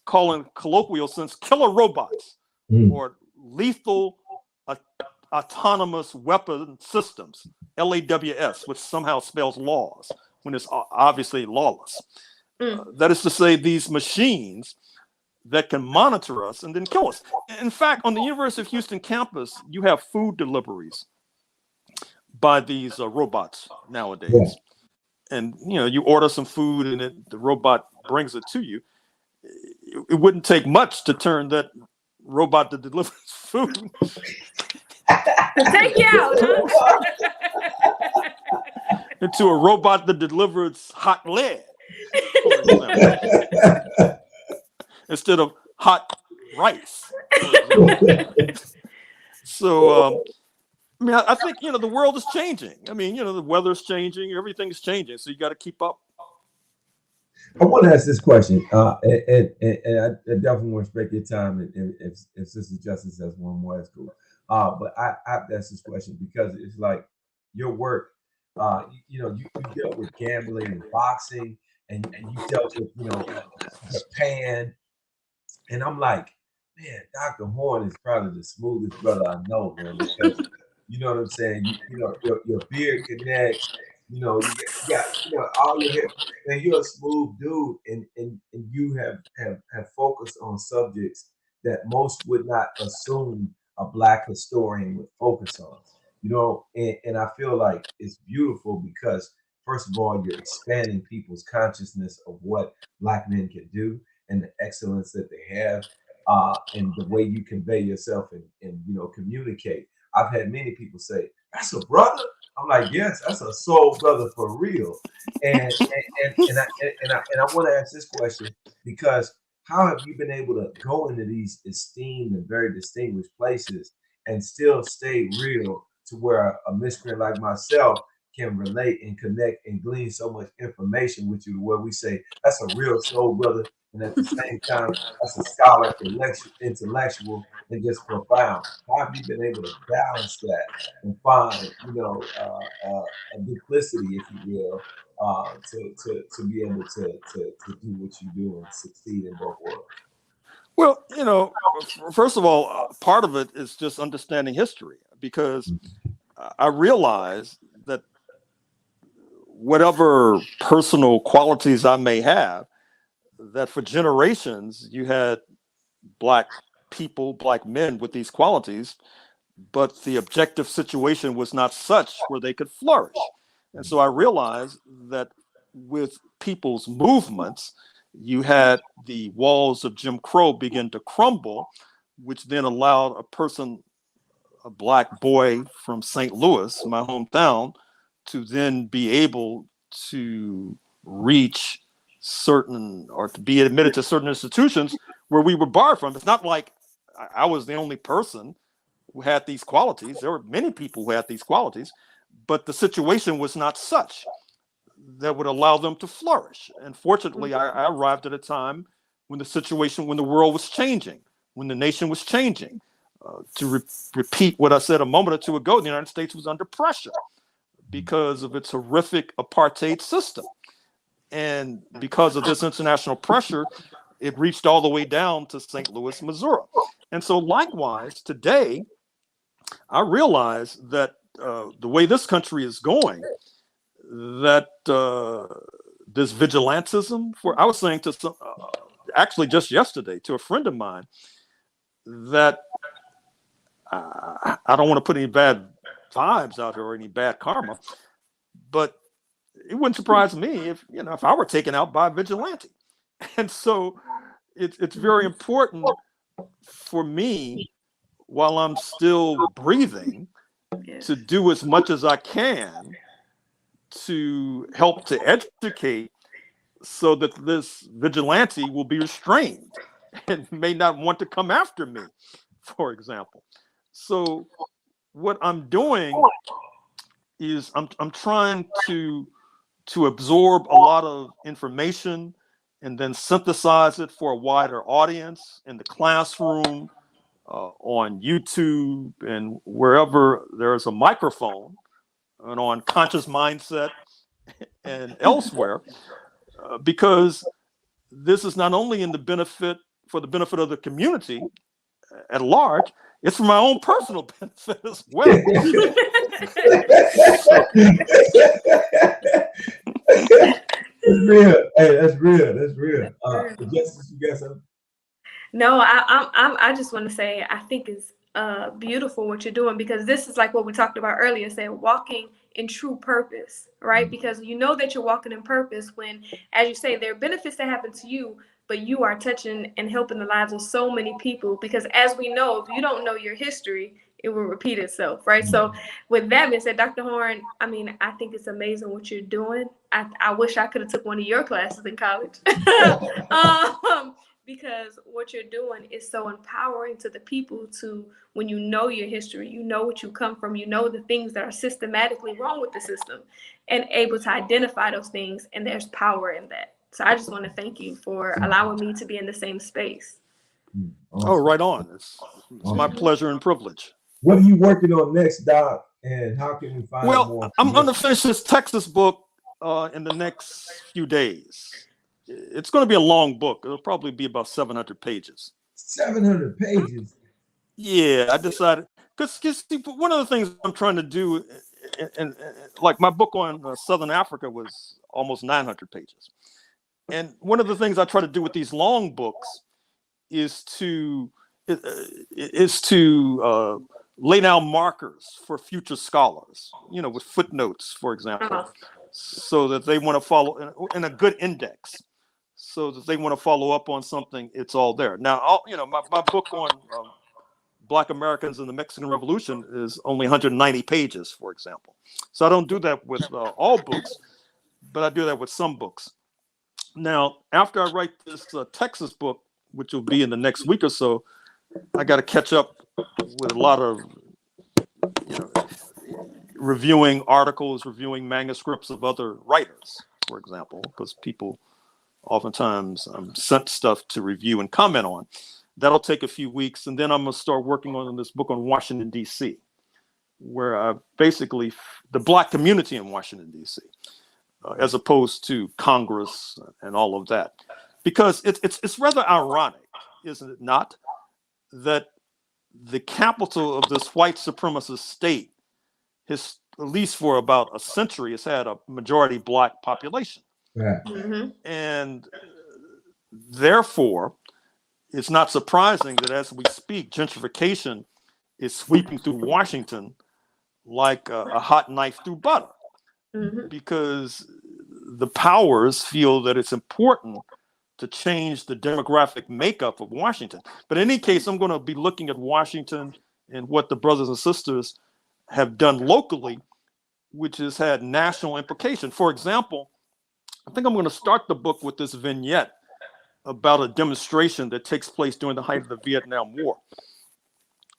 S4: call in colloquial sense killer robots or lethal autonomous weapon systems, LAWS, which somehow spells laws when it's obviously lawless. That is to say, these machines that can monitor us and then kill us. In fact, on the University of Houston campus, you have food deliveries by these robots nowadays. Yeah. And you order some food and the robot brings it to you. It wouldn't take much to turn that robot that delivers food
S3: take you out, huh?
S4: into a robot that delivers hot lead, for example, instead of hot rice. So, I mean, I think, the world is changing. I mean, the weather's changing, everything's changing. So you got to keep up.
S1: I want to ask this question, and I definitely want to respect your time. And if Sister Justice has one more, that's cool. But I have to ask this question because it's like your work, you dealt with gambling and boxing, and you dealt with, Japan. And I'm like, man, Dr. Horne is probably the smoothest brother I know, man, because you know what I'm saying? Your beard connects, you got all your hair, man, you're a smooth dude, and you have focused on subjects that most would not assume a Black historian would focus on. And I feel like it's beautiful because first of all, you're expanding people's consciousness of what Black men can do and the excellence that they have, and the way you convey yourself and communicate. I've had many people say, "That's a brother." I'm like, "Yes, that's a soul brother for real." And I want to ask this question because how have you been able to go into these esteemed and very distinguished places and still stay real to where a miscreant like myself can relate and connect and glean so much information with you, where we say that's a real soul brother, and at the same time that's a scholar, intellectual, and just profound? How have you been able to balance that and find, a duplicity, if you will, to be able to do what you do and succeed in both worlds?
S4: Well, first of all, part of it is just understanding history, because I realize that whatever personal qualities I may have, that for generations you had Black people, Black men with these qualities, but the objective situation was not such where they could flourish. And so I realized that with people's movements, you had the walls of Jim Crow begin to crumble, which then allowed a Black boy from St. Louis, my hometown, to then be able to reach certain, or to be admitted to certain institutions where we were barred from. It's not like I was the only person who had these qualities. There were many people who had these qualities, but the situation was not such that would allow them to flourish. And fortunately, I arrived at a time when the world was changing, when the nation was changing. To repeat what I said a moment or two ago, the United States was under pressure because of its horrific apartheid system. And because of this international pressure, it reached all the way down to St. Louis, Missouri. And so likewise, today, I realize that the way this country is going, that this vigilantism, I was saying to some, actually just yesterday to a friend of mine, that I don't want to put any bad vibes out there or any bad karma, but it wouldn't surprise me if I were taken out by a vigilante. And so it's very important for me, while I'm still breathing, to do as much as I can to help to educate, so that this vigilante will be restrained and may not want to come after me, for example. So what I'm doing is I'm trying to to absorb a lot of information and then synthesize it for a wider audience in the classroom, on YouTube, and wherever there's a microphone, and on Conscious Mindset and elsewhere, because this is not only for the benefit of the community at large, it's for my own personal benefit as well.
S1: That's real. Hey, that's real. That's real. Justice, you got something?
S3: No, I just want to say I think it's beautiful what you're doing, because this is like what we talked about earlier, saying walking in true purpose, right? Because you know that you're walking in purpose when, as you say, there are benefits that happen to you, but you are touching and helping the lives of so many people. Because as we know, if you don't know your history, it will repeat itself, right? So with that being said, Dr. Horne, I mean, I think it's amazing what you're doing. I wish I could have took one of your classes in college. Because what you're doing is so empowering to the people to, when you know your history, you know what you come from, you know the things that are systematically wrong with the system, and able to identify those things, and there's power in that. So I just want to thank you for allowing me to be in the same space.
S1: Awesome.
S4: Oh, right on. It's my pleasure and privilege.
S1: What are you working on next, Doc? And how can we find more?
S4: Well, I'm going to finish this Texas book in the next few days. It's going to be a long book. It'll probably be about 700 pages.
S1: 700 pages?
S4: Yeah, I decided, because one of the things I'm trying to do, and like my book on Southern Africa was almost 900 pages. And one of the things I try to do with these long books is to lay down markers for future scholars, with footnotes, for example, so that they want to follow in a good index, so that they want to follow up on something. It's all there. Now, my book on Black Americans in the Mexican Revolution is only 190 pages, for example. So I don't do that with all books, but I do that with some books. Now, after I write this Texas book, which will be in the next week or so, I got to catch up with a lot of reviewing articles, reviewing manuscripts of other writers, for example, because people oftentimes sent stuff to review and comment on. That'll take a few weeks, and then I'm going to start working on this book on Washington, D.C., where I basically the Black community in Washington, D.C., as opposed to Congress and all of that. Because it's rather ironic, isn't it not, that the capital of this white supremacist state has, at least for about a century, has had a majority Black population.
S1: Yeah.
S4: And therefore, it's not surprising that as we speak, gentrification is sweeping through Washington like a hot knife through butter, because the powers feel that it's important to change the demographic makeup of Washington. But in any case, I'm going to be looking at Washington and what the brothers and sisters have done locally, which has had national implication. For example, I think I'm going to start the book with this vignette about a demonstration that takes place during the height of the Vietnam War,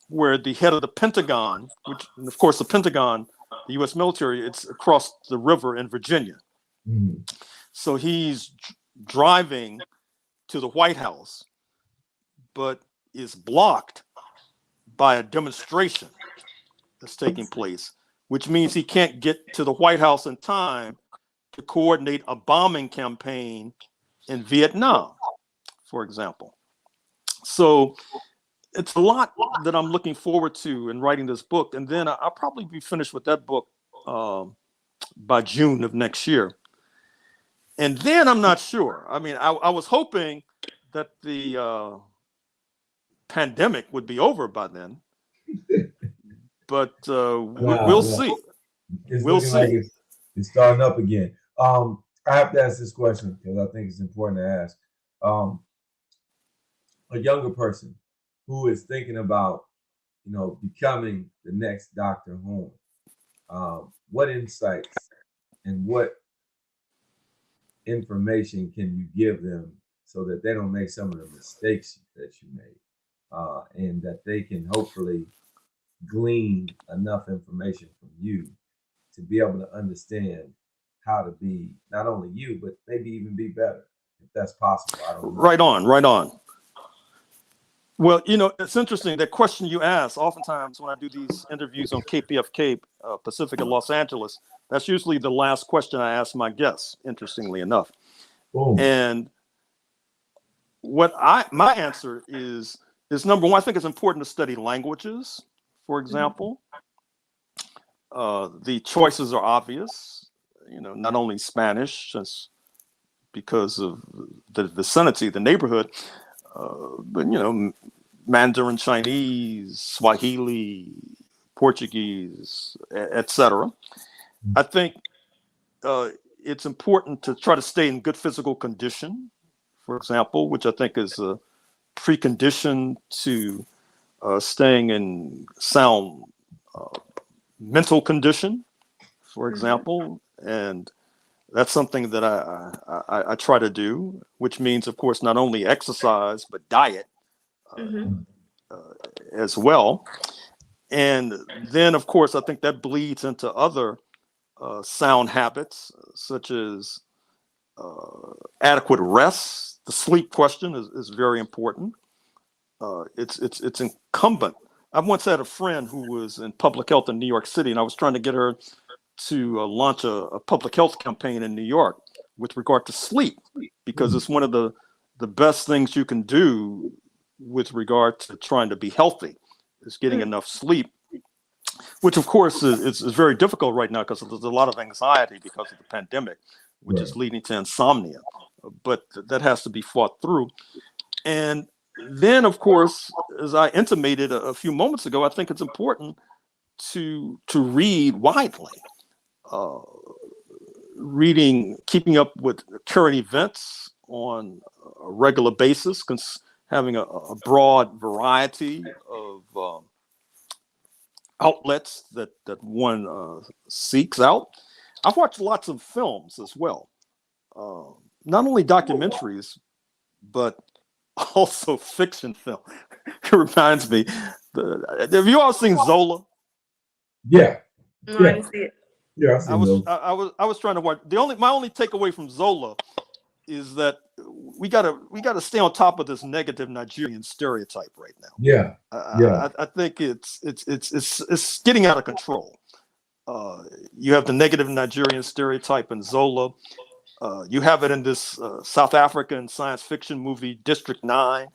S4: where the head of the Pentagon, which, and of course, the Pentagon, the U.S. military, it's across the river in Virginia. So he's driving to the White House, but is blocked by a demonstration that's taking place, which means he can't get to the White House in time to coordinate a bombing campaign in Vietnam, for example. So it's a lot that I'm looking forward to in writing this book. And then I'll probably be finished with that book by June of next year. And then I'm not sure. I mean, I was hoping that the pandemic would be over by then, but we'll see.
S1: We'll see. Like it's starting up again. I have to ask this question because I think it's important to ask. A younger person who is thinking about, becoming the next Dr. Horne, what insights and what information can you give them so that they don't make some of the mistakes that you made, and that they can hopefully glean enough information from you to be able to understand how to be not only you, but maybe even be better, if that's possible. I don't know.
S4: Right on, right on. Well, it's interesting that question you asked. Oftentimes, when I do these interviews on KPFK Pacific in Los Angeles, that's usually the last question I ask my guests. Interestingly enough,
S1: Boom.
S4: and my answer is number one. I think it's important to study languages. For example, the choices are obvious. Not only Spanish, just because of the vicinity, the neighborhood, but Mandarin Chinese, Swahili, Portuguese, etc. I think it's important to try to stay in good physical condition, for example, which I think is a precondition to staying in sound mental condition, for example. And that's something that I try to do, which means, of course, not only exercise, but diet as well. And then, of course, I think that bleeds into other sound habits, such as adequate rest. The sleep question is very important. It's incumbent. I once had a friend who was in public health in New York City, and I was trying to get her to launch a public health campaign in New York with regard to sleep, because it's one of the best things you can do with regard to trying to be healthy, is getting enough sleep, which of course is very difficult right now because there's a lot of anxiety because of the pandemic, which is leading to insomnia. But that has to be fought through. And then, of course, as I intimated a few moments ago, I think it's important to read widely. Reading, keeping up with current events on a regular basis, having a broad variety of outlets that one seeks out. I've watched lots of films as well, not only documentaries, but also fiction film. It reminds me, have you all seen Zola?
S1: Yeah.
S3: No, I didn't see it.
S1: Yeah,
S4: I was trying to watch. My only takeaway from Zola is that we gotta stay on top of this negative Nigerian stereotype right now.
S1: Yeah.
S4: I think it's getting out of control. You have the negative Nigerian stereotype in Zola. You have it in this South African science fiction movie, District 9,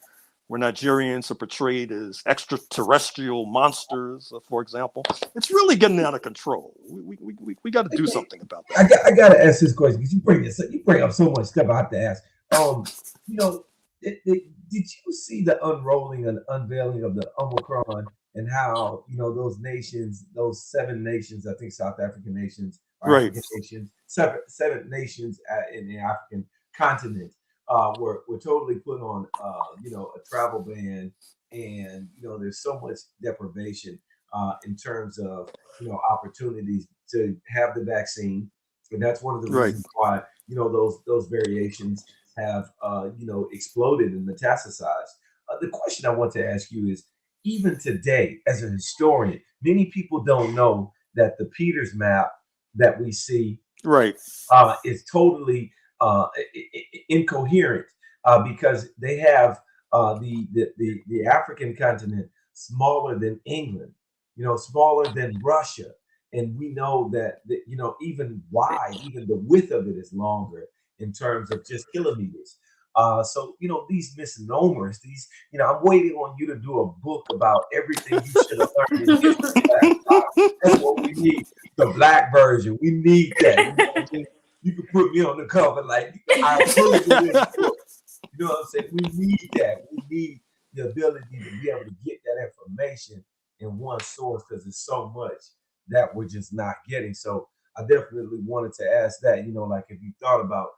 S4: where Nigerians are portrayed as extraterrestrial monsters, for example. It's really getting out of control. We got to do something about that.
S1: I got to ask this question because you bring up so much stuff I have to ask. Did you see the unrolling and unveiling of the Omicron and how those nations, those 7 nations, I think South African nations, African nations, seven nations in the African continent were totally put on a travel ban, and there's so much deprivation in terms of opportunities to have the vaccine, and that's one of the reasons why those variations have exploded and metastasized. The question I want to ask you is, even today, as a historian, many people don't know that the Peters map that we see is totally incoherent because they have the African continent smaller than England, smaller than Russia, and we know that even the width of it is longer in terms of just kilometers. So these misnomers, I'm waiting on you to do a book about everything you should have learned in history class. That's what we need. The black version. We need that. You can put me on the cover like I put it in this book. You know what I'm saying? We need that. We need the ability to be able to get that information in one source because there's so much that we're just not getting. So I definitely wanted to ask that, like if you thought about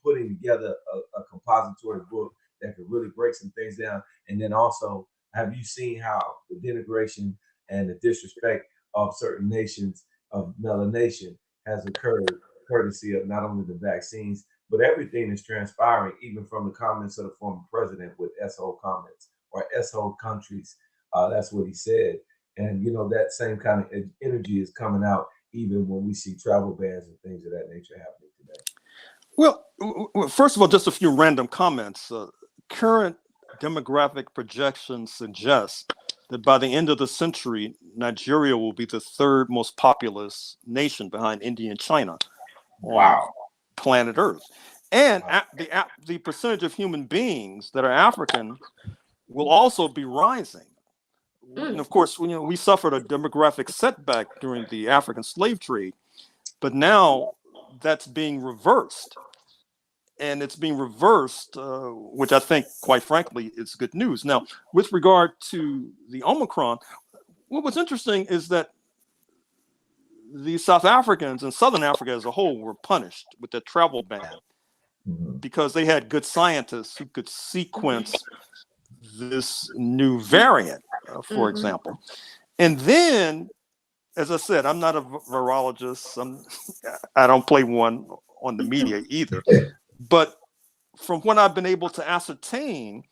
S1: putting together a compository book that could really break some things down. And then also, have you seen how the denigration and the disrespect of certain nations of melanation has occurred courtesy of not only the vaccines, but everything that's transpiring, even from the comments of the former president with S-hole comments or S-hole countries. That's what he said. And, that same kind of energy is coming out even when we see travel bans and things of that nature happening today?
S4: Well, first of all, just a few random comments. Current demographic projections suggest that by the end of the century, Nigeria will be the third most populous nation behind India and China on planet Earth. And the percentage of human beings that are African will also be rising. And of course, we suffered a demographic setback during the African slave trade, but now that's being reversed. And it's being reversed, which I think, quite frankly, is good news. Now, with regard to the Omicron, what was interesting is that the South Africans and Southern Africa as a whole were punished with the travel ban because they had good scientists who could sequence this new variant, for example. And then, as I said, I'm not a virologist. I don't play one on the media either. But from what I've been able to ascertain,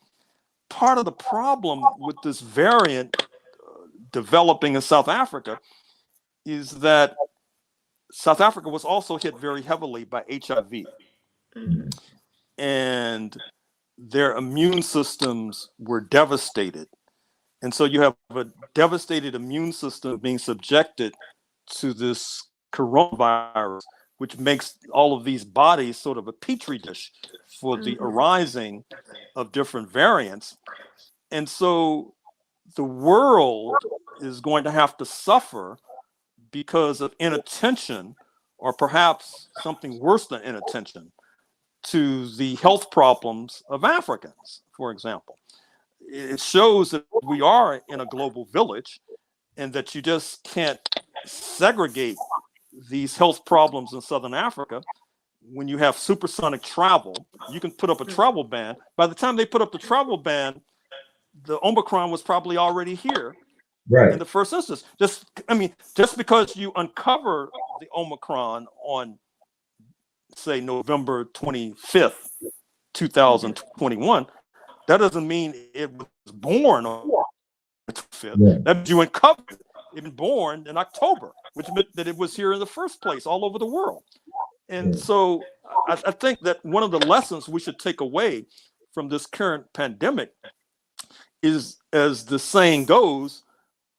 S4: part of the problem with this variant developing in South Africa is that South Africa was also hit very heavily by HIV. And their immune systems were devastated. And so you have a devastated immune system being subjected to this coronavirus, which makes all of these bodies sort of a petri dish for the arising of different variants. And so the world is going to have to suffer because of inattention, or perhaps something worse than inattention, to the health problems of Africans, for example. It shows that we are in a global village and that you just can't segregate these health problems in Southern Africa. When you have supersonic travel, you can put up a travel ban. By the time they put up the travel ban, the Omicron was probably already here in the first instance. Just because you uncover the Omicron on, say, November 25th, 2021, that doesn't mean it was born on the 25th. That means you uncovered it. It was born in October, which meant that it was here in the first place all over the world. And so I think that one of the lessons we should take away from this current pandemic is, as the saying goes,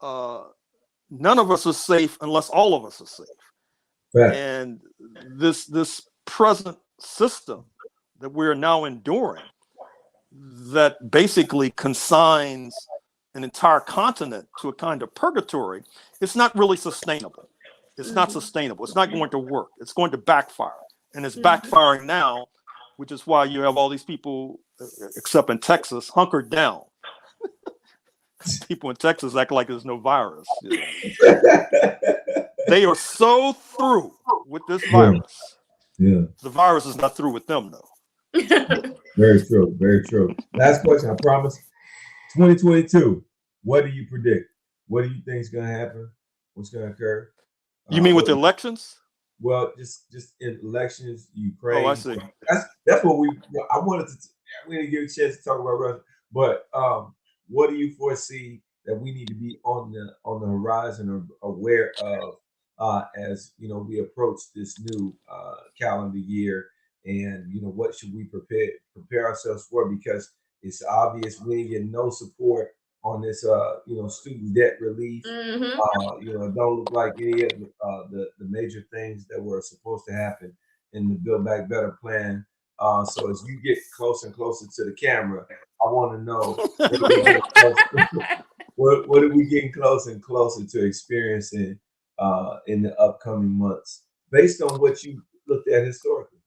S4: none of us are safe unless all of us are safe. And this present system that we're now enduring, that basically consigns an entire continent to a kind of purgatory, it's not really sustainable. It's not sustainable. It's not going to work. It's going to backfire. And it's backfiring now, which is why you have all these people, except in Texas, hunkered down. People in Texas act like there's no virus. They are so through with this virus. The virus is not through with them, though.
S1: Very true. Very true. Last question, I promise. 2022, what do you predict? What do you think is going to happen? What's going to occur?
S4: You mean with the elections?
S1: Well, just in elections, Ukraine.
S4: Oh, I see.
S1: That's what I wanted to. We didn't get a chance to talk about Russia, but what do you foresee that we need to be on the horizon or aware of as we approach this new calendar year, and what should we prepare ourselves for? Because it's obvious we ain't getting no support on this student debt relief. It don't look like any of the major things that were supposed to happen in the Build Back Better plan. So as you get closer and closer to the camera, I want to know what are we getting closer and closer to experiencing in the upcoming months, based on what you looked at historically?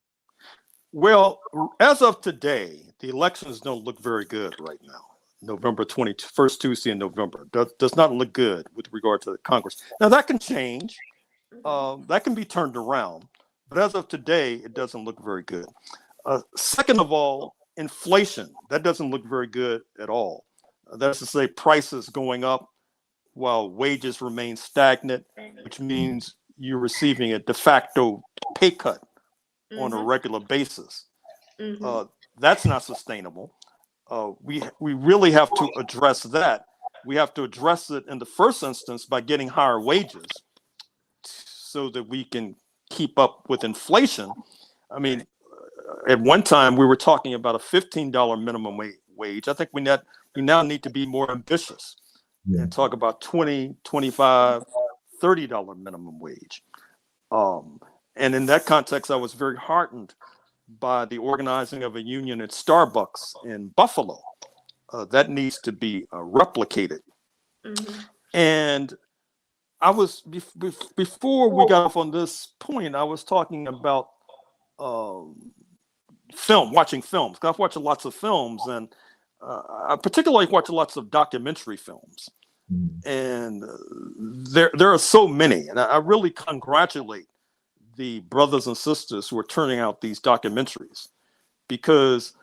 S4: Well, as of today, the elections don't look very good right now. November 21st Tuesday in November does not look good with regard to the Congress. Now that can change, that can be turned around, but as of today, it doesn't look very good. Second of all, inflation, that doesn't look very good at all. That's to say, prices going up while wages remain stagnant, which means you're receiving a de facto pay cut on a regular basis. That's not sustainable. We really have to address that. We have to address it in the first instance by getting higher wages so that we can keep up with inflation. I mean, at one time we were talking about a $15 minimum wage. I think we now need to be more ambitious and talk about $20, $25, $30 minimum wage. And in that context, I was very heartened by the organizing of a union at Starbucks in Buffalo. That needs to be replicated.
S3: Mm-hmm.
S4: And I was, before we got off on this point, I was talking about watching films. I've watched lots of films, and I particularly watch lots of documentary films. And there are so many, and I really congratulate the brothers and sisters who are turning out these documentaries, because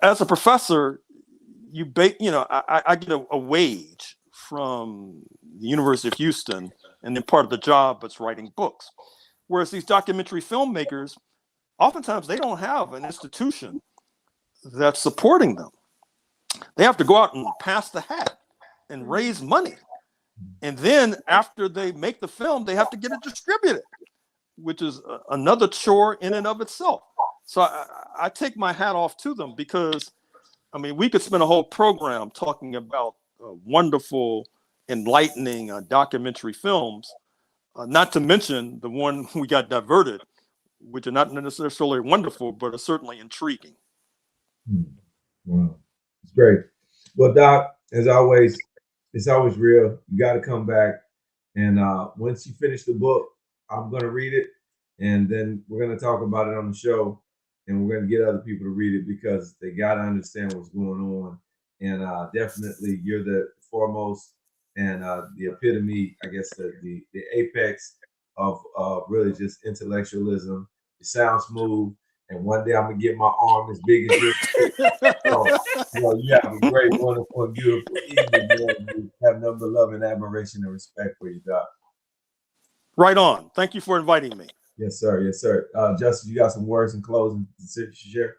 S4: as a professor, I get a wage from the University of Houston, and then part of the job is writing books. Whereas these documentary filmmakers, oftentimes they don't have an institution that's supporting them. They have to go out and pass the hat and raise money. And then after they make the film, they have to get it distributed, which is another chore in and of itself. So I take my hat off to them, because, I mean, we could spend a whole program talking about wonderful, enlightening documentary films, not to mention the one we got diverted, which are not necessarily wonderful, but are certainly intriguing.
S1: Wow, it's great. Well, Doc, as always, it's always real. You got to come back. And once you finish the book, I'm going to read it. And then we're going to talk about it on the show. And we're going to get other people to read it, because they got to understand what's going on. And definitely, you're the foremost and the epitome, I guess, the apex of really just intellectualism. It sounds smooth. And one day I'm going to get my arm as big as yours. So, you have a great, wonderful, and beautiful evening. You have nothing but love and admiration and respect for you, Doc.
S4: Right on. Thank you for inviting me.
S1: Yes, sir. Yes, sir. Justice, you got some words in closing to share?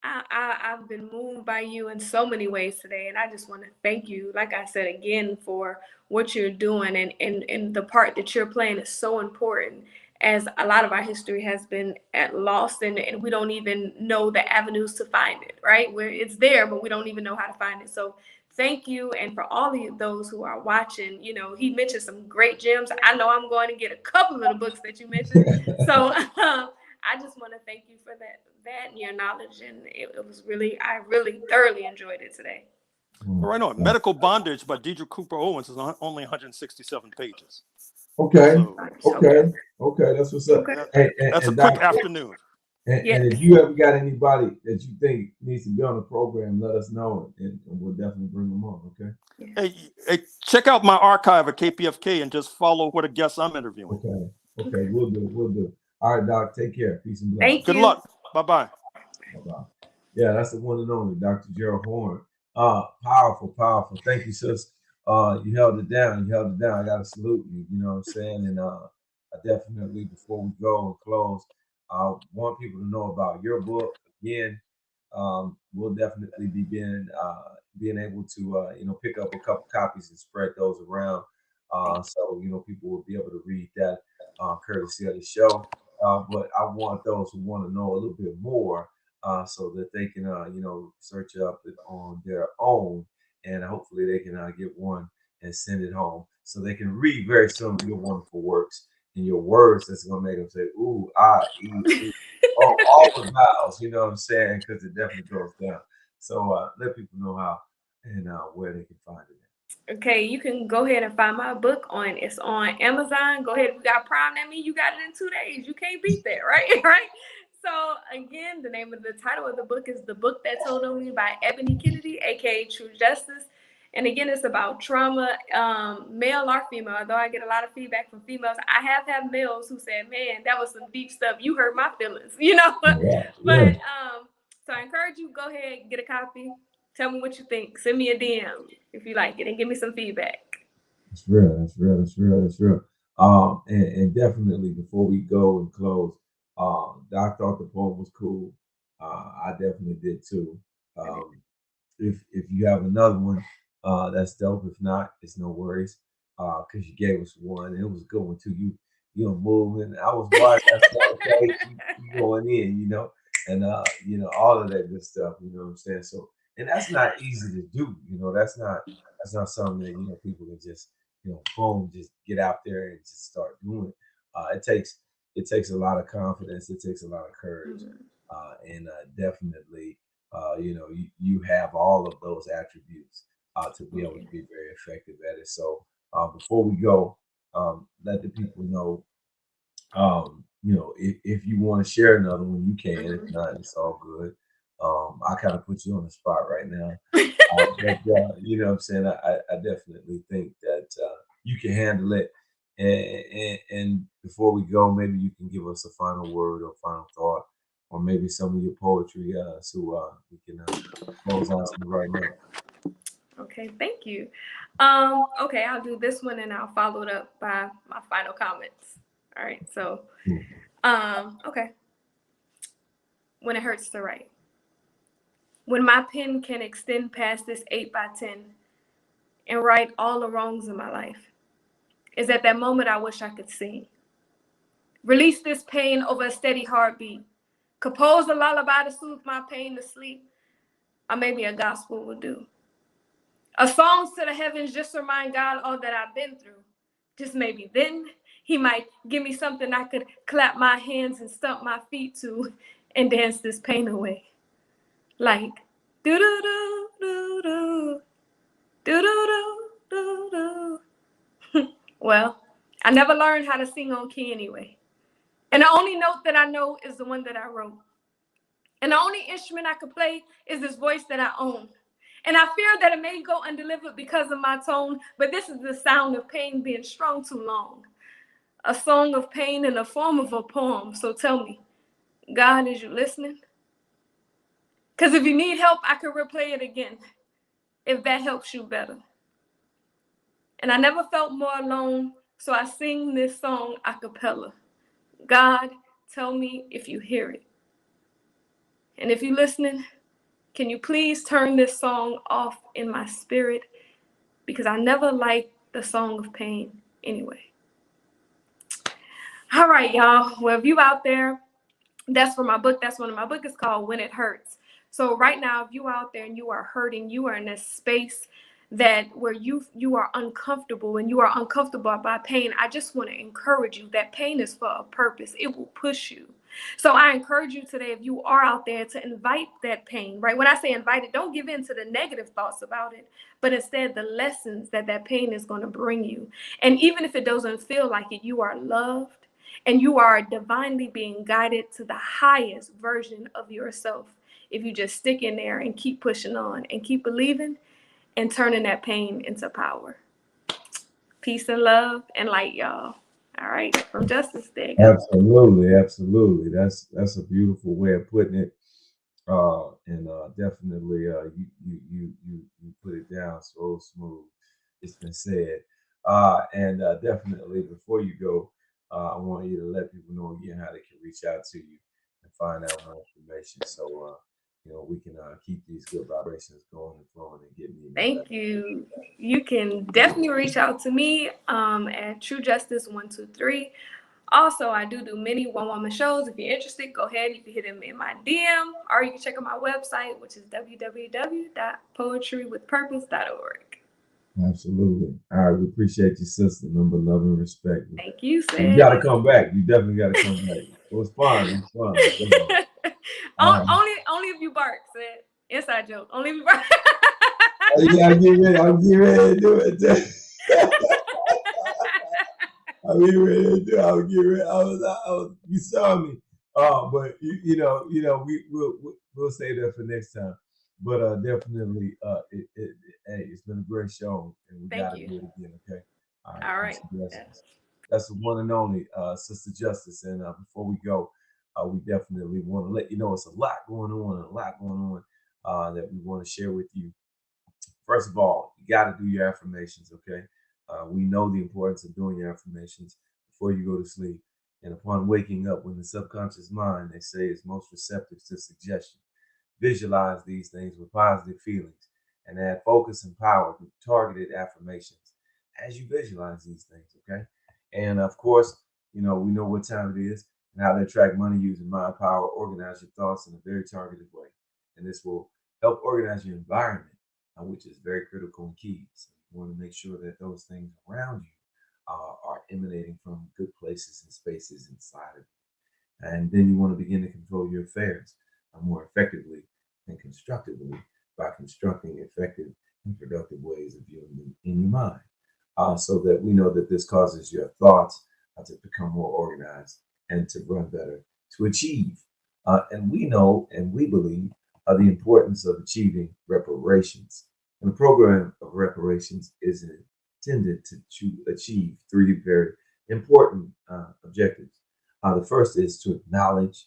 S3: I've been moved by you in so many ways today, and I just want to thank you, like I said again, for what you're doing, and the part that you're playing is so important, as a lot of our history has been lost, and we don't even know the avenues to find it, right? Where it's there, but we don't even know how to find it. So thank you. And for all of those who are watching, he mentioned some great gems. I know I'm going to get a couple of the books that you mentioned. So I just want to thank you for that and your knowledge. And I really thoroughly enjoyed it today.
S4: Right on. Medical Bondage by Deidre Cooper Owens is only 167 pages.
S1: Okay. Okay. That's what's up.
S4: Okay. That's a quick afternoon.
S1: And if you ever got anybody that you think needs to be on the program, let us know, and we'll definitely bring them on. Okay.
S4: Hey, check out my archive at KPFK and just follow what a guest I'm interviewing.
S1: Okay. We'll do. All right, Doc. Take care. Peace and blessings.
S4: Good luck. Bye-bye.
S1: Yeah, that's the one and only Dr. Gerald Horne. Powerful. Thank you, sis. You held it down. I got to salute you. You know what I'm saying? And I definitely, before we go and close, I want people to know about your book. Again, we'll definitely be being able to pick up a couple copies and spread those around, so people will be able to read that courtesy of the show. But I want those who want to know a little bit more, so that they can search up it on their own, and hopefully they can get one and send it home, so they can read very soon your wonderful works. And your words that's gonna make them say, ooh, ooh. All the vowels, you know what I'm saying? Because it definitely goes down. So let people know how and where they can find it.
S3: Okay, you can go ahead and find my book it's on Amazon. Go ahead, we got Prime. That means you got it in 2 days. You can't beat that, right? Right. So again, the title of the book is The Book That Told on Me by Ebony Kennedy, aka True Justice. And again, it's about trauma, male or female. Although I get a lot of feedback from females, I have had males who said, man, that was some deep stuff. You hurt my feelings,
S1: Yeah.
S3: But so I encourage you, go ahead, get a copy. Tell me what you think. Send me a DM if you like it and give me some feedback.
S1: It's real. And definitely before we go and close, Doc thought the poem was cool. I definitely did too. If you have another one, that's dope. If not, it's no worries. because you gave us one, and it was going to you. You know, moving. I was watching. I said, okay, you going in, you know, and all of that good stuff. You know what I'm saying? So, and that's not easy to do. You know, that's not something that people can just boom, just get out there and just start doing. It takes a lot of confidence. It takes a lot of courage, and definitely, you have all of those attributes to be able to be very effective at it. So, before we go, let the people know, if you want to share another one, you can. If not, it's all good. I kind of put you on the spot right now. But you know what I'm saying? I definitely think that you can handle it. And before we go, maybe you can give us a final word or final thought, or maybe some of your poetry, so we can close out right now.
S3: Okay, thank you. Okay, I'll do this one and I'll follow it up by my final comments. All right, so, okay. When it hurts to write. When my pen can extend past this 8x10 and right all the wrongs in my life, is at that moment I wish I could sing. Release this pain over a steady heartbeat. Compose a lullaby to soothe my pain to sleep. Or maybe a gospel will do. A songs to the heavens just to remind God all that I've been through. Just maybe then he might give me something I could clap my hands and stump my feet to and dance this pain away. Like do do do do do do do do do do. Well, I never learned how to sing on key anyway. And the only note that I know is the one that I wrote. And the only instrument I could play is this voice that I own. And I fear that it may go undelivered because of my tone, but this is the sound of pain being strung too long. A song of pain in the form of a poem. So tell me, God, is you listening? Because if you need help, I could replay it again, if that helps you better. And I never felt more alone, so I sing this song a cappella. God, tell me if you hear it. And if you're listening, can you please turn this song off in my spirit? Because I never liked the song of pain anyway. All right, y'all. Well, if you out there, that's for my book. That's one of my book is called When It Hurts. So right now, if you out there and you are hurting, you are in a space where you are uncomfortable and you are uncomfortable by pain, I just want to encourage you that pain is for a purpose. It will push you. So I encourage you today, if you are out there, to invite that pain, right? When I say invite it, don't give in to the negative thoughts about it, but instead the lessons that pain is going to bring you. And even if it doesn't feel like it, you are loved and you are divinely being guided to the highest version of yourself. If you just stick in there and keep pushing on and keep believing and turning that pain into power. Peace and love and light, y'all. All right, from Justice, there you go.
S1: Absolutely. That's a beautiful way of putting it. And definitely, you put it down so smooth. It's been said. And definitely, before you go, I want you to let people know again how they can reach out to you and find out more information. So we can keep these good vibrations going and flowing and getting you.
S3: Thank you. You can definitely reach out to me at True Justice 123. Also, I do many one-woman shows. If you're interested, go ahead. You can hit them in my DM, or you can check out my website, which is www.poetrywithpurpose.org.
S1: Absolutely. All right. We appreciate you, sister. Number love and respect.
S3: Thank you, sis.
S1: You got to come back. You definitely got to come back. It was fun. It was fun.
S3: Only if you bark, sis. Inside joke. Only if you bark.
S1: Yeah, I'm getting ready to do it. You saw me. But we'll say that for next time. But definitely, it's been a great show, and we got to do it again. Okay.
S3: All right.
S1: That's the one and only Sister Justice. And before we go, we definitely want to let you know it's a lot going on that we want to share with you. First of all, you got to do your affirmations. Okay. We know the importance of doing your affirmations before you go to sleep. And upon waking up, when the subconscious mind, they say, is most receptive to suggestion, visualize these things with positive feelings and add focus and power through targeted affirmations. as you visualize these things, okay? And of course, we know what time it is and how to attract money using mind power, organize your thoughts in a very targeted way. And this will help organize your environment, which is very critical and key. So you want to make sure that those things around you are emanating from good places and spaces inside of you. And then you want to begin to control your affairs more effectively and constructively by constructing effective and productive ways of viewing them in your mind. So that we know that this causes your thoughts to become more organized and to run better, to achieve. And we know and we believe the importance of achieving reparations. And the program of reparations is intended to achieve three very important objectives. The first is to acknowledge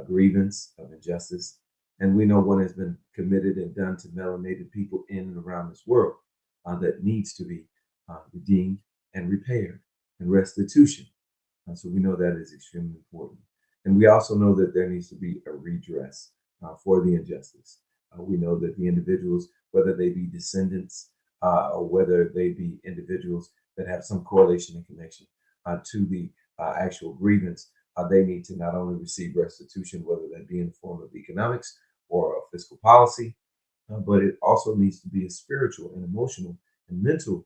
S1: grievance of injustice. And we know what has been committed and done to melanated people in and around this world that needs to be redeemed and repaired and restitution. So we know that is extremely important. And we also know that there needs to be a redress for the injustice. We know that the individuals, whether they be descendants or whether they be individuals that have some correlation and connection to the actual grievance, they need to not only receive restitution, whether that be in the form of economics or a fiscal policy, but it also needs to be a spiritual and emotional and mental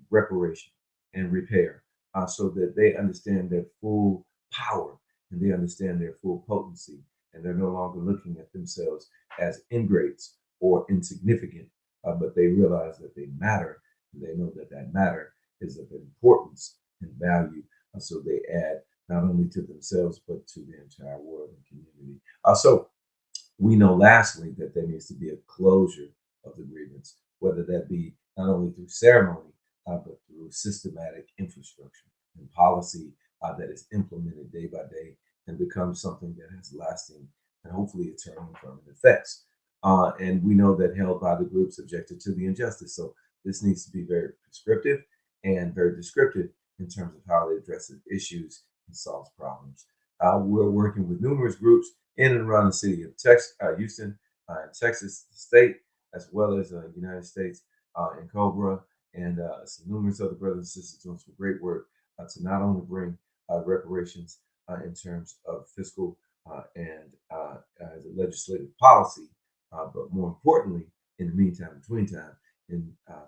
S1: reparation and repair so that they understand their full power and they understand their full potency, and they're no longer looking at themselves as ingrates or insignificant, but they realize that they matter, and they know that that matter is of importance and value, so they add not only to themselves but to the entire world and community. So we know lastly that there needs to be a closure of the grievance, whether that be not only through ceremony, but through systematic infrastructure and policy that is implemented day by day and becomes something that has lasting and hopefully eternal and permanent effects. And we know that held by the groups subjected to the injustice. So this needs to be very prescriptive and very descriptive in terms of how it addresses issues and solves problems. We're working with numerous groups in and around the city of Houston, Texas state, as well as the United States in Cobra, and some numerous other brothers and sisters doing some great work to not only bring reparations in terms of fiscal and legislative policy, but more importantly, in the meantime,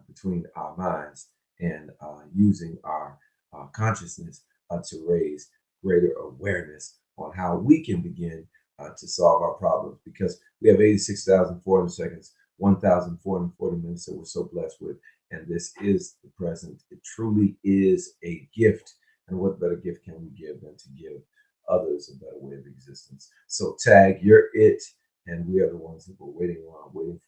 S1: between our minds and using our consciousness to raise greater awareness on how we can begin to solve our problems, because we have 86,400 seconds, 1,440 minutes that we're so blessed with. And this is the present. It truly is a gift. And what better gift can we give than to give others a better way of existence? So tag, you're it. And we are the ones that we're waiting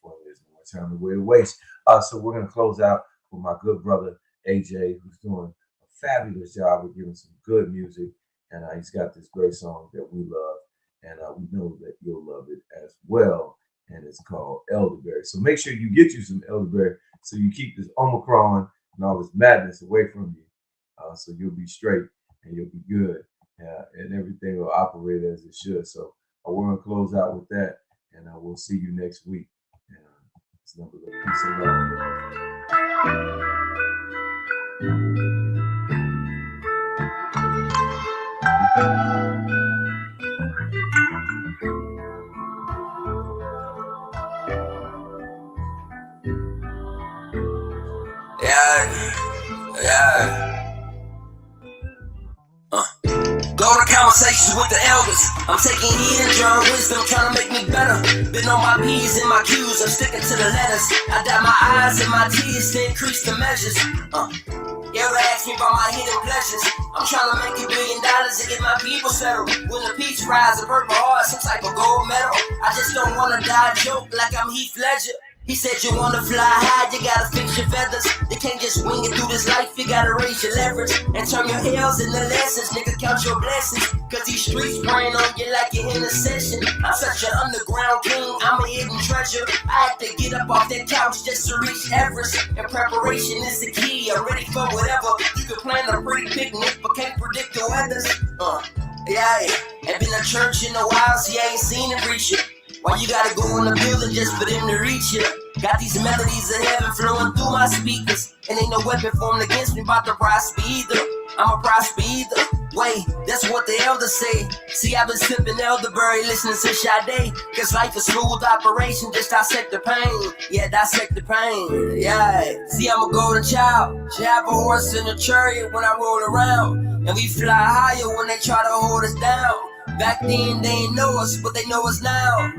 S1: for. There's no more time to waste. So we're going to close out with my good brother, AJ, who's doing a fabulous job of giving some good music. And he's got this great song that we love. And we know that you'll love it as well. And it's called Elderberry. So make sure you get you some elderberry so you keep this Omicron and all this madness away from you. So you'll be straight and you'll be good. And everything will operate as it should. So we're going to close out with that. And we'll see you next week. And it's nothing but peace and love.
S5: Go to conversations with the elders. I'm taking heed and drawing wisdom, trying to make me better. Been on my P's and my Q's, I'm sticking to the letters. I dot my I's and my T's to increase the measures. You ever ask me about my hidden pleasures? I'm trying to make $1 billion and get my people settled. When the peace rise, a purple heart, some type of gold medal. I just don't wanna die joke like I'm Heath Ledger. He said you wanna fly high, you gotta fix your feathers. You can't just wing it through this life, you gotta raise your leverage. And turn your L's into lessons, nigga, count your blessings. Cause these streets praying on you like you're in a session. I'm such an underground king, I'm a hidden treasure. I had to get up off that couch just to reach Everest. And preparation is the key, I'm ready for whatever. You can plan a pretty picnic, but can't predict the weathers. Ain't been to church in a while, so you ain't seen it reach you. Why you gotta go in the building just for them to reach you? Got these melodies of heaven flowing through my speakers. And ain't no weapon formed against me about to prosper either. I'm a prosper either. Wait, that's what the elders say. See, I've been sipping elderberry, listening to Sade. Cause life is smooth operation, just dissect the pain. Yeah, dissect the pain, yeah. See, I'm a golden child. Should have a horse in a chariot when I roll around. And we fly higher when they try to hold us down. Back then, they ain't know us, but they know us now.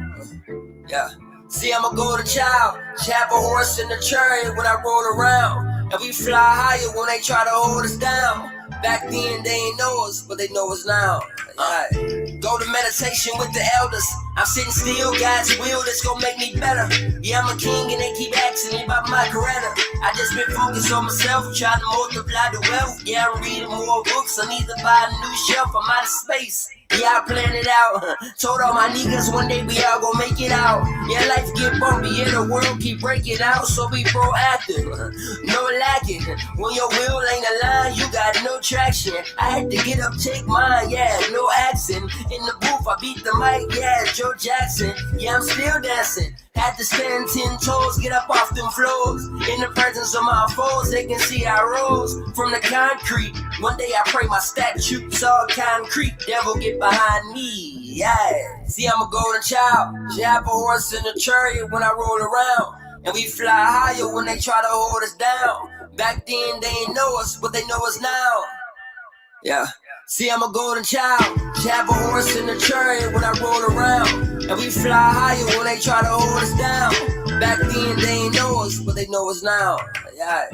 S5: Yeah. See, I'm a golden child. Should have a horse in a chariot when I roll around. And we fly higher when they try to hold us down. Back then, they ain't know us, but they know us now. Go to meditation with the elders. I'm sitting still, God's will, that's gonna make me better. Yeah, I'm a king and they keep asking me about my career. I just been focused on myself, trying to multiply the wealth. Yeah, I'm reading more books, I need to buy a new shelf, I'm out of space. Yeah, I planned it out. Told all my niggas one day we all gon' make it out. Yeah, life get bumpy, yeah, the world keep breaking out, so be proactive, no lacking. When your will ain't aligned, you got no traction. I had to get up, take mine, yeah, no accent. In the booth, I beat the mic, yeah, Joe Jackson. Yeah, I'm still dancing. Had to stand 10 toes, get up off them floors. In the presence of my foes, they can see I rose from the concrete. One day I pray my statues all concrete. Devil get behind me, yeah. See, I'm a golden child. Should have a horse in a chariot when I roll around. And we fly higher when they try to hold us down. Back then they ain't know us, but they know us now. Yeah. See, I'm a golden child. Should have a horse in a chariot when I roll around. And we fly higher when they try to hold us down. Back then they ain't know us, but they know us now. Yeah.